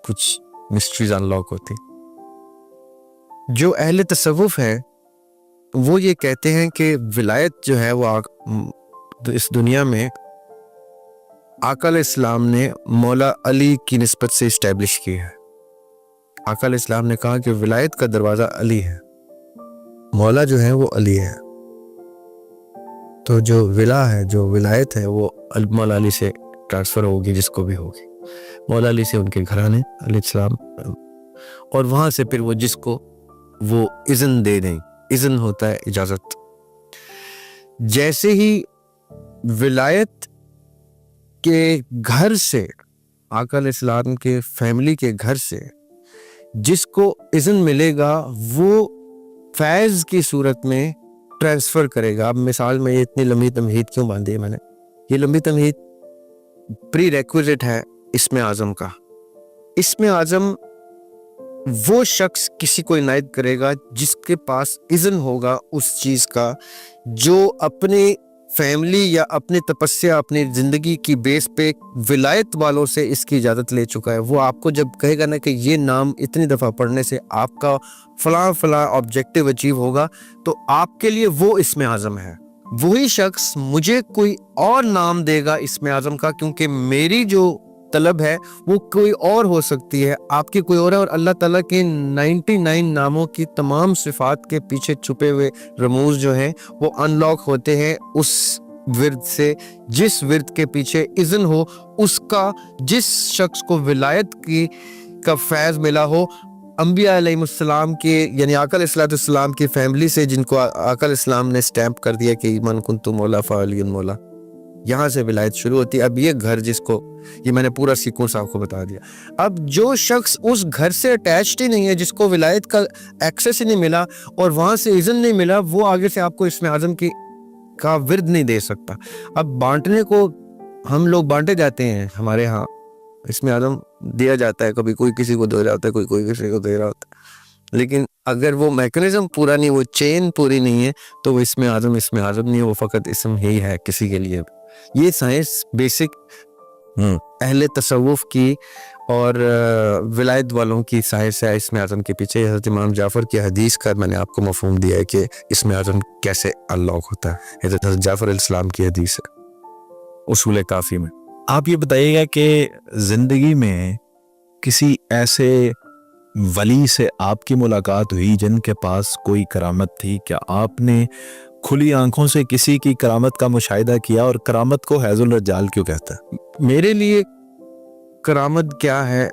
کچھ مسٹریز ان لاک ہوتی. جو اہل تصوف ہے وہ یہ کہتے ہیں کہ ولایت جو ہے وہ اس دنیا میں آقا علیہ السلام نے مولا علی کی نسبت سے اسٹیبلش کی ہے. آقا علیہ السلام نے کہا کہ ولایت کا دروازہ علی ہے، مولا جو ہے وہ علی ہے. تو جو ولا ہے، جو ولایت ہے، وہ مولا علی سے ٹرانسفر ہوگی، جس کو بھی ہوگی. مولا علی سے ان کے گھرانے علیہ السلام، اور وہاں سے پھر وہ جس کو وہ اذن دے دیں. اذن ہوتا ہے اجازت. جیسے ہی ولایت کے گھر سے، آقا علیہ السلام کے فیملی کے گھر سے جس کو اذن ملے گا وہ فیض کی صورت میں ٹرانسفر کرے گا. اب مثال میں یہ اتنی لمبی تمہید کیوں باندھی ہے میں نے؟ یہ لمبی تمہید پری ریکویزٹ ہے اسم اعظم کا. اسم اعظم وہ شخص کسی کو عنایت کرے گا جس کے پاس اذن ہوگا اس چیز کا، جو اپنی فیملی یا اپنی تپسیا، اپنی زندگی کی بیس پہ ولایت والوں سے اس کی اجازت لے چکا ہے. وہ آپ کو جب کہے گا نا کہ یہ نام اتنی دفعہ پڑھنے سے آپ کا فلاں فلاں آبجیکٹیو اچیو ہوگا، تو آپ کے لیے وہ اسم اعظم ہے. وہی شخص مجھے کوئی اور نام دے گا اسم اعظم کا، کیونکہ میری جو طلب ہے وہ کوئی اور ہو سکتی ہے، آپ کی کوئی اور ہے. اور اللہ تعالیٰ کے 99 ناموں کی تمام صفات کے پیچھے چھپے ہوئے رموز جو ہیں وہ ان لاک ہوتے ہیں اس ورد سے جس ورد کے پیچھے اذن ہو. اس کا جس شخص کو ولایت کا فیض ملا ہو، انبیاء علیہ السلام کے، یعنی آقا علیہ السلام کی فیملی سے، جن کو آقا علیہ السلام نے سٹیمپ کر دیا کہ من کنت مولا فعلی مولا، یہاں سے ولایت شروع ہوتی ہے. اب یہ گھر جس کو، یہ میں نے پورا سیکوینس آپ کو بتا دیا. اب جو شخص اس گھر سے اٹیچڈ ہی نہیں ہے، جس کو ولایت کا ایکسیس ہی نہیں ملا اور وہاں سے اذن نہیں ملا، وہ آگے سے آپ کو اسم اعظم کا ورد نہیں دے سکتا. اب بانٹنے کو ہم لوگ بانٹے جاتے ہیں، ہمارے ہاں اسم اعظم دیا جاتا ہے، کبھی کوئی کسی کو دے رہا ہوتا ہے، کوئی کسی کو دے رہا ہوتا ہے. لیکن اگر وہ میکنزم پورا نہیں، وہ چین پوری نہیں ہے، تو وہ اسم اعظم نہیں ہے، وہ فقط اسم ہی ہے کسی کے لیے. یہ سائنس بیسک اہل تصوف کی اور ولایت والوں کی سائنس ہے اسم اعظم کے پیچھے. حضرت امام جعفر کی حدیث کا میں نے آپ کو مفہوم دیا ہے کہ اسم اعظم کیسے انلاک ہوتا ہے. حضرت جعفر علیہ السلام کی حدیث ہے اصول کافی میں. آپ یہ بتائیے گا کہ زندگی میں کسی ایسے ولی سے آپ کی ملاقات ہوئی جن کے پاس کوئی کرامت تھی؟ کیا آپ نے کھلی آنکھوں سے کسی کی کرامت کا مشاہدہ کیا؟ اور کرامت کو حیض الرجال کیوں کہتا ہے؟ میرے لیے کرامت کیا ہے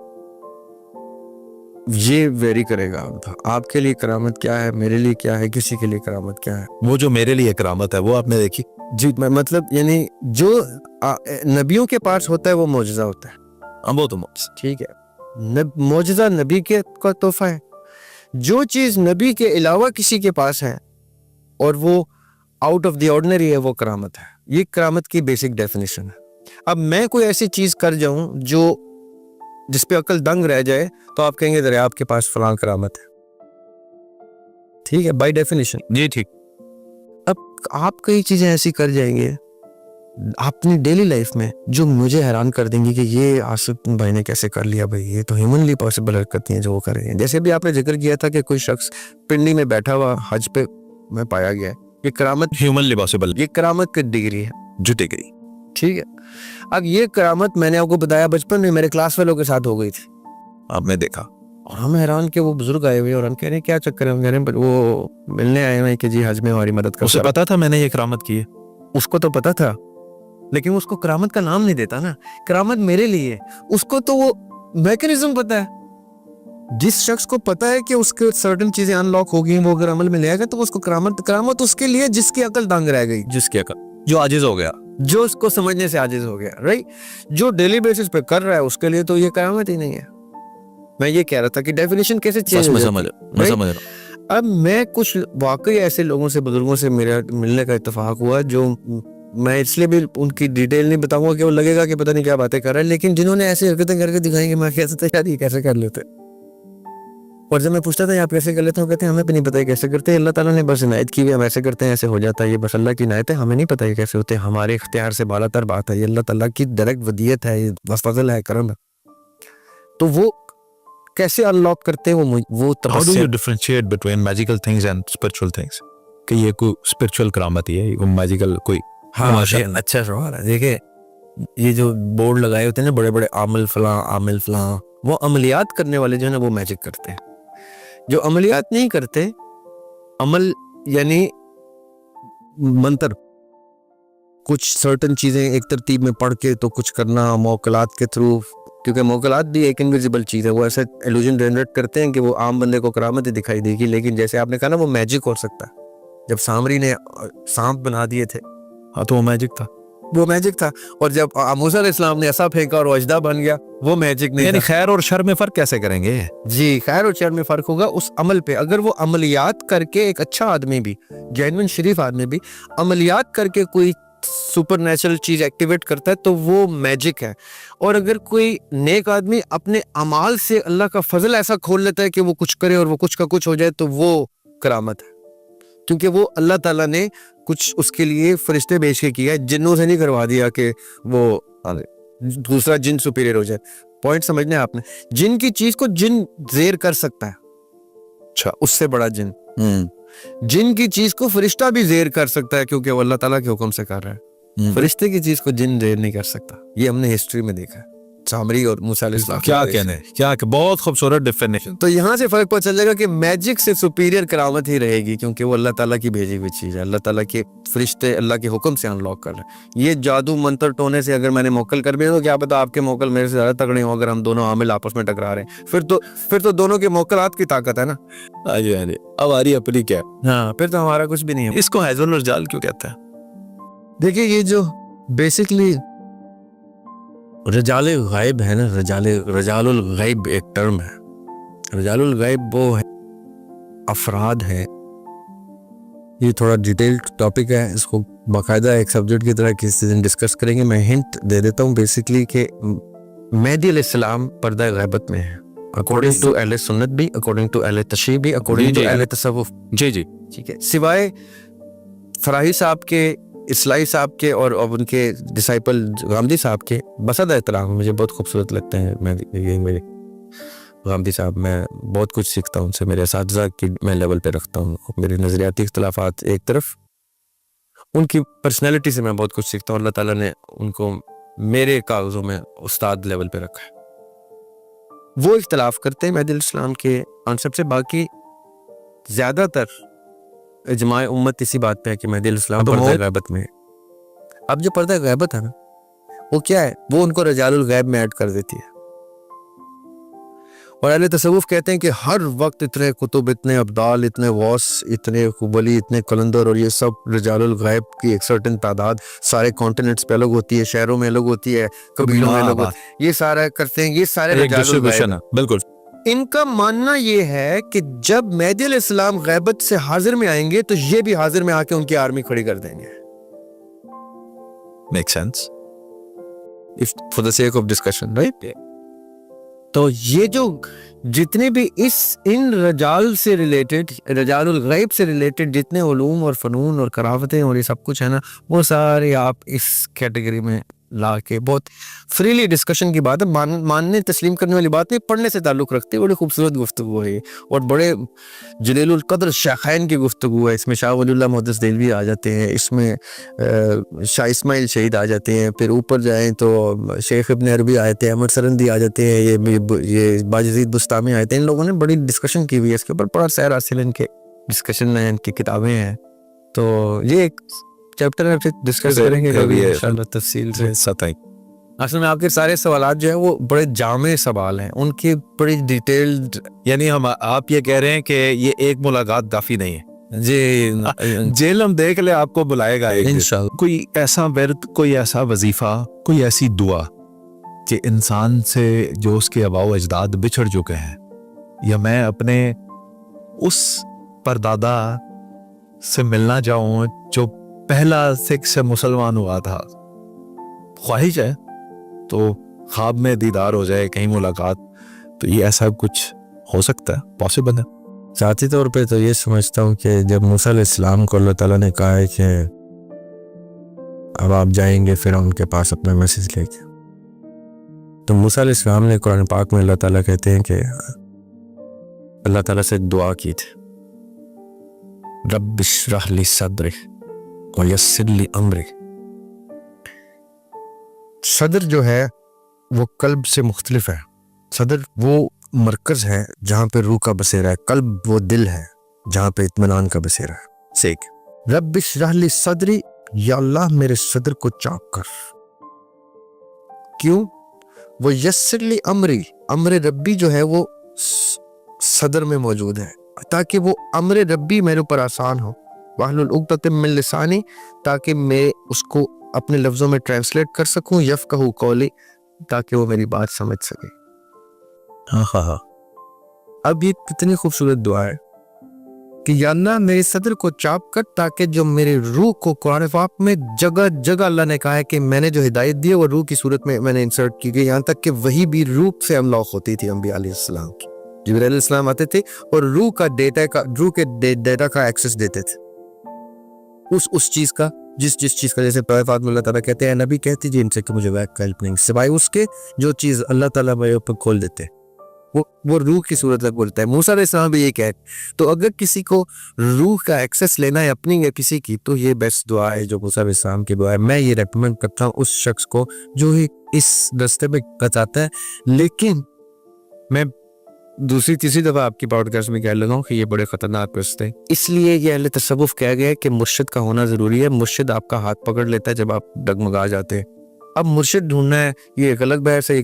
یہ ویری کرے گا. آپ کے لیے کرامت کیا ہے، میرے لیے کیا ہے، کسی کے لیے کرامت کیا ہے. وہ جو میرے لیے کرامت ہے وہ آپ نے دیکھی؟ جی مطلب یعنی جو نبیوں کے پاس ہوتا ہے وہ معجزہ ہوتا ہے. وہ تو ٹھیک ہے، معجزہ نبی کا تحفہ ہے. جو چیز نبی کے علاوہ کسی کے پاس ہے اور وہ آؤٹ آف دی آرڈنری ہے، وہ کرامت ہے. یہ کرامت کی بیسک ڈیفینیشن ہے. اب میں کوئی ایسی چیز کر جاؤں جس پہ عقل دنگ رہ جائے تو آپ کہیں گے ذرا آپ کے پاس فلاں کرامت ہے. ٹھیک ہے، بائی ڈیفینیشن. جی ٹھیک. اب آپ کئی چیزیں ایسی کر جائیں گے اپنی ڈیلی لائف میں جو مجھے حیران کر دیں گی کہ یہ آصف بھائی نے کیسے کر لیا. بھائی یہ تو ہیومنلی پاسبل حرکتیں ہیں جو وہ کر رہے ہیں. جیسے بھی آپ نے ذکر کیا تھا کہ کوئی شخص پنڈی میں بیٹھا ہوا حج پہ میں پایا گیا ہے، یہ کرامت ہیومنلی پاسبل، یہ کرامت کی ڈگری ہے. جو ڈگری ٹھیک ہے. اب یہ کرامت میں نے آپ کو بتایا بچپن میں میرے کلاس والوں کے ساتھ ہو گئی تھی. آپ نے دیکھا اور ہم حیران کہ وہ بزرگ آئے ہوئے اور ہم کہہ رہے ہیں کیا چکر ہے. ہم کہہ رہے ہیں وہ ملنے آئے ہوئے کہ جی حج میں ہماری مدد کر. اسے پتا تھا میں نے یہ کرامت کی ہے؟ اس کو تو پتا تھا لیکن اس کو کرامت کا نام نہیں دیتا نا. کرامت میرے لیے، اس کو تو وہ میکنزم پتا ہے. جس شخص کو پتا ہے کہ اس کے سرٹن چیزیں ان لاک ہو گئی وہ اگر عمل میں لے آئے گا تو اس کو کرامت اس کے لیے جس کی عقل دنگ رہ گئی, جس کی عقل جو عاجز ہو گیا, جو اس کو سمجھنے سے عاجز ہو گیا, رائٹ. جو ڈیلی بیسس پہ کر رہا ہے اس کے لیے تو یہ کرامت ہی نہیں ہے. میں یہ کہہ رہا تھا کہ ڈیفینیشن کیسے چینج ہو جاتی ہے. میں سمجھ رہا ہوں. اب میں کچھ واقعی ایسے لوگوں سے, بزرگوں سے میرا ملنے کا اتفاق ہوا, جو میں اس لیے بھی ان کی ڈیٹیل نہیں بتاؤں گا کہ وہ لگے گا کہ پتہ نہیں کیا باتیں کر رہے ہیں, لیکن جنہوں نے ایسی حرکتیں کر کے دکھائیں کہ میں کیسے تھا شاید یہ کیسے کر لیتے. اور جب میں پوچھتا تھا آپ کیسے کر لیتے ہیں, کہتے ہیں ہمیں بھی نہیں پتا یہ کیسے کرتے ہیں, اللہ تعالیٰ نے بس عنایت کی ہوئی, ہم ایسے کرتے ہیں ایسے ہو جاتا ہے, یہ بس اللہ کی عنایت ہے, ہمیں نہیں پتا یہ کیسے ہوتے ہیں, ہمارے اختیار سے بالا تر بات ہے, یہ اللہ تعالیٰ کی ڈائریکٹ ودیت ہے, یہ فضل ہے, کرم ہے. تو وہ کیسے انلاک کرتے ہیں وہ How do you differentiate between magical things and spiritual things? کہ یہ کوئی spiritual کرامت ہی ہے, یہ کوئی magical کوئی. ہاں اچھا سوال ہے. دیکھیں یہ جو بورڈ لگائے ہوتے ہیں نا بڑے بڑے عامل فلاں, وہ عملیات کرنے والے جو ہے نا وہ میجک کرتے ہیں. جو عملیات نہیں کرتے, عمل یعنی منتر, کچھ سرٹن چیزیں ایک ترتیب میں پڑھ کے تو کچھ کرنا موکلات کے تھرو, کیونکہ موکلات بھی ایک انویزیبل چیز ہے, وہ ایسے ایلوژن جنریٹ کرتے ہیں کہ وہ عام بندے کو کرامت ہی دکھائی دے گی, لیکن جیسے آپ نے کہا نا وہ میجک ہو سکتا ہے. جب سامری نے سانپ بنا دیے تھے, ہاں تو وہ میجک تھا, وہ میجک تھا. اور جب موسیٰ علیہ السلام نے ایسا پھینکا اور وہ اژدہا بن گیا, وہ میجک نہیں یعنی تھا. خیر اور شر میں فرق کیسے کریں گے؟ جی, خیر اور شر میں فرق ہوگا اس عمل پہ. اگر وہ عملیات کر کے, ایک اچھا آدمی بھی, جینوین شریف آدمی بھی عملیات کر کے کوئی سپر نیچرل چیز ایکٹیویٹ کرتا ہے تو وہ میجک ہے. اور اگر کوئی نیک آدمی اپنے اعمال سے اللہ کا فضل ایسا کھول لیتا ہے کہ وہ کچھ کرے اور وہ کچھ کا کچھ ہو جائے تو وہ کرامت ہے, کیونکہ وہ اللہ تعالیٰ نے کچھ اس کے لیے فرشتے بھیج کے کیا ہے, جنوں سے نہیں کروا دیا کہ وہ دوسرا جن سپیریئر ہو جائے. پوائنٹ سمجھنے آپ نے, جن کی چیز کو جن زیر کر سکتا ہے, اچھا اس سے بڑا جن. جن کی چیز کو فرشتہ بھی زیر کر سکتا ہے کیونکہ وہ اللہ تعالیٰ کے حکم سے کر رہا ہے. فرشتے کی چیز کو جن زیر نہیں کر سکتا. یہ ہم نے ہسٹری میں دیکھا ہے, سامری اور موسیٰ علیہ السلام. کیا کہنے, کیا کہ بہت خوبصورت ڈیفینیشن. تو یہاں سے فرق پتہ چل جائے گا کہ میجک سے سپیریئر کرامت ہی رہے گی, کیونکہ وہ اللہ تعالیٰ کی بھیجی ہوئی چیز ہے, اللہ تعالیٰ کے فرشتے اللہ کے حکم سے انلاک کر رہے ہیں. یہ جادو منتر ٹونے سے اگر میں نے موکل کر بھی تو کیا پتا آپ کے موکل میرے سے زیادہ تگڑے ہوں, اگر ہم دونوں عامل آپس میں ٹکرا رہے ہیں, پھر تو دونوں کے موکلات کی طاقت ہے نا. اب آ رہی اپنی کیا, ہاں پھر تو ہمارا کچھ بھی نہیں ہے. اس کو حیض الرجال کیوں کہتے ہیں؟ دیکھیے یہ جو بیسکلی رجال غیب ہے نا, رجال الغیب ایک ٹرم ہے. رجال الغیب وہ ہے افراد ہے, یہ تھوڑا ڈیٹیلڈ ٹاپک ہے, اس کو باقاعدہ ایک سبجیکٹ کی طرح کسی دن ڈسکس کریں گے. میں ہنٹ دے دیتا ہوں بیسکلی کہ مہدی علیہ السلام پردہ غیبت میں ہے, اکارڈنگ ٹو اہل سنت بھی, اکارڈنگ ٹو اہل تشیع بھی, اکارڈنگ ٹو اہل تصوف. جی ٹھیک ہے, سوائے فراہی صاحب کے, اصلاحی صاحب کے اور ان کے ڈسائپل غامدی صاحب کے بسد احترام, مجھے بہت خوبصورت لگتے ہیں. میرے غامدی صاحب, میں بہت کچھ سیکھتا ہوں ان سے, میرے اساتذہ کی میں لیول پہ رکھتا ہوں. میرے نظریاتی اختلافات ایک طرف, ان کی پرسنالٹی سے میں بہت کچھ سیکھتا ہوں. اللہ تعالیٰ نے ان کو میرے کاغذوں میں استاد لیول پہ رکھا ہے. وہ اختلاف کرتے ہیں مہدی علیہ السلام کے کانسیپٹ سے. باقی زیادہ تر اجماع امت اسی بات پہ ہے کہ مہدی علیہ السلام پردہ غیبت میں ہے. اب جو پردہ غیبت ہے نا وہ کیا ہے, وہ ان کو رجال الغیب میں ایڈ کر دیتی ہے. اور اہل تصوف کہتے ہیں کہ ہر وقت اتنے کتب, اتنے ابدال, اتنے غوث, اتنے ولی, اتنے قلندر, اور یہ سب رجال الغیب کی ایک سرٹن تعداد سارے کانٹیننٹس پہ الگ ہوتی ہے, شہروں میں الگ ہوتی ہے, قبیلوں میں الگ ہوتی ہے, یہ سارا کرتے ہیں. یہ سارے رجال الغیب. بالکل. ان کا ماننا یہ ہے کہ جب مہدی علیہ السلام غیبت سے حاضر میں آئیں گے تو یہ بھی حاضر میں آ کے ان کی آرمی کھڑی کر دیں گے. Make sense for the seek of discussion, right. تو یہ جو جتنے بھی ان رجال سے ریلیٹڈ, رجال الغیب سے ریلیٹڈ جتنے علوم اور فنون اور کرافتیں اور یہ سب کچھ ہے نا, وہ سارے آپ اس کیٹیگری میں لا کے بہت فریلی ڈسکشن کی بات ہے, ماننے تسلیم کرنے والی بات نہیں, پڑھنے سے تعلق رکھتے. بڑی خوبصورت گفتگو ہے اور بڑے جلیل القدر شیخین کی گفتگو ہے. اس میں شاہ ولی اللہ محدث دہلوی آ جاتے ہیں, اس میں شاہ اسماعیل شہید آ جاتے ہیں, پھر اوپر جائیں تو شیخ ابن عربی آئے تھے, احمد سرندی آ جاتے ہیں, یہ باجزید بستامی آئے تھے. ان لوگوں نے بڑی ڈسکشن کی ہوئی ہے اس کے اوپر, بڑا سیر حاصل ان کے ڈسکشن ہیں, ان کی کتابیں ہیں. تو یہ ایک چیپٹر میں پھر ڈسکس کریں گے کبھی انشاءاللہ تفصیل سے. اصل میں آپ کے سارے سوالات جو ہیں وہ بڑے جامع سوال ہیں، ان کی بڑی ڈیٹیلڈ. یعنی آپ یہ کہہ رہے ہیں کہ یہ ایک ملاقات کافی نہیں ہے. جی جیل ہم دیکھ لے آپ کو بلائے گا ایک دن. انشاءاللہ. کوئی ایسا ورد، کوئی ایسا وظیفہ، کوئی ایسی دعا کہ انسان سے جو اس کے آباء و اجداد بچھڑ چکے ہیں، یا میں اپنے اس پردادا سے ملنا چاہوں جو پہلا سکھ سے مسلمان ہوا تھا، خواہش ہے تو خواب میں دیدار ہو جائے، کہیں ملاقات، تو یہ ایسا کچھ ہو سکتا ہے، پاسبل ہے؟ ذاتی طور پہ تو یہ سمجھتا ہوں کہ جب موسیٰ علیہ السلام کو اللہ تعالیٰ نے کہا ہے کہ اب آپ جائیں گے فرعون کے پاس اپنا میسج لے کے، تو موسیٰ علیہ السلام نے قرآن پاک میں اللہ تعالیٰ کہتے ہیں کہ اللہ تعالیٰ سے دعا کی تھی، رب اشرح لی صدری ویسر لی امری. صدر جو ہے وہ قلب سے مختلف ہے. صدر وہ مرکز ہے جہاں پہ روح کا بسیرا ہے، قلب وہ دل ہے جہاں پہ اطمینان کا بسیرا ہے. سیکھ رب اشرح لی صدری، یا اللہ میرے صدر کو چاک کر. کیوں؟ وہ یسر لی امری، امر ربی جو ہے وہ صدر میں موجود ہے تاکہ وہ امر ربی میرے اوپر آسان ہو. واحلل عقدۃ من لسانی، تاکہ میں اس کو اپنے لفظوں میں ٹرانسلیٹ کر سکوں، یفقہوا قولی، تاکہ وہ میری بات سمجھ سکے. ہاں. اب یہ کتنی خوبصورت دعا ہے کہ یا اللہ میرے صدر کو چاپ کر، تاکہ جو میرے روح کو، قرآن پاک میں جگہ جگہ اللہ نے کہا ہے کہ میں نے جو ہدایت دی ہے وہ روح کی صورت میں نے انسرٹ کی گئی، یہاں تک کہ وہی بھی روح سے انلاق ہوتی تھی انبیاء علیہ السلام کی. جبرائیل علیہ السلام آتے تھے اور روح کے ڈیٹا کا ایکسس دیتے تھے، اس چیز کا، جس چیز کا، جیسے پاک میں اللہ تعالیٰ کہتے ہیں نبی کہتی جی ان سے کہ مجھے ویک کا ہیلپ نہیں، سوائے اس کے جو چیز اللہ تعالیٰ میرے اوپر کھول دیتے وہ روح کی صورت میں بولتا ہے. موسیٰ علیہ السلام بھی یہ کہتے. تو اگر کسی کو روح کا ایکسس لینا ہے اپنی یا کسی کی، تو یہ بیسٹ دعا ہے جو موسیٰ علیہ السلام کی دعا ہے. میں یہ ریکمینڈ کرتا ہوں اس شخص کو جو ہی اس راستے میں بچاتا ہے. لیکن میں دوسری تیسری دفعہ آپ کی پوڈ کاسٹ میں کہہ لگا ہوں کہ یہ بڑے خطرناک راستے ہیں، اس لیے یہ اہل تصوف کہا گیا ہے کہ مرشد کا ہونا ضروری ہے. مرشد آپ کا ہاتھ پکڑ لیتا ہے جب آپ ڈگمگا جاتے ہیں. اب مرشد ڈھونڈنا ہے یہ ایک الگ بحث ہے، یہ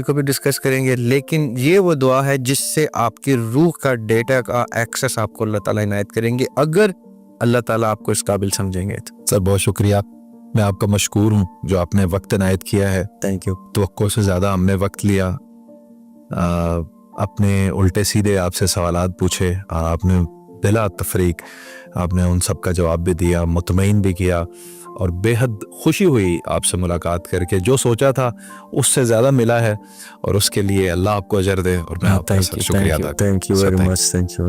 کبھی ڈسکس کریں گے. لیکن یہ وہ دعا ہے جس سے آپ کی روح کا ڈیٹا کا ایکسس آپ کو اللہ تعالیٰ عنایت کریں گے، اگر اللہ تعالیٰ آپ کو اس قابل سمجھیں گے. سر بہت شکریہ، میں آپ کا مشکور ہوں جو آپ نے وقت عنایت کیا ہے. Thank you. توقع سے زیادہ ہم نے وقت لیا، اپنے الٹے سیدھے آپ سے سوالات پوچھے، آپ نے بلا تفریق آپ نے ان سب کا جواب بھی دیا، مطمئن بھی کیا، اور بے حد خوشی ہوئی آپ سے ملاقات کر کے. جو سوچا تھا اس سے زیادہ ملا ہے، اور اس کے لیے اللہ آپ کو اجر دے، اور میں آپ کا شکریہ ادا کرتا ہوں. Thank you very much. Thank you.